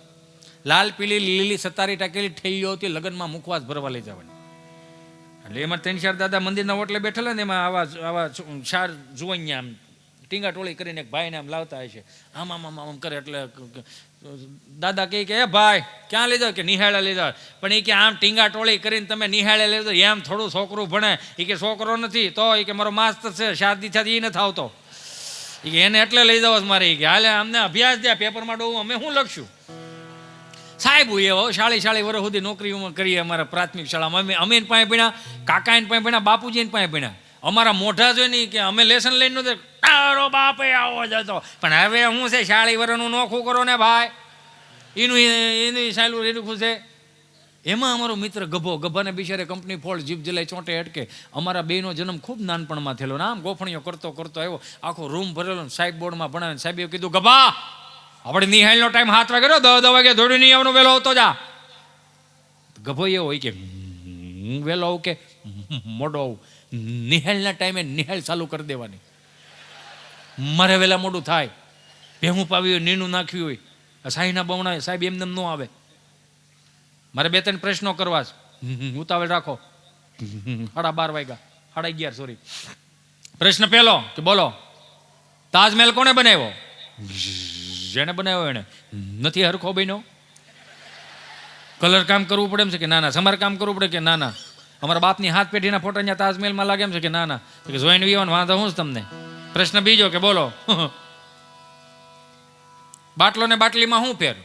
લાલ પીલી લીલી સતારી ટાકેલી ઠેલીઓથી લગ્નમાં મુખવાસ ભરવા લઈ જવાની. એટલે એમાં 3-4 દાદા મંદિરના ઓટલે બેઠેલા ને, એમાં આવા 4 જુવાનિયા આમ ટીંગા ટોળી કરીને એક ભાઈને આમ લાવતા હોય છે. આમ આમ આમ આમ કરે એટલે દાદા કહે કે એ ભાઈ ક્યાં લઈ જાઓ? કે નિહાળે લઈ જાઓ. પણ એ કે આમ ટીંગા ટોળી કરીને તમે નિહાળે લઈ જાઓ, એમ થોડું છોકરું ભણે? એ કે છોકરો નથી તો, એ કે મારો માસ્તર છે, શાદી થતી એ નથી આવતો. એ કે એને એટલે લઈ જાવ મારે. કે હાલે અમને અભ્યાસ દે, પેપરમાં ડોવું, અમે શું લખશું? સાહેબ એવો 40 વર્ષ સુધી નોકરીઓમાં કરીએ અમારા પ્રાથમિક શાળામાં. અમે પાસે ભણ્યા, કાકા એને પાસે ભણ્યા, બાપુજી એને પાસે ભણ્યા. અમારા મોઢા જોઈ નહીં કે અમે લેસન લઈને નહોતો, તારો બાપે આવો જતો. પણ હવે હું છે 40 વર્ષનું નોખું કરો ને ભાઈ, એનું સાયલું રેડું છે. એમાં અમારો મિત્ર ગભાને બિચારે કંપની ફોલ્ડ, જીભ જલાઈ ચોંટે અટકે. અમારા બેનો જન્મ ખૂબ નાનપણમાં થયેલો ને, આમ ગોફણીઓ કરતો આવ્યો, આખો રૂમ ભરેલો. સાહેબ બોર્ડમાં ભણાવે, સાહેબે કીધું ગભા આપણે નિહાળનો ટાઈમ 7 વાગે, 10 વાગે દોડી નહીં આવવાનું, વહેલો આવતો જા. ગભો એવો હોય કે હું વહેલો આવું કે મોડો આવું? નિહાળના ટાઈમે નિહાળ ચાલુ કરી દેવાની. મારે વહેલા મોડું થાય, ભેહું પાવી હોય, નીનું નાખ્યું હોય, સાહીના બવણા સાહેબ એમને ન આવે. મારે 2-3 પ્રશ્નો કરવા છે, ઉતાવળ રાખો. 12:30 વાગ્યા, 11:30 સોરી. પ્રશ્ન પહેલો કે બોલો, તાજમહેલ કોને બનાવ્યો? જેને બનાવ્યો એને. નથી હરખો બન્યો? કલર કામ કરવું પડે એમ છે કે ના ના? સમાર કામ કરવું પડે કે ના ના? અમારા બાપની હાથ પેઢીના ફોટા અહીંયા તાજમહેલમાં લાગે એમ છે કે ના ના? કે જોઈને વિવાનો વાંધો હું તમને. પ્રશ્ન બીજો કે બોલો, બાટલો ને બાટલીમાં શું ફેર?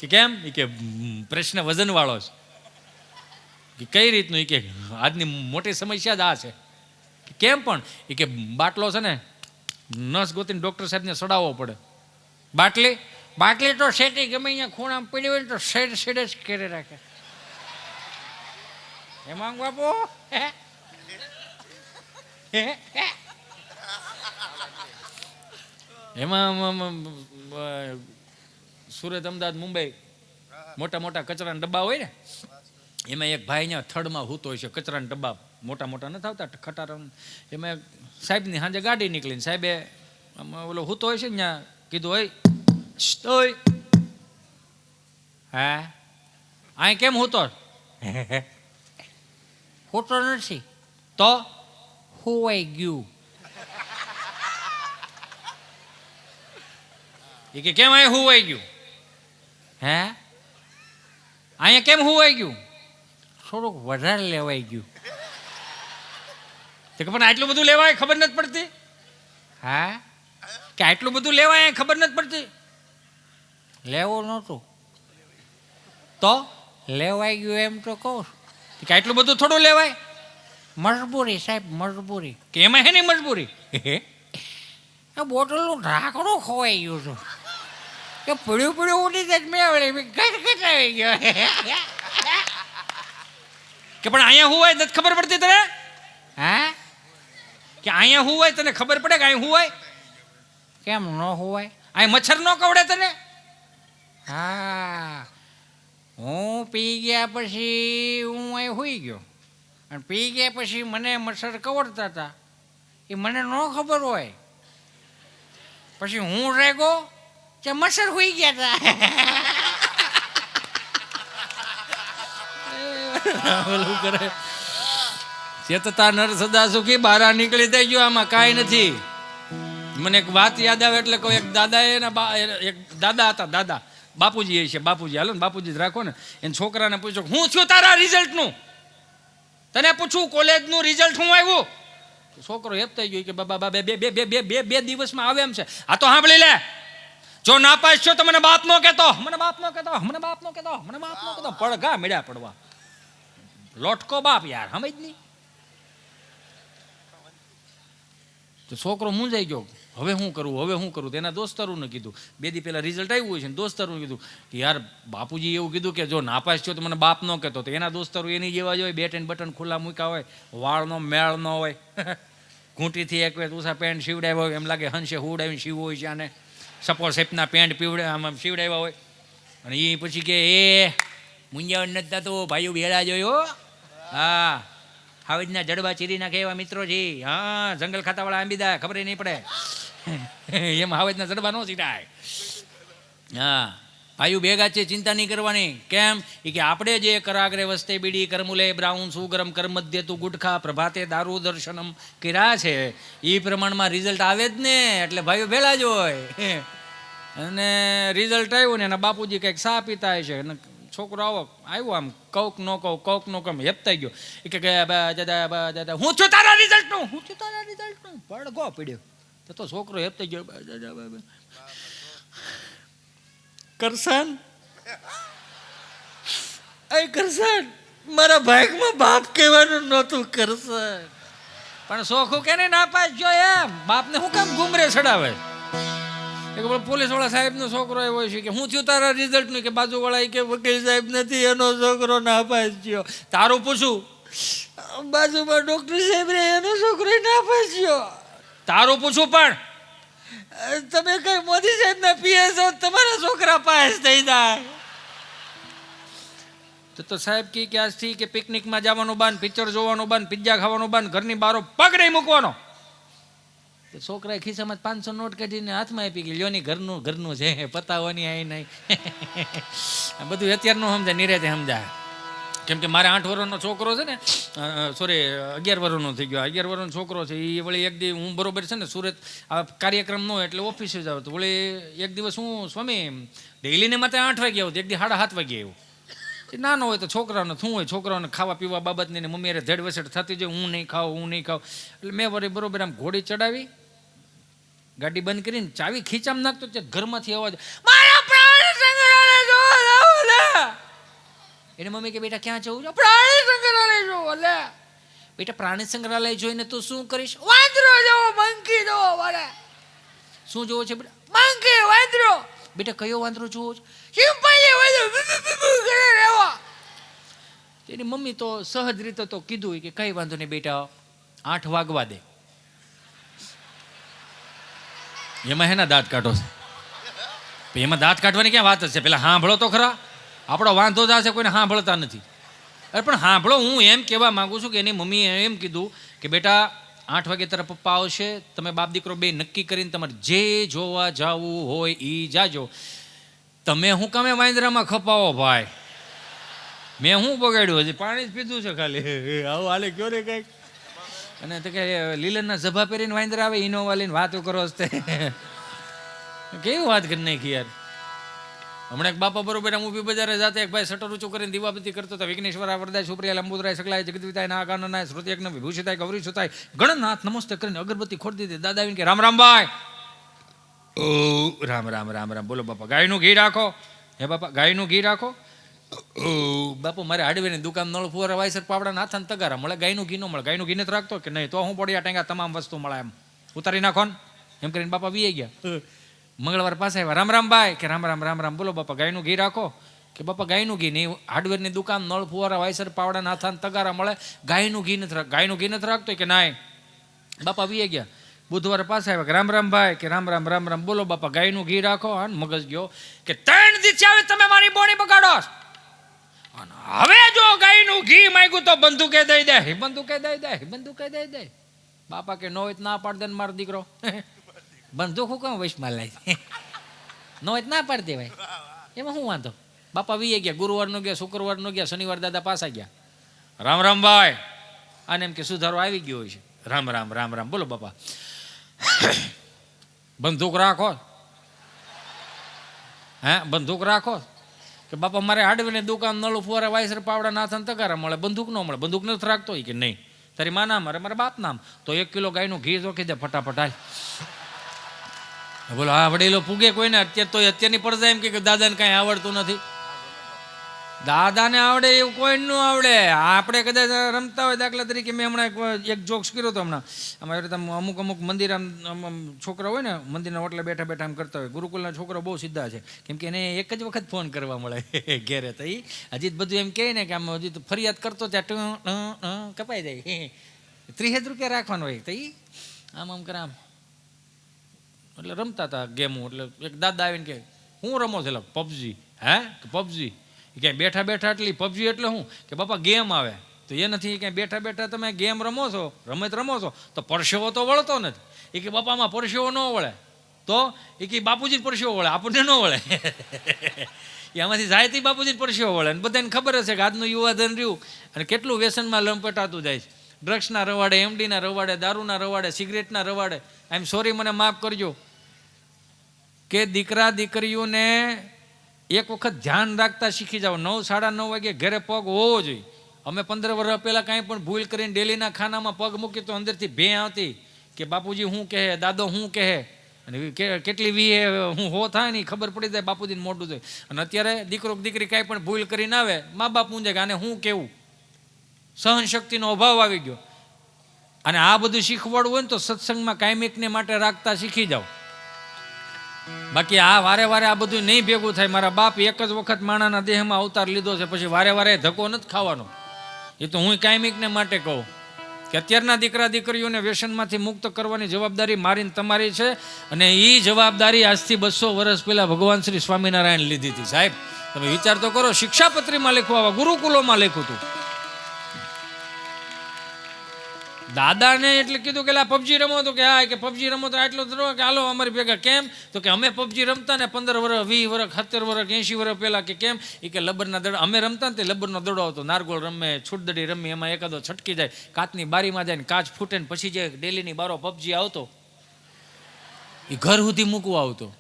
કે કેમ? કે પ્રશ્ન વજન વાળો છે. કઈ રીતનું? એ કે આજની મોટી સમસ્યા જ આ છે. કેમ પણ? એ કે બાટલો છે ને નસ ગોતીને ડૉક્ટર સાહેબને સડાવવો પડે. બાટલી તો શેટી ગમે અહીંયા ખૂણામાં પડી હોય ને તો શેડ જ કરી રાખે. એમાં બાપુ એમાં સુરત, અમદાવાદ, મુંબઈ મોટા મોટા કચરાના ડબ્બા હોય ને, એમાં એક ભાઈ અહીંયા થર્ડમાં હૂતો હોય છે. કચરાના ડબ્બા મોટા નથી આવતા ખટારા, એમાં સાહેબની સાંજે ગાડી નીકળીને સાહેબે ઓલો હૂતો હોય છે ને ત્યાં કીધું, હોય હા અહીં કેમ હૂતો? હૂતો નથી તો હુવાઈ ગયું. એ કે કેમ અહીંયા હુવાઈ ગયું? હે અહીંયા કેમ હુવાઈ ગયું? થોડુંક વધારે લેવાઈ ગયું. પણ આટલું બધું લેવાય ખબર નથી પડતી? હા કે આટલું બધું લેવાય ખબર નથી પડતી? લેવું નહોતું તો લેવાઈ ગયું એમ તો કહું. કે આટલું બધું થોડું લેવાય? મજબૂરી સાહેબ, મજબૂરી. કે એમાં હે નહીં મજબૂરી? બોટલનું ઢાંકણું ખોવાઈ ગયું હતું કે પીળું ઉડી જાય મેં ઘટાવી ગયો. કે પણ અહીંયા હું હોય નથી ખબર પડતી તને? હા કે અહીંયા હું હોય તને ખબર પડે કે અહીં હું હોય? કેમ ન હોવાય? અહીં મચ્છર ન કવડે તને? હા હું પી ગયા પછી હું અહીં હોઈ ગયો, અને પી ગયા પછી મને મચ્છર કવડતા હતા, એ મને ન ખબર હોય. પછી હું રેગો કે મચ્છર હોઈ ગયા હતા. ઓલું કરે ચેતતા નર સદા સુખી બારા નીકળી થઈ ગયો આમાં કાંઈ નથી. મને એક વાત યાદ આવે એટલે કોઈ એક દાદા એક દાદા હતા, દાદા બાપુજી એ છે, બાપુજી હાલો ને બાપુજી જ રાખો ને. એને છોકરાને પૂછ્યો હું થયું તારા રિઝલ્ટનું, તને પૂછું કોલેજનું રિઝલ્ટ શું આવ્યું? છોકરો હેપતાઈ ગયો કે બાબા બે દિવસમાં આવે એમ છે. આ તો સાંભળી લે, જો નાપાસ છો તો મને બાપ નો કહેતો, મને બાપ નો કહેતો, મને બાપ નો કહેતો, મને બાપ નો કહેતો. પડઘા મેળ્યા પડવા, લોટકો બાપ યાર, સમજ નહીં. તો છોકરો મૂંઝાઈ ગયો, હવે શું કરવું, હવે શું કરવું? તેના દોસ્તારોને કીધું, 2 દી પહેલા રિઝલ્ટ આવ્યું હોય છે ને દોસ્તારોને કીધું કે યાર બાપુજી એવું કીધું કે જો નાપાસ છો તો મને બાપ ન કહેતો. તો એના દોસ્તારો એની જેવા જ હોય, બેટન બટન ખુલ્લા મૂક્યા હોય, વાળનો મેળ ન હોય, ઘૂંટીથી એક વેત ઉષા પેન્ટ સીવડાવ્યા હોય, એમ લાગે હંસે હુડાવીને સીવ હોય છે, આને સપો સેપના પેન્ટ પીવડે આમ સીવડાવ્યા હોય. અને એ પછી કે એ મુંજાવણ નથી થતું, ભાઈઓ ભેળા જોયો. હા, હાવજના જડબા ચીરી નાખે એવા મિત્રો છે. હા, જંગલ ખાતાવાળા આંબી દે, ખબર નહીં પડે. એમ હાવજના જડબા ન સીટાય. હા, ભાઈઓ ભેગા છે, ચિંતા નહીં કરવાની. કેમ? એ કે આપણે જે કરાગ્રે વસ્તે બીડી કરમુલે બ્રાઉન સુગરમ કરમધ્ય તું ગુટખા પ્રભાતે દારૂ દર્શનમ કર્યા છે એ પ્રમાણમાં રિઝલ્ટ આવે જ ને, એટલે ભાઈઓ ભેળા જ હોય. અને રિઝલ્ટ આવ્યું ને એના બાપુજી કંઈક સા પીતા છે અને છોકરો આવ્યો આમ કૌક નો કમ હેપતાઈ ગયો. એ કે દાદા હું છું તારા રિઝલ્ટનું, હું છું તારા રિઝલ્ટનું. પડઘો પીડ્યો તો છોકરો હેપતાઈ ગયો. કરશન, એ કરશન, મારા ભાગમાં બાપ કહેવાનું નહોતું કરશન. પણ શોખું કે નહીં નાપાસ જો એમ બાપને શું કામ ઘુમરે ચડાવે? એક પોલીસ વાળા સાહેબ નો છોકરો એવો છે કે હું થયું તારા રિઝલ્ટ નું? કે બાજુ વાળા કે વકીલ સાહેબ નથી, એનો છોકરો નાપાસ થયો. તારું પૂછું? બાજુમાં ડોક્ટર સાહેબ રે, એનો છોકરો નાપાસ થયો. તારું પૂછું? પણ તમે કઈ મોદી સાહેબ ના પીએ છો, તમારા છોકરા પાસ થઈ જાય. તો સાહેબ કે આજથી કે પિકનિકમાં જવાનું બાન, પિક્ચર જોવાનું બાન, પિઝા ખાવાનું બાન, ઘરની બારો પગ નહીં મૂકવાનો. છોકરાએ ખિસ્સામાં 500 નોટ કાઢીને હાથમાં આપી ગઈ, લ્યોની ઘરનું છે, પતાવવાની આવી નહીં. બધું અત્યારનું સમજાય, નિરાતે સમજાય. કેમ કે મારે 8 વર્ષનો છોકરો છે ને, સોરી 11 વર્ષનો થઈ ગયો. 11 વર્ષનો છોકરો છે એ વળી એક દી હું બરોબર છે ને સુરત આ કાર્યક્રમ નો એટલે ઓફિસે જાવ તો વળી એક દિવસ હું સ્વામી ડેઈલીને માથે 8 વાગે આવું, એક દી 7:30 વાગે આવ્યું. નાનો હોય તો છોકરાઓને શું હોય, છોકરાઓને ખાવા પીવા બાબતની ને મમ્મી ધેડ વસેડ થતી જાય, હું નહીં ખાઉં. એટલે મેં વળી બરોબર આમ ઘોડી ચડાવી, ગાડી બંધ કરીને ચાવી ખીચામાં નાખતો ઘરમાંથી અવાજ, મારા પ્રાણી સંગ્રહાલય જોવા જાવ લે. એને મમ્મી કે બેટા ક્યાં જવું છે? પ્રાણી સંગ્રહાલય જોવા. લે બેટા પ્રાણી સંગ્રહાલય જોઈને તું શું કરીશ? વાંદરો જોવો, મંકી જોવો. વાળા શું જોવો છે બેટા? મંકી, વાંદરો. બેટા કયો વાંદરો જોવો છે? ચિંપાંજી વાંદરો કરે રહેવા. એની મમ્મી તો સહજ રીતે તો કીધું કે કઈ વાંધો નહીં બેટા, 8 વાગવા દે. એમાં હેના દાંત કાઢો છે? એમાં દાંત કાઢવાની ક્યાં વાત છે? પેલા સાંભળો તો ખરા, આપણો વાંધો જ છે, કોઈને સાંભળતા નથી. અરે પણ સાંભળો, હું એમ કહેવા માંગુ છું કે એની મમ્મીએ એમ કીધું કે બેટા 8 વાગે તારા પપ્પા આવશે, તમે બાપ દીકરો બે નક્કી કરીને તમારે જે જોવા જવું હોય એ જાજો. તમે હું કામે વાંદરામાં ખપાવો ભાઈ? મેં શું બગાડ્યું? હજી પાણી જ પીધું છે ખાલી. આવું હાલે કયો ને કંઈક. અને તો કે લીલનના ઝભા પહેરીને વાંદરા આવે, ઇનોવા લઈને વાતો કરો હશે. કેવી વાત કરી નાખી યાર. હમણાં એક બાપા બરોબર ઊભી બજારે જાતે એક ભાઈ શટર ઊંચું કરીને દીવાબત્તી કરતો હતો. વિઘ્નેશ્વર વરદાય સુપ્રિયા લંબુદરાય સકલાય જગદવિતાય નાગાનનાય શ્રુતિયજ્ઞ વિભૂષિતાય ગૌરીસુતાય ગણનાથ નમસ્તે કરીને અગરબત્તી ખોડી દીધી. દાદા આવીને કે રામ રામ ભાઈ. ઓ રામ રામ રામ રામ. બોલો બાપા ગાયનું ઘી રાખો. હે બાપા ગાયનું ઘી રાખો. બાપુ મારે હાર્ડવેરની દુકાન નળ ફુવારા વાયસર પાવડા નાથાને તગારા મળે, ગાયનું ઘી ન મળે. ગાયનું ઘી નથી રાખતો કે નહીં? તો હું પડ્યા ટેંગા તમામ વસ્તુ મળે, એમ ઉતારી નાખો ને. એમ કરીને બાપા વી ગયા. મંગળવાર પાસે આવ્યા. રામ રામ ભાઈ. કે રામ રામ રામ રામ. બોલો બાપા ગાયનું ઘી રાખો. કે બાપા ગાયનું ઘી નહીં, હાર્ડવેરની દુકાન નળ ફુવારા વાયસર પાવડા નાથાને તગારા મળે, ગાયનું ઘી નથી. ગાયનું ઘી નથી રાખતો કે નાય? બાપા વી ગયા. બુધવારે પાસે આવ્યા. કે રામ રામ ભાઈ. કે રામ રામ રામ રામ. બોલો બાપા ગાયનું ઘી રાખો. હા મગજ ગયો કે 3 દિવસ આવે તમે મારી બોડી બગાડો. હવે જો ગાયનું ઘી માંગ્યું તો બંદૂકે દઈ દે, બંદૂકે દઈ દે, બંદૂકે દઈ દે. બાપા કે નો હોય ના પાડ દે મારો દીકરો. બંદૂક હું કેમ વૈશમાં લાવી? નો હોય ના પાડી દેવાય, એમાં શું વાંધો? બાપા વી ગયા. ગુરુવારનો ગયા, શુક્રવારનો ગયા, શનિવાર દાદા પાસા ગયા. રામ રામ ભાઈ. આને એમ કે સુધારો આવી ગયો હોય છે. રામ રામ રામ રામ. બોલો બાપા. બંદૂક રાખો. હે બંદૂક રાખો કે બાપા મારે હાડવીની દુકાન નળું ફુવારા વાયસર પાવડા નાથન તગારા મળે, બંદૂક ન મળે. બંદૂક નથી રાખતો કે નહીં. તારી મા નામ મારા બાપ નામ તો 1 કિલો ગાયનું ઘી જોખી દે ફટાફટ હાલ. બોલો હા વડીલો પૂગે કોઈને અત્યારે તો અત્યારની પડદા એમ કે દાદાને કાંઈ આવડતું નથી. દાદાને આવડે એવું કોઈ ન આવડે. આપણે કદાચ રમતા હોય, દાખલા તરીકે મેં હમણાં એક જોક્સ કર્યો હતો હમણાં. અમારે અમુક મંદિર આમ છોકરા હોય ને મંદિરના ઓટલે બેઠા બેઠા આમ કરતા હોય. ગુરુકુલના છોકરા બહુ સીધા છે, કેમ કે એને એક જ વખત ફોન કરવા મળે ઘેરે. તો એ હજી બધું એમ કહે ને કે આમ હજી તો ફરિયાદ કરતો ત્યાં કપાઈ જાય. 30 રૂપિયા રાખવાનો હોય તો એ આમ આમ કરે આમ. એટલે રમતા હતા ગેમો. એટલે એક દાદા આવીને કે હું રમો છે પબજી. હે કે પબજી ક્યાંય બેઠા બેઠા એટલી પબજી એટલે શું કે બાપા ગેમ આવે તો એ નથી ક્યાંય બેઠા બેઠા તમે ગેમ રમો છો, રમત રમો છો તો પરસેવો તો વળતો નથી. એ કે બાપામાં પરસેવો ન વળે તો એ કે બાપુજી પરસેવો વળે, આપણને ન વળે. એ આમાંથી જાયથી બાપુજી પરસેવો વળે. અને બધાને ખબર હશે કે આજનું યુવાધન રહ્યું અને કેટલું વ્યસનમાં લંપટાતું જાય છે. ડ્રગ્સના રવાડે, એમડીના રવાડે, દારૂના રવાડે, સિગરેટના રવાડે. આઈ એમ સોરી, મને માફ કરજો કે દીકરા દીકરીઓને એક વખત ધ્યાન રાખતા શીખી જાઓ. 9, 9:30 વાગે ઘરે પગ હોવો જોઈએ. અમે 15 વર્ષ પહેલાં કાંઈ પણ ભૂલ કરીને ડેલીના ખાનામાં પગ મૂકી તો અંદરથી ભે આવતી કે બાપુજી શું કહે, દાદો શું કહે, અને કેટલી વીએ હું હો થાય ને ખબર પડી જાય બાપુજીને મોઢું જોઈએ. અને અત્યારે દીકરો દીકરી કાંઈ પણ ભૂલ કરીને આવે, મા બાપ પૂંજે કે આને શું કહેવું. સહનશક્તિનો અભાવ આવી ગયો. અને આ બધું શીખવાડવું હોય ને તો સત્સંગમાં કાયમિકને માટે રાખતા શીખી જાઓ. બાકી આ વારે વારે આ બધું નહીં ભેગું થાય. મારા બાપ એક જ વખત માણાના દેહમાં અવતાર લીધો છે, પછી વારે વારે ધક્કો નથી ખાવાનો. એ તો હું કાયમિકને માટે કહું કે અત્યારના દીકરા દીકરીઓને વ્યસનમાંથી મુક્ત કરવાની જવાબદારી મારી તમારી છે. અને એ જવાબદારી આજથી 200 વર્ષ પહેલા ભગવાન શ્રી સ્વામિનારાયણ લીધી હતી. સાહેબ તમે વિચાર તો કરો, શિક્ષાપત્રીમાં લખવા આવા ગુરુકુલોમાં લખ્યું હતું. દાદાને એટલે કીધું કે પબજી રમો તો કે હા કે પબજી રમો તો આટલો જ કે હાલો અમારી ભેગા. કેમ તો કે અમે પબજી રમતા ને 15 વર્ષ 20 વર્ષ 70 વર્ષ 80 વર્ષ પહેલા. કે કેમ એ કે લબ્બરના દડા અમે રમતા ને તે લબ્બરનો દડો આવતો, નારગોળ રમે, છૂટદડી રમી, એમાં એકાદો છટકી જાય, કાચની બારીમાં જાય ને કાચ ફૂટે ને પછી જે ડેલીની બારો પબજી આવતો એ ઘર સુધી મૂકવા આવતો.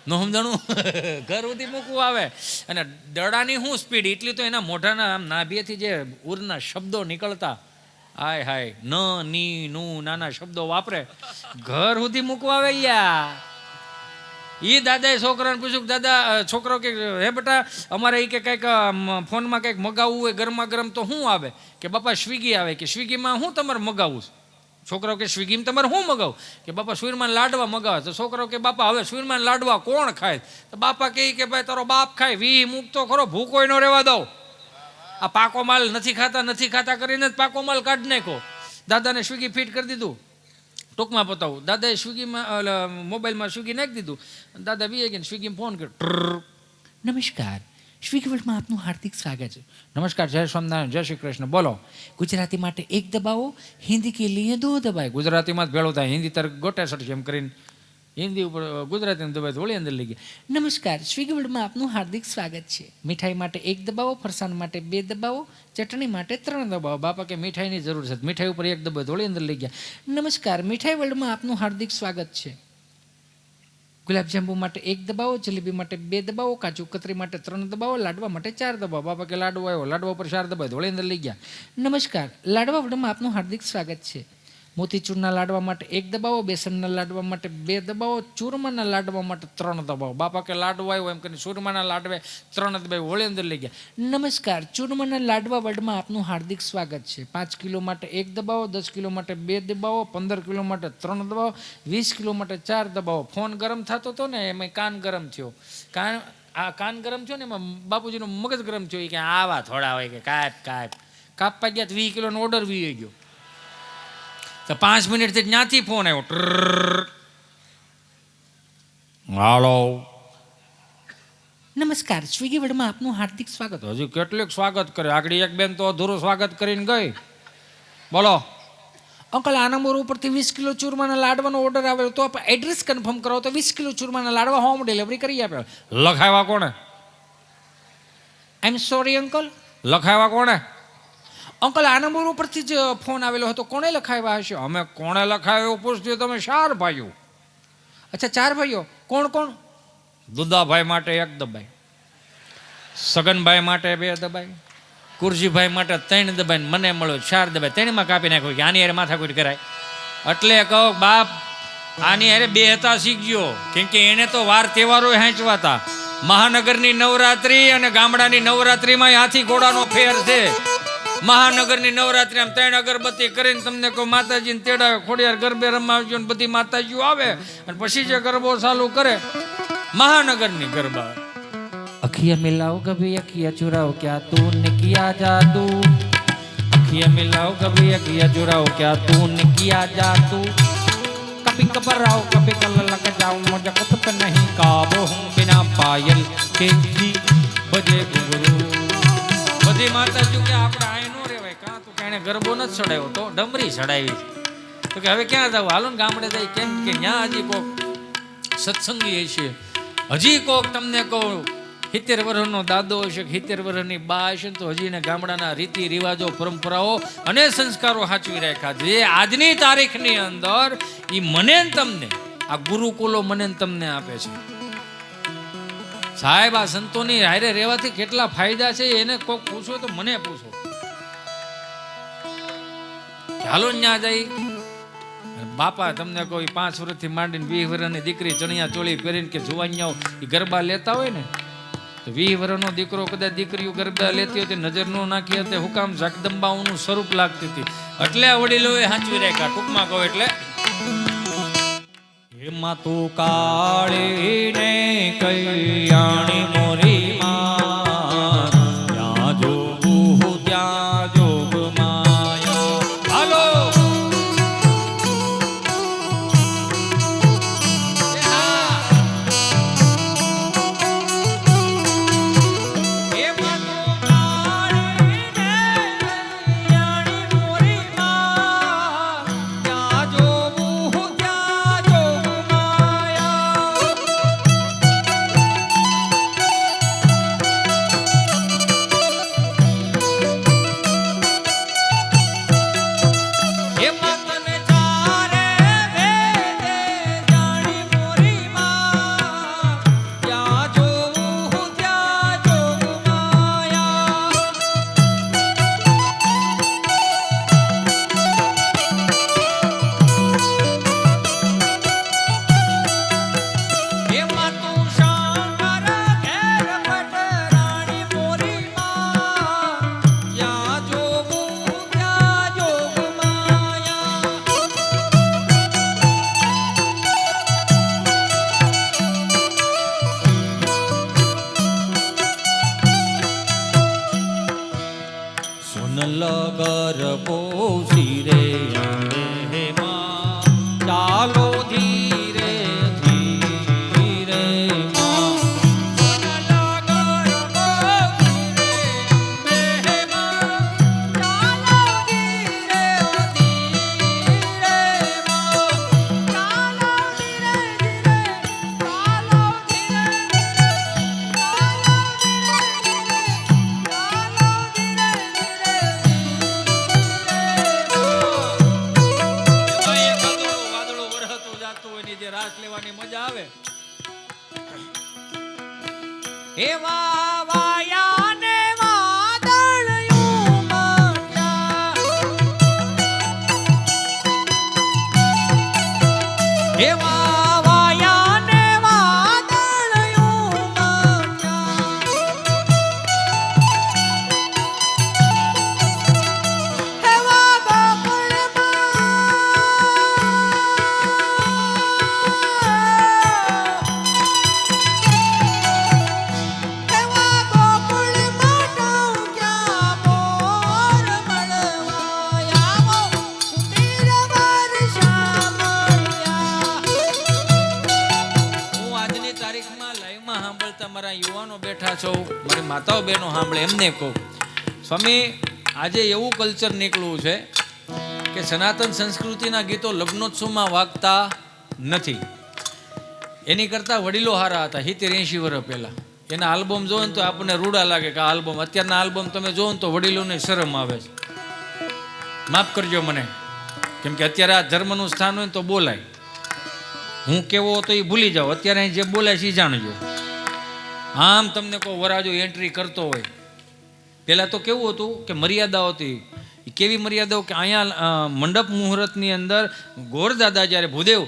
ન સમજાણું? ઘર સુધી મૂકવું આવે. અને દડાની શું સ્પીડ એટલી તો એના મોઢાના આમ નાભીએથી જે ઉરના શબ્દો નીકળતા, હાય હાય ન ની નું નાના શબ્દો વાપરે, ઘર સુધી મૂકવા આવે. યા એ દાદાએ છોકરાને પૂછ્યું કે દાદા, છોકરો કે હે બેટા અમારે એ કે કંઈક ફોનમાં કંઈક મગાવવું હોય ગરમા ગરમ તો શું આવે? કે બાપા સ્વિગી આવે. કે સ્વિગીમાં શું તમારે મગાવવું? છોકરો કે સ્વિગીમાં તમારે શું મગાવું? કે બાપા સુરમાન લાડવા મગાવે. તો છોકરો કે બાપા હવે સુરમાન લાડવા કોણ ખાય? તો બાપા કે ભાઈ તારો બાપ ખાય, વી મૂકતો ખરો, ભૂકો ન રહેવા દો. આ પાકો માલ નથી ખાતા કરીને જ પાકો માલ કાઢી નાખો. દાદાને સ્વિગી ફિટ કરી દીધું. ટૂંકમાં બતાવું, દાદાએ સ્વિગીમાં મોબાઈલમાં સ્વિગી નાખી દીધું. દાદા વી ગયા સ્વિગીમાં ફોન કર્યો. નમસ્કાર, સ્વિગી વર્લ્ડમાં આપનું હાર્દિક સ્વાગત છે. નમસ્કાર, જય સ્વામિનારાયણ, જય શ્રી કૃષ્ણ. બોલો. ગુજરાતી માટે 1 દબાવો, હિન્દી કે લીએ 2 દબાય. ગુજરાતીમાં જ ભેળો થાય, હિન્દી તરફ ગોટા સટ એમ કરીને હિન્દી ઉપર ગુજરાતીને દબાય વળી અંદર લઈ ગયા. નમસ્કાર, સ્વિગી વર્લ્ડમાં આપનું હાર્દિક સ્વાગત છે. મીઠાઈ માટે 1 દબાવો, ફરસાણ માટે 2 દબાવો, ચટણી માટે 3 દબાવો. બાપા કે મીઠાઈની જરૂર છે, મીઠાઈ ઉપર 1 દબાવ વળી અંદર લઈ ગયા. નમસ્કાર, મીઠાઈ વર્લ્ડમાં આપનું હાર્દિક સ્વાગત છે. ગુલાબજાંબુ માટે 1 દબાવો, જલેબી માટે 2 દબાવો, કાજુ કતરી માટે 3 દબાવો, લાડવા માટે 4 દબાવો. બાપા કે લાડવો આવ્યો, લાડવા પર 4 દબાવ વળી અંદર લઈ ગયા. નમસ્કાર, લાડવા વર્લ્ડમાં આપનું હાર્દિક સ્વાગત છે. મોતીચૂરના લાડવા માટે 1 દબાવો, બેસનના લાડવા માટે 2 દબાવો, ચૂરમાના લાડવા માટે 3 દબાવો. બાપા કે લાડવા આવ્યો એમ કરીને ચૂરમાના લાડવે 3 દબાવી વળી અંદર લઈ ગયા. નમસ્કાર, ચૂરમાના લાડવા વર્લ્ડમાં આપનું હાર્દિક સ્વાગત છે. 5 કિલો માટે 1 દબાવો, 10 કિલો માટે 2 દબાવો, 15 કિલો માટે 3 દબાવો, 20 કિલો માટે 4 દબાવો. ફોન ગરમ થતો હતો ને એમાં કાન ગરમ થયો. કાન ગરમ થયો ને એમાં બાપુજીનો મગજ ગરમ થયો. કે આવા થોડા હોય કે કાપવા ગયા 20 કિલોનો ઓર્ડર વી ગયો. તો 5 મિનિટથી ત્યાંથી ફોન આવ્યો. હાલો, નમસ્કાર, સ્વિગી વર્લ્ડમાં આપનું હાર્દિક સ્વાગત. હજુ કેટલુંક સ્વાગત કરે, આગળ એક બેન તો અધૂરું સ્વાગત કરીને ગઈ. બોલો અંકલ, આ નંબર ઉપરથી 20 કિલો ચૂરમાના લાડવાનો ઓર્ડર આવ્યો તો આપણે એડ્રેસ કન્ફર્મ કરો તો 20 કિલો ચૂરમાના લાડવા હોમ ડિલિવરી કરી આપે. લખાવ્યા કોણે? આઈ એમ સોરી અંકલ, લખાવ્યા કોણે? અંકલ આ નંબર ઉપરથી જ ફોન આવેલો હતો, કોણે લખાવ્યા હશે? અમે કોણે લખાવ્યો પૂછજો તમે? 4 ભાઈઓ. અચ્છા 4 ભાઈઓ. કોણ કોણ? દુદાભાઈ માટે 1 દબાઈ, સગનભાઈ માટે 2 દબાઈ, કુરજીભાઈ માટે 3 દબાઈ, મને મળ્યો 4 દબાઈ. 3માં કાપી નાખ્યો કે આની હારે માથાકૂટ કરાય. એટલે કહો બાપ આની હારે 2 હતા શીખજો, કેમ કે એને તો વાર તહેવારો હાંચવા હતા. મહાનગરની નવરાત્રી અને ગામડાની નવરાત્રીમાં હાથી ઘોડાનો ફેર છે. મહાનગરની નવરાત્રી આમ 3 અગરબત્તી કરીને તમને કોઈ માતાજીને તેડાવે, ખોડિયાર ગરબે રમાવજો ને બધી માતાજીઓ આવે અને પછી જે ગરબો ચાલુ કરે મહાનગરની ગરબા. અખિયા મિલાઓ કભી અખિયા ચુરાઓ ક્યા તૂને કિયા જાદુ, અખિયા મિલાઓ કભી અખિયા ચુરાઓ ક્યા તૂને કિયા જાદુ, कभी घबराओ कभी कल लग जाओ मुझे कुछ नहीं काबू हूँ बिना पायल के जी बजे घुंघरू. બધી માતાજી કે આપણે આય નો રેવાય કાં તો કે એને ગરબો ન ચડાવ્યો તો ડમરી ચડાવી તો કે હવે ક્યાં જાવ? હાલો ને ગામડે જાય. કેમ કે ત્યાં હજી કોક સત્સંગી હશે, હજી કોક તમને કહું 70 વર્ષનો દાદો હશે, 70 વર્ષની બા હશે તો હજી એને ગામડાના રીતિ રિવાજો પરંપરાઓ અને સંસ્કારો સાચવી રાખ્યા છે. એ આજની તારીખની અંદર એ મને ને તમને આ ગુરુકુલો મને ને તમને આપે છે. સાહેબ આ સંતોની હારે રહેવાથી કેટલા ફાયદા છે એને કોક પૂછો તો મને પૂછો. ચાલો ત્યાં જઈ બાપા તમને કોઈ 5 વર્ષથી માંડીને 20 વર્ષની દીકરી ચણિયા ચોળી પહેરીને કે જુવાનિયાઓ એ ગરબા લેતા હોય ને તો 20 વર્ષનો દીકરો કદાચ દીકરીઓ ગરબા લેતી હતી, નજર નો નાખી હતી, હુકામ જગદંબાઓનું સ્વરૂપ લાગતી હતી. એટલે આ વડીલોએ સાચવી રાખ્યા. ટૂંકમાં કહો એટલે હેમાં તું કાળી ને કૈયાણી મોરી માં, ત્યાં જોગું ત્યાં જોગ માયા. હાલો ગરબો શિરે માં ચાલો ધીરે ધીરે માં. રાસ લેવાની મજા આવે. એવા વાયા ને વાદળિયું માટ્યા, એવા વાયા ને વાદળિયું માટ્યા, એવા મારા યુવાનો બેઠા છો, મારી માતાઓ બહેનો સાંભળે એમને કહું, સ્વામી આજે એવું કલ્ચર નીકળ્યું છે કે સનાતન સંસ્કૃતિના ગીતો લગ્નોત્સવમાં વાગતા નથી. એની કરતાં વડીલો હારા હતા 70-80 વર્ષ પહેલાં. એના આલ્બમ જોવો ને તો આપણને રૂડા લાગે કે આ આલ્બમ. અત્યારના આલ્બમ તમે જોવો ને તો વડીલોને શરમ આવે છે. માફ કરજો મને, કેમ કે અત્યારે આ ધર્મનું સ્થાન હોય ને તો બોલાય. હું કેવો હતો એ ભૂલી જાઓ, અત્યારે અહીં જે બોલાય છે એ જાણજો. આમ તમને કોઈ વરાજો એન્ટ્રી કરતો હોય, પહેલાં તો કેવું હતું કે મર્યાદાઓ હતી. એ કેવી મર્યાદાઓ કે અહીંયા મંડપ મુહૂર્તની અંદર ગોરદાદા જ્યારે ભૂદેવ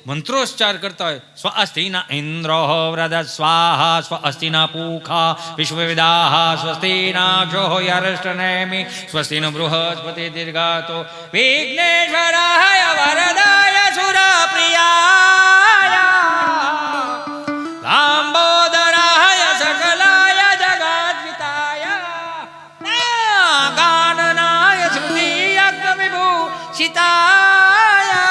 મંત્રોચ્ચાર કરતા હોય, સ્વસ્તિના ઇન્દ્ર વ્રત સ્વાહા સ્વસ્તિના પૂખા વિશ્વવિદાહ સ્વસ્તિના જો યરષ્ટનેમિ સ્વસ્તિનો બૃહસ્પતિ દીર્ઘાતો વિઘ્નેશ્વરાય વરદાય સુરપ્રિયાય લાંબોદરાય સકલાય જગદ્વિતાય ગાનનાય શ્રુતિયજ્ઞ વિભૂષિતાય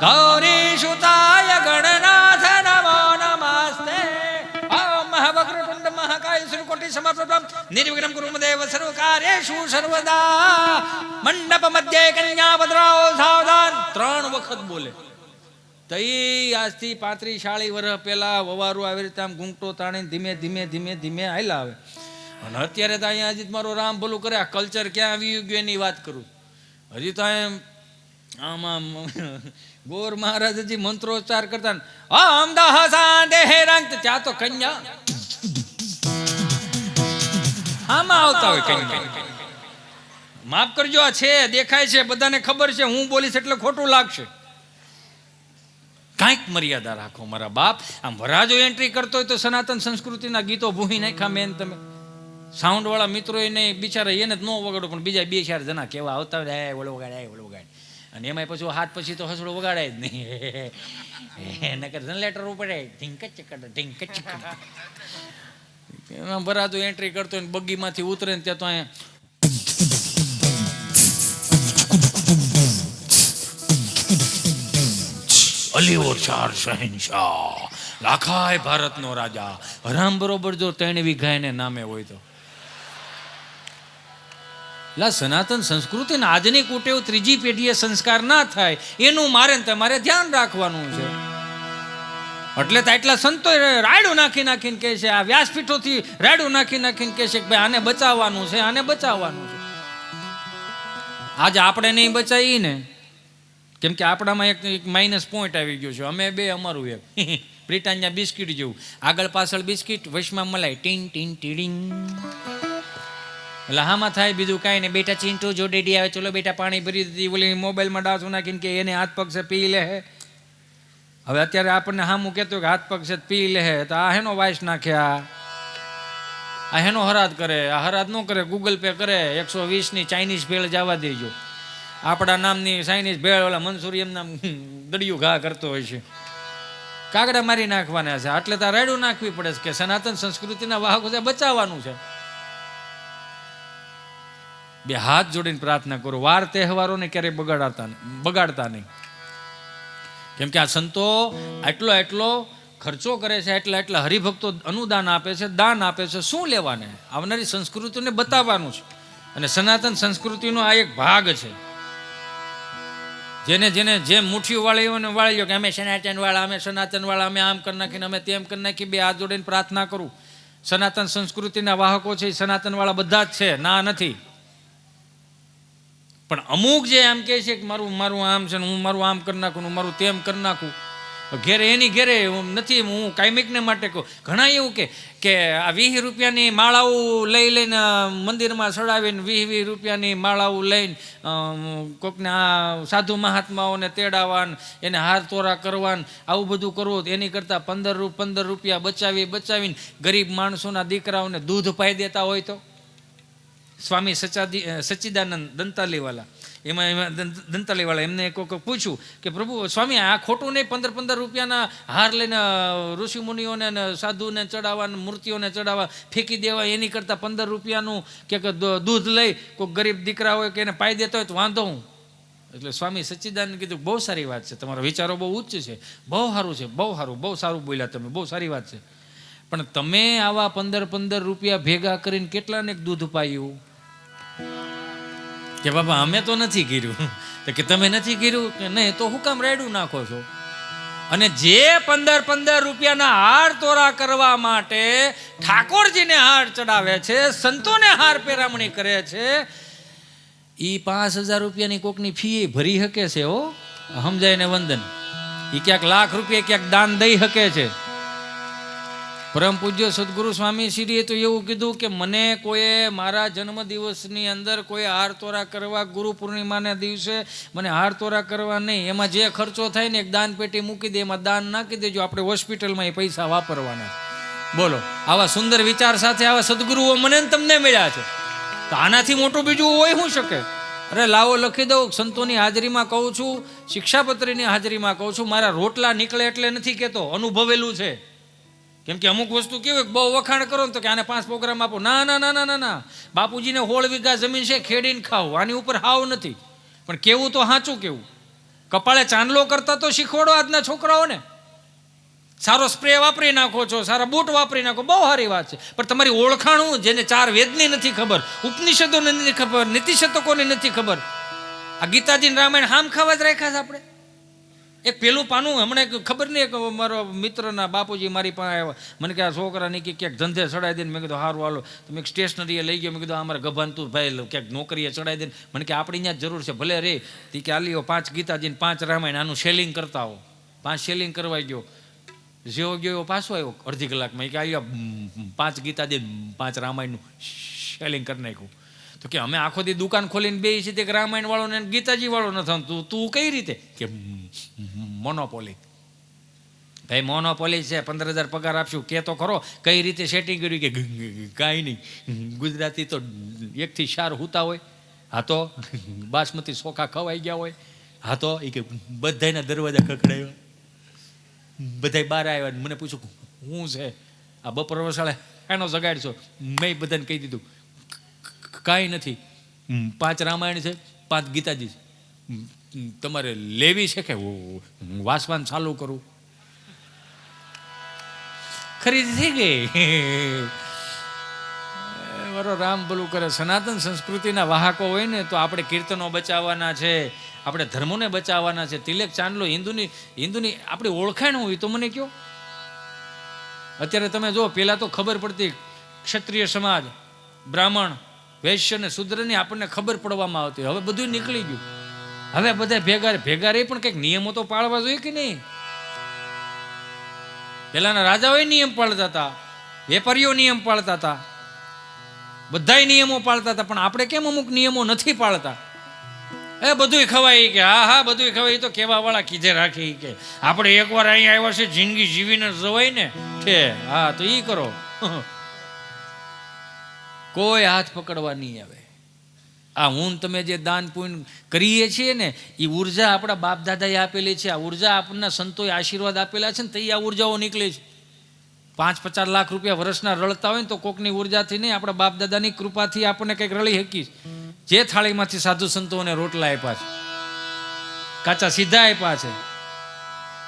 ગૌરીસુતાય ગણનાથ નમો નમસ્તે. ઓમ મહાવક્રતુંડ મહાકાય સૂર્યકોટિ સમપ્રભ નિર્વિઘ્नं કુરુ દેવ સર્વકાર્યેષુ સર્વદા. મંડપ મધ્યે કન્યા ભદ્રાઓ સાવધાન 3 વખત બોલે. તઈ આજથી 35-40 વર્ષ પહેલા વવારું આવી રીતે આમ ઘૂંટો તાણીને ધીમે ધીમે ધીમે ધીમે હાલ્યા આવે. અને અત્યારે તો અહીંયા હજી મારો રામ ભલું કરે, આ કલ્ચર ક્યાં આવી ગયું એની વાત કરું. હજી તો આમ આમ ગોર મહારાજ હજી મંત્રોચ્ચાર કરતા ને ઓમ દહ સાંદે રંગ, ત્યાં તો કન્યા આમાં આવતા હોય કન્યા. માફ કરજો, આ છે દેખાય છે, બધાને ખબર છે, હું બોલીશ એટલે ખોટું લાગશે. કાંઈક મર્યાદા રાખો મારા બાપ. આમ વરાજો એન્ટ્રી કરતો હોય તો સનાતન સંસ્કૃતિના ગીતો ભૂહી નાખ્યા મેન તમે. સાઉન્ડ વાળા મિત્રો એને બિચારા એને જ ન વગાડો, પણ બીજા 2-4 જણા કેવા આવતા હોય ઓલો વગાડે ઓલો વગાડે, અને એમાં પછી હાથ પછી તો હસડો વગાડાય જ નહીં. નકર જનરેટર ઉપડે ઢીંક ચકડ ઢીંક ચકડ. એમાં વરાજો એન્ટ્રી કરતો હોય બગીમાંથી ઉતરે ને ત્યાં તો અહીંયા અલીઓ 4 શહેનશાહ લાખાય ભારતનો રાજા. હરામ બરોબર જો 3 વીઘા એને નામે હોય તો સનાતન સંસ્કૃતિ ને આજની કુટેવ 3જી પેઢીએ સંસ્કાર ના થાય એનું મારે ને તમારે ધ્યાન રાખવાનું છે. એટલે તો એટલા સંતો રાયડું નાખીને કહે છે, આ વ્યાસપીઠોથી રાયડું નાખીને કહે છે કે ભાઈ આને બચાવવાનું છે, આને બચાવવાનું છે. આજે આપણે નહીં બચાવીએ ને, કેમ કે આપણામાં એક માઇનસ પોઈન્ટ આવી ગયો છે. અમે બે અમારું એક બ્રિટાનિયા બિસ્કિટ જેવું, આગળ પાછળ બિસ્કિટ, વચમાં મલાઈ ટીન ટીન ટીડિંગ. એટલે હામાં થાય બીજું કાંઈ નહીં. બેટા ચીંટુ જો ડેડી આવે, ચલો બેટા પાણી ભરી દીધી, ઓલી મોબાઈલમાં ડાસું નાખીને કે એને હાથ પગ છે પી લે. હવે અત્યારે આપણને હામું કહેતો કે હાથ પગ છે પી લે, તો આ હેનો વાઇસ નાખ્યા, આ હેનો હરાદ કરે, આ હરાદ ન કરે, ગૂગલ પે કરે. 120ની ચાઇનીઝ ભેળ જવા દેજો. આપણા નામની ચાઇનીઝ ભેળ ઓલા મંસૂરી એમના દડિયું ઘા કરતો હોય છે, કાગડા મારી નાખવાના છે. એટલે તો રાયડું નાખવી પડે છે કે સનાતન સંસ્કૃતિના વાહકો છે, બચાવવાનું છે. બે હાથ જોડીને પ્રાર્થના કરો, વાર તહેવારોને ક્યારેય બગાડતા નહીં. કેમ કે આ સંતો એટલો ખર્ચો કરે છે, એટલા હરિભક્તો અનુદાન આપે છે, દાન આપે છે. શું લેવાને? આવનારી સંસ્કૃતિને બતાવવાનું છે. અને સનાતન સંસ્કૃતિનો આ એક ભાગ છે. જેને જેમ મુઠ્ઠીઓ વાળીઓને વાળી લો કે અમે સનાતન વાળા, અમે આમ કરી નાખીને અમે તેમ કરી નાખી. બે હાથ જોડીને પ્રાર્થના કરું. સનાતન સંસ્કૃતિના વાહકો છે, સનાતન વાળા બધા જ છે, ના નથી. પણ અમુક જે આમ કહે છે કે મારું આમ છે ને હું મારું આમ કરી નાખું, હું મારું તેમ કરી નાખું, ઘેરે એની ઘેરે નથી. હું કાયમિકને માટે કહું. ઘણા એવું કે આ 20 રૂપિયાની માળાઓ લઈને મંદિરમાં ચડાવીને 20 રૂપિયાની માળાઓ લઈને કોકને આ સાધુ મહાત્માઓને તેડાવાન, એને હાર તોરા કરવાન, આવું બધું કરવું. એની કરતાં 15 રૂપિયા બચાવીને ગરીબ માણસોના દીકરાઓને દૂધ પાઈ દેતા હોય તો. સ્વામી સચ્ચિદાનંદ દંતાલીવાલા, એમાં દંતાલીવાલા એમને કોઈક પૂછ્યું કે પ્રભુ સ્વામી આ ખોટું નહીં, 15 રૂપિયાના હાર લઈને ઋષિમુનિઓને સાધુને ચડાવવા, મૂર્તિઓને ચડાવવા ફેંકી દેવા, એની કરતાં 15 રૂપિયાનું કે દૂધ લઈ કોઈ ગરીબ દીકરા હોય કે એને પાઈ દેતા હોય તો વાંધો હું. એટલે સ્વામી સચ્ચિદાનંદ કીધું બહુ સારી વાત છે, તમારા વિચારો બહુ ઉચ્ચ છે, બહુ સારું છે, બહુ સારું બોલ્યા તમે, બહુ સારી વાત છે. પણ તમે આવા 15 રૂપિયા ભેગા કરીને કેટલાને દૂધ પાયું? કે બાબા અમે તો નથી કર્યું. તો કે તમે નથી કર્યું કે નહીં, તો હું કામ રાયડું નાખો છો? અને જે 15 રૂપિયાના હાર તોરા કરવા માટે ઠાકોરજીને હાર ચડાવે છે, સંતોને હાર પેરામણી કરે છે, એ 5,000 રૂપિયાની કોકની ફી ભરી શકે છે હો, સમજાય ને વંદન. એ ક્યાંક લાખ રૂપિયા ક્યાંક દાન દઈ શકે છે. પરમ પૂજ્ય સદગુરુ સ્વામી શ્રીએ તો એવું કીધું કે મને કોઈએ મારા જન્મદિવસની અંદર કોઈ હાર તોરા કરવા, ગુરુ પૂર્ણિમાના દિવસે મને હાર તોરા કરવા નહીં, એમાં જે ખર્ચો થાય ને એક દાન પેટી મૂકી દે, એમાં દાન નાખી દેજો, આપણે હોસ્પિટલમાં એ પૈસા વાપરવાના. બોલો, આવા સુંદર વિચાર સાથે આવા સદગુરુઓ મને ને તમને મળ્યા છે, તો આનાથી મોટું બીજું હોય શું શકે? અરે લાવો લખી દઉં. સંતોની હાજરીમાં કહું છું, શિક્ષાપત્રીની હાજરીમાં કહું છું, મારા રોટલા નીકળે એટલે નથી કહેતો, અનુભવેલું છે. કેમ કે અમુક વસ્તુ કેવું બહુ વખાણ કરો ને તો કે આને 5 પ્રોગ્રામ આપો. ના ના ના ના ના ના, બાપુજીને 16 વીઘા જમીન છે, ખેડીને ખાવું, આની ઉપર હાવ નથી. પણ કેવું તો સાચું કેવું. કપાળે ચાંદલો કરતા તો શીખવાડો આજના છોકરાઓને. સારો સ્પ્રે વાપરી નાખો છો, સારા બૂટ વાપરી નાખો, બહુ સારી વાત છે. પણ તમારી ઓળખાણું, જેને 4 વેદની નથી ખબર, ઉપનિષદોને નથી ખબર, નીતિશતકોને નથી ખબર, આ ગીતાજી રામાયણ હામ ખાવા જ રાખ્યા છે આપણે. એક પેલું પાનું હમણાં ખબર નહીં, એક મારો મિત્રના બાપુજી મારી પાસે આવ્યા, મને કે આ છોકરાની ક્યાંક ધંધે ચડાવી દે. મેં કીધું સારું હાલો. તો મેં સ્ટેશનરીએ લઈ ગયો. મેં કીધું અમારા ગભાન તું ભાઈ ક્યાંક નોકરીએ ચડાવી દે. મને કે આપણી ત્યાં જરૂર છે, ભલે રે. તી કે આલીઓ 5 ગીતાજીને 5 રામાયણ, આનું સેલિંગ કરતા હો. 5 સેલિંગ કરવા ગયો, જેવો ગયો એવો પાછો આવ્યો અડધી કલાકમાં. કે આવ્યો 5 ગીતાજી 5 રામાયણનું સેલિંગ કરી નાખ્યું. તો કે અમે આખો દી દુકાન ખોલીને બેસી છીએ કે રામાયણ વાળો ને ગીતાજી વાળો નથી. તું કઈ રીતે? કે મોનોપોલી. ભાઈ મોનોપોલી છે, 15,000 પગાર આપશું, કે તો ખરો કઈ રીતે સેટિંગ કર્યું? કે કાંઈ નહીં, ગુજરાતી તો 1 થી 4 હુતા હોય. હા તો બાસમતી ચોખા ખવાઈ ગયા હોય. હા તો એ કે બધાના દરવાજા ખખડાવ્યા, બધા બહાર આવ્યા. મને પૂછ્યું શું છે આ બપોર વસાળે એનો જગાડશો? મેં બધાને કહી દીધું કાંઈ નથી, 5 રામાયણ છે, 5 ગીતાજી છે, તમારે લેવી છે કે વાસવાન ચાલુ કરું? ખરીદી થઈ ગઈ. મારો રામ ભલું કરે. સનાતન સંસ્કૃતિના વાહકો હોય ને તો આપણે કીર્તનો બચાવવાના છે, આપણે ધર્મોને બચાવવાના છે. તિલક ચાંદલો હિન્દુની આપણી ઓળખાણ હોય તો મને કહો. અત્યારે તમે જો, પહેલાં તો ખબર પડતી ક્ષત્રિય સમાજ, બ્રાહ્મણ, વૈશ્ય ને શૂદ્રની આપણને ખબર પડવામાં આવતી. હવે બધું નીકળી ગયું. હવે બધા ભેગા રહી પણ કંઈક નિયમો તો પાળવા જોઈએ કે નહીં? પહેલાના રાજાઓએ નિયમ પાળતા હતા, વેપારીઓ નિયમ પાળતા હતા, બધાય નિયમો પાળતા હતા. પણ આપણે કેમ અમુક નિયમો નથી પાળતા? એ બધું ખવાય કે હા હા બધું ખવાય, તો કેવા વાળા કીધે રાખી કે આપણે એકવાર અહીંયા આવ્યા છે, જિંદગી જીવીને જવાય ને છે. હા તો ઈ કરો. કોઈ હાથ પકડવા નહીં આવે. આ હું તમે જે દાન પુણ્ય કરીએ છીએ ને, એ ઉર્જા આપણા બાપ દાદાએ આપેલી છે. આ ઉર્જા આપણને સંતોએ આશીર્વાદ આપેલા છે ને, તો આ ઉર્જાઓ નીકળે છે. 5-50 લાખ રૂપિયા વર્ષના રળતા હોય ને તો કોકની ઉર્જાથી નહીં, આપણા બાપ દાદાની કૃપાથી આપણને કંઈક રળી શકીશ. જે થાળીમાંથી સાધુ સંતોને રોટલા આપ્યા છે, કાચા સીધા આપ્યા છે,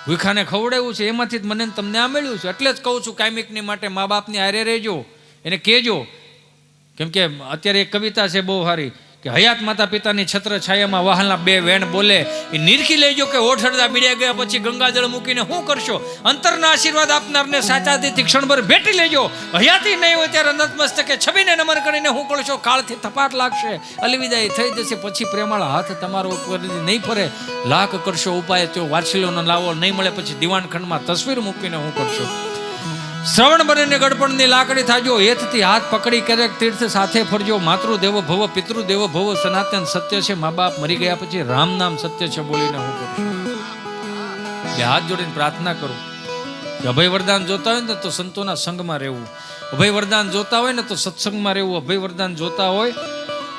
ભૂખાને ખવડાવ્યું છે, એમાંથી જ મને તમને આ મળ્યું છે. એટલે જ કહું છું, કાયમિકની માટે મા બાપની હારે રહેજો, એને કહેજો. કેમ કે અત્યારે એક કવિતા છે બહુ સારી, કે હયાત માતા પિતાની છત્ર છાયામાં વહાલના 2 વેણ બોલે. એ નિરખી લેજો કે ઓઠડતા બીડ્યા ગયા પછી ગંગાજળ મૂકીને શું કરશો? અંતરના આશીર્વાદ આપનારને સાચા દિલથી ક્ષણભર ભેટી લેજો. હયાતી નહીં હોય ત્યારે નતમસ્તકે છબીને નમન કરીને શું કરશો? કાળથી થપાટ લાગશે, અલવિદાય થઈ જશે, પછી પ્રેમાળ હાથ તમારો ઉપર નહીં ફરે. લાખ કરશો ઉપાય તો વાછીલોનો લાવો નહીં મળે, પછી દિવાનખંડમાં તસવીર મૂકીને શું કરશો? શ્રવણ બનીને ગડપણની લાકડી થાજો, હેતથી હાથ પકડી ક્યારેક તીર્થ સાથે ફરજો. માતૃદેવો ભવ પિતૃદેવો ભવ, સનાતન સત્ય છે. મા બાપ મરી ગયા પછી રામ નામ સત્ય છે બોલીને હું કરું. બે હાથ જોડીને પ્રાર્થના કરું કે અભય વરદાન જોતા હોય ને તો સંતોના સંગમાં રહેવું, અભય વરદાન જોતા હોય ને તો સત્સંગમાં રહેવું, અભય વરદાન જોતા હોય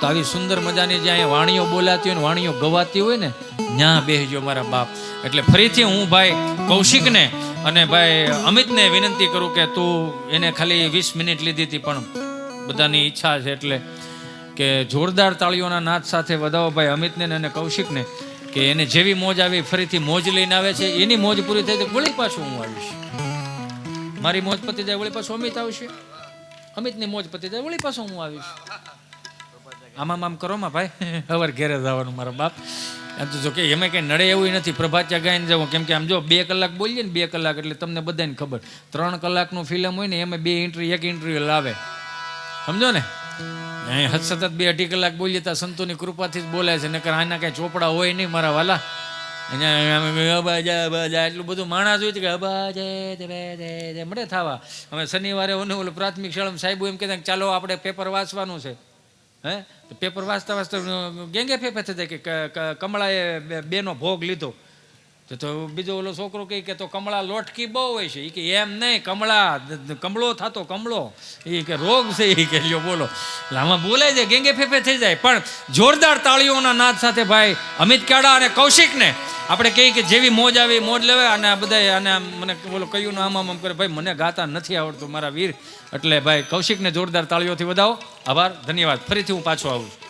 તો આવી સુંદર મજાની જ્યાં વાણીઓ બોલાતી હોય ને વાણીઓ ગવાતી હોય ને ત્યાં બેસજો મારા બાપ. એટલે ફરીથી હું ભાઈ કૌશિકને અને ભાઈ અમિતને વિનંતી કરું કે તું એને ખાલી 20 મિનિટ લીધી હતી, પણ બધાની ઈચ્છા છે એટલે કે જોરદાર તાળીઓના નાદ સાથે વધાવો ભાઈ અમિતને અને કૌશિકને, કે એને જેવી મોજ આવી ફરીથી મોજ લઈને આવે છે. એની મોજ પૂરી થઈ તો વળી પાછું હું આવીશ. મારી મોજ પતી જાય વળી પાછું અમિત આવશે, અમિતની મોજ પતી જાય વળી પાછું હું આવીશ. આમ કરો માં ભાઈ, હવે ઘેરે જવાનું મારા બાપ. એમ તો જો કે એમાં કંઈ નડે એવું નથી, પ્રભાત્યા ગાઈને જવું. કેમ કે આમ જો 2 કલાક બોલીએ ને 2 કલાક એટલે તમને બધાને ખબર, 3 કલાકનું ફિલ્મ હોય ને એમાં 2 ઇન્ટરવ્યુ 1 ઇન્ટરવ્યુ લાવે, સમજો ને. અહીં સતત 2-2.5 કલાક બોલીએ ત્યાં સંતોની કૃપાથી જ બોલાય છે, નકર આના કાંઈ ચોપડા હોય નહીં મારા વાલા. અહીંયા અબાજા એટલું બધું માણસ હોય છે કે અબાજે મળે થવા. હવે શનિવારે ઓલું પ્રાથમિક શાળામાં સાહેબ એમ કહેતા કે ચાલો આપણે પેપર વાંચવાનું છે. હે તો પેપર વાંચતા વાંચતા ગેંગે ફેફે થઈ જાય કે કમળાએ બેનો ભોગ લીધો. તો બીજો ઓલો છોકરો કહે કે તો કમળા લોટકી બહુ હોય છે. એ કે એમ નહીં, કમળો થતો કમળો એ કે રોગ છે એ કે લ્યો બોલો. એટલે આમાં બોલાય છે, ગેંગે ફેફે થઈ જાય. પણ જોરદાર તાળીઓના નાદ સાથે ભાઈ અમિત કાડા અને કૌશિકને આપણે કહીએ કે જેવી મોજ આવી મોજ લેવાય. અને આ બધા અને મને બોલો કયું આમ કરે, ભાઈ મને ગાતા નથી આવડતું મારા વીર. એટલે ભાઈ કૌશિકને જોરદાર તાળીઓથી વધાવો. આભાર, ધન્યવાદ. ફરીથી હું પાછો આવું છું.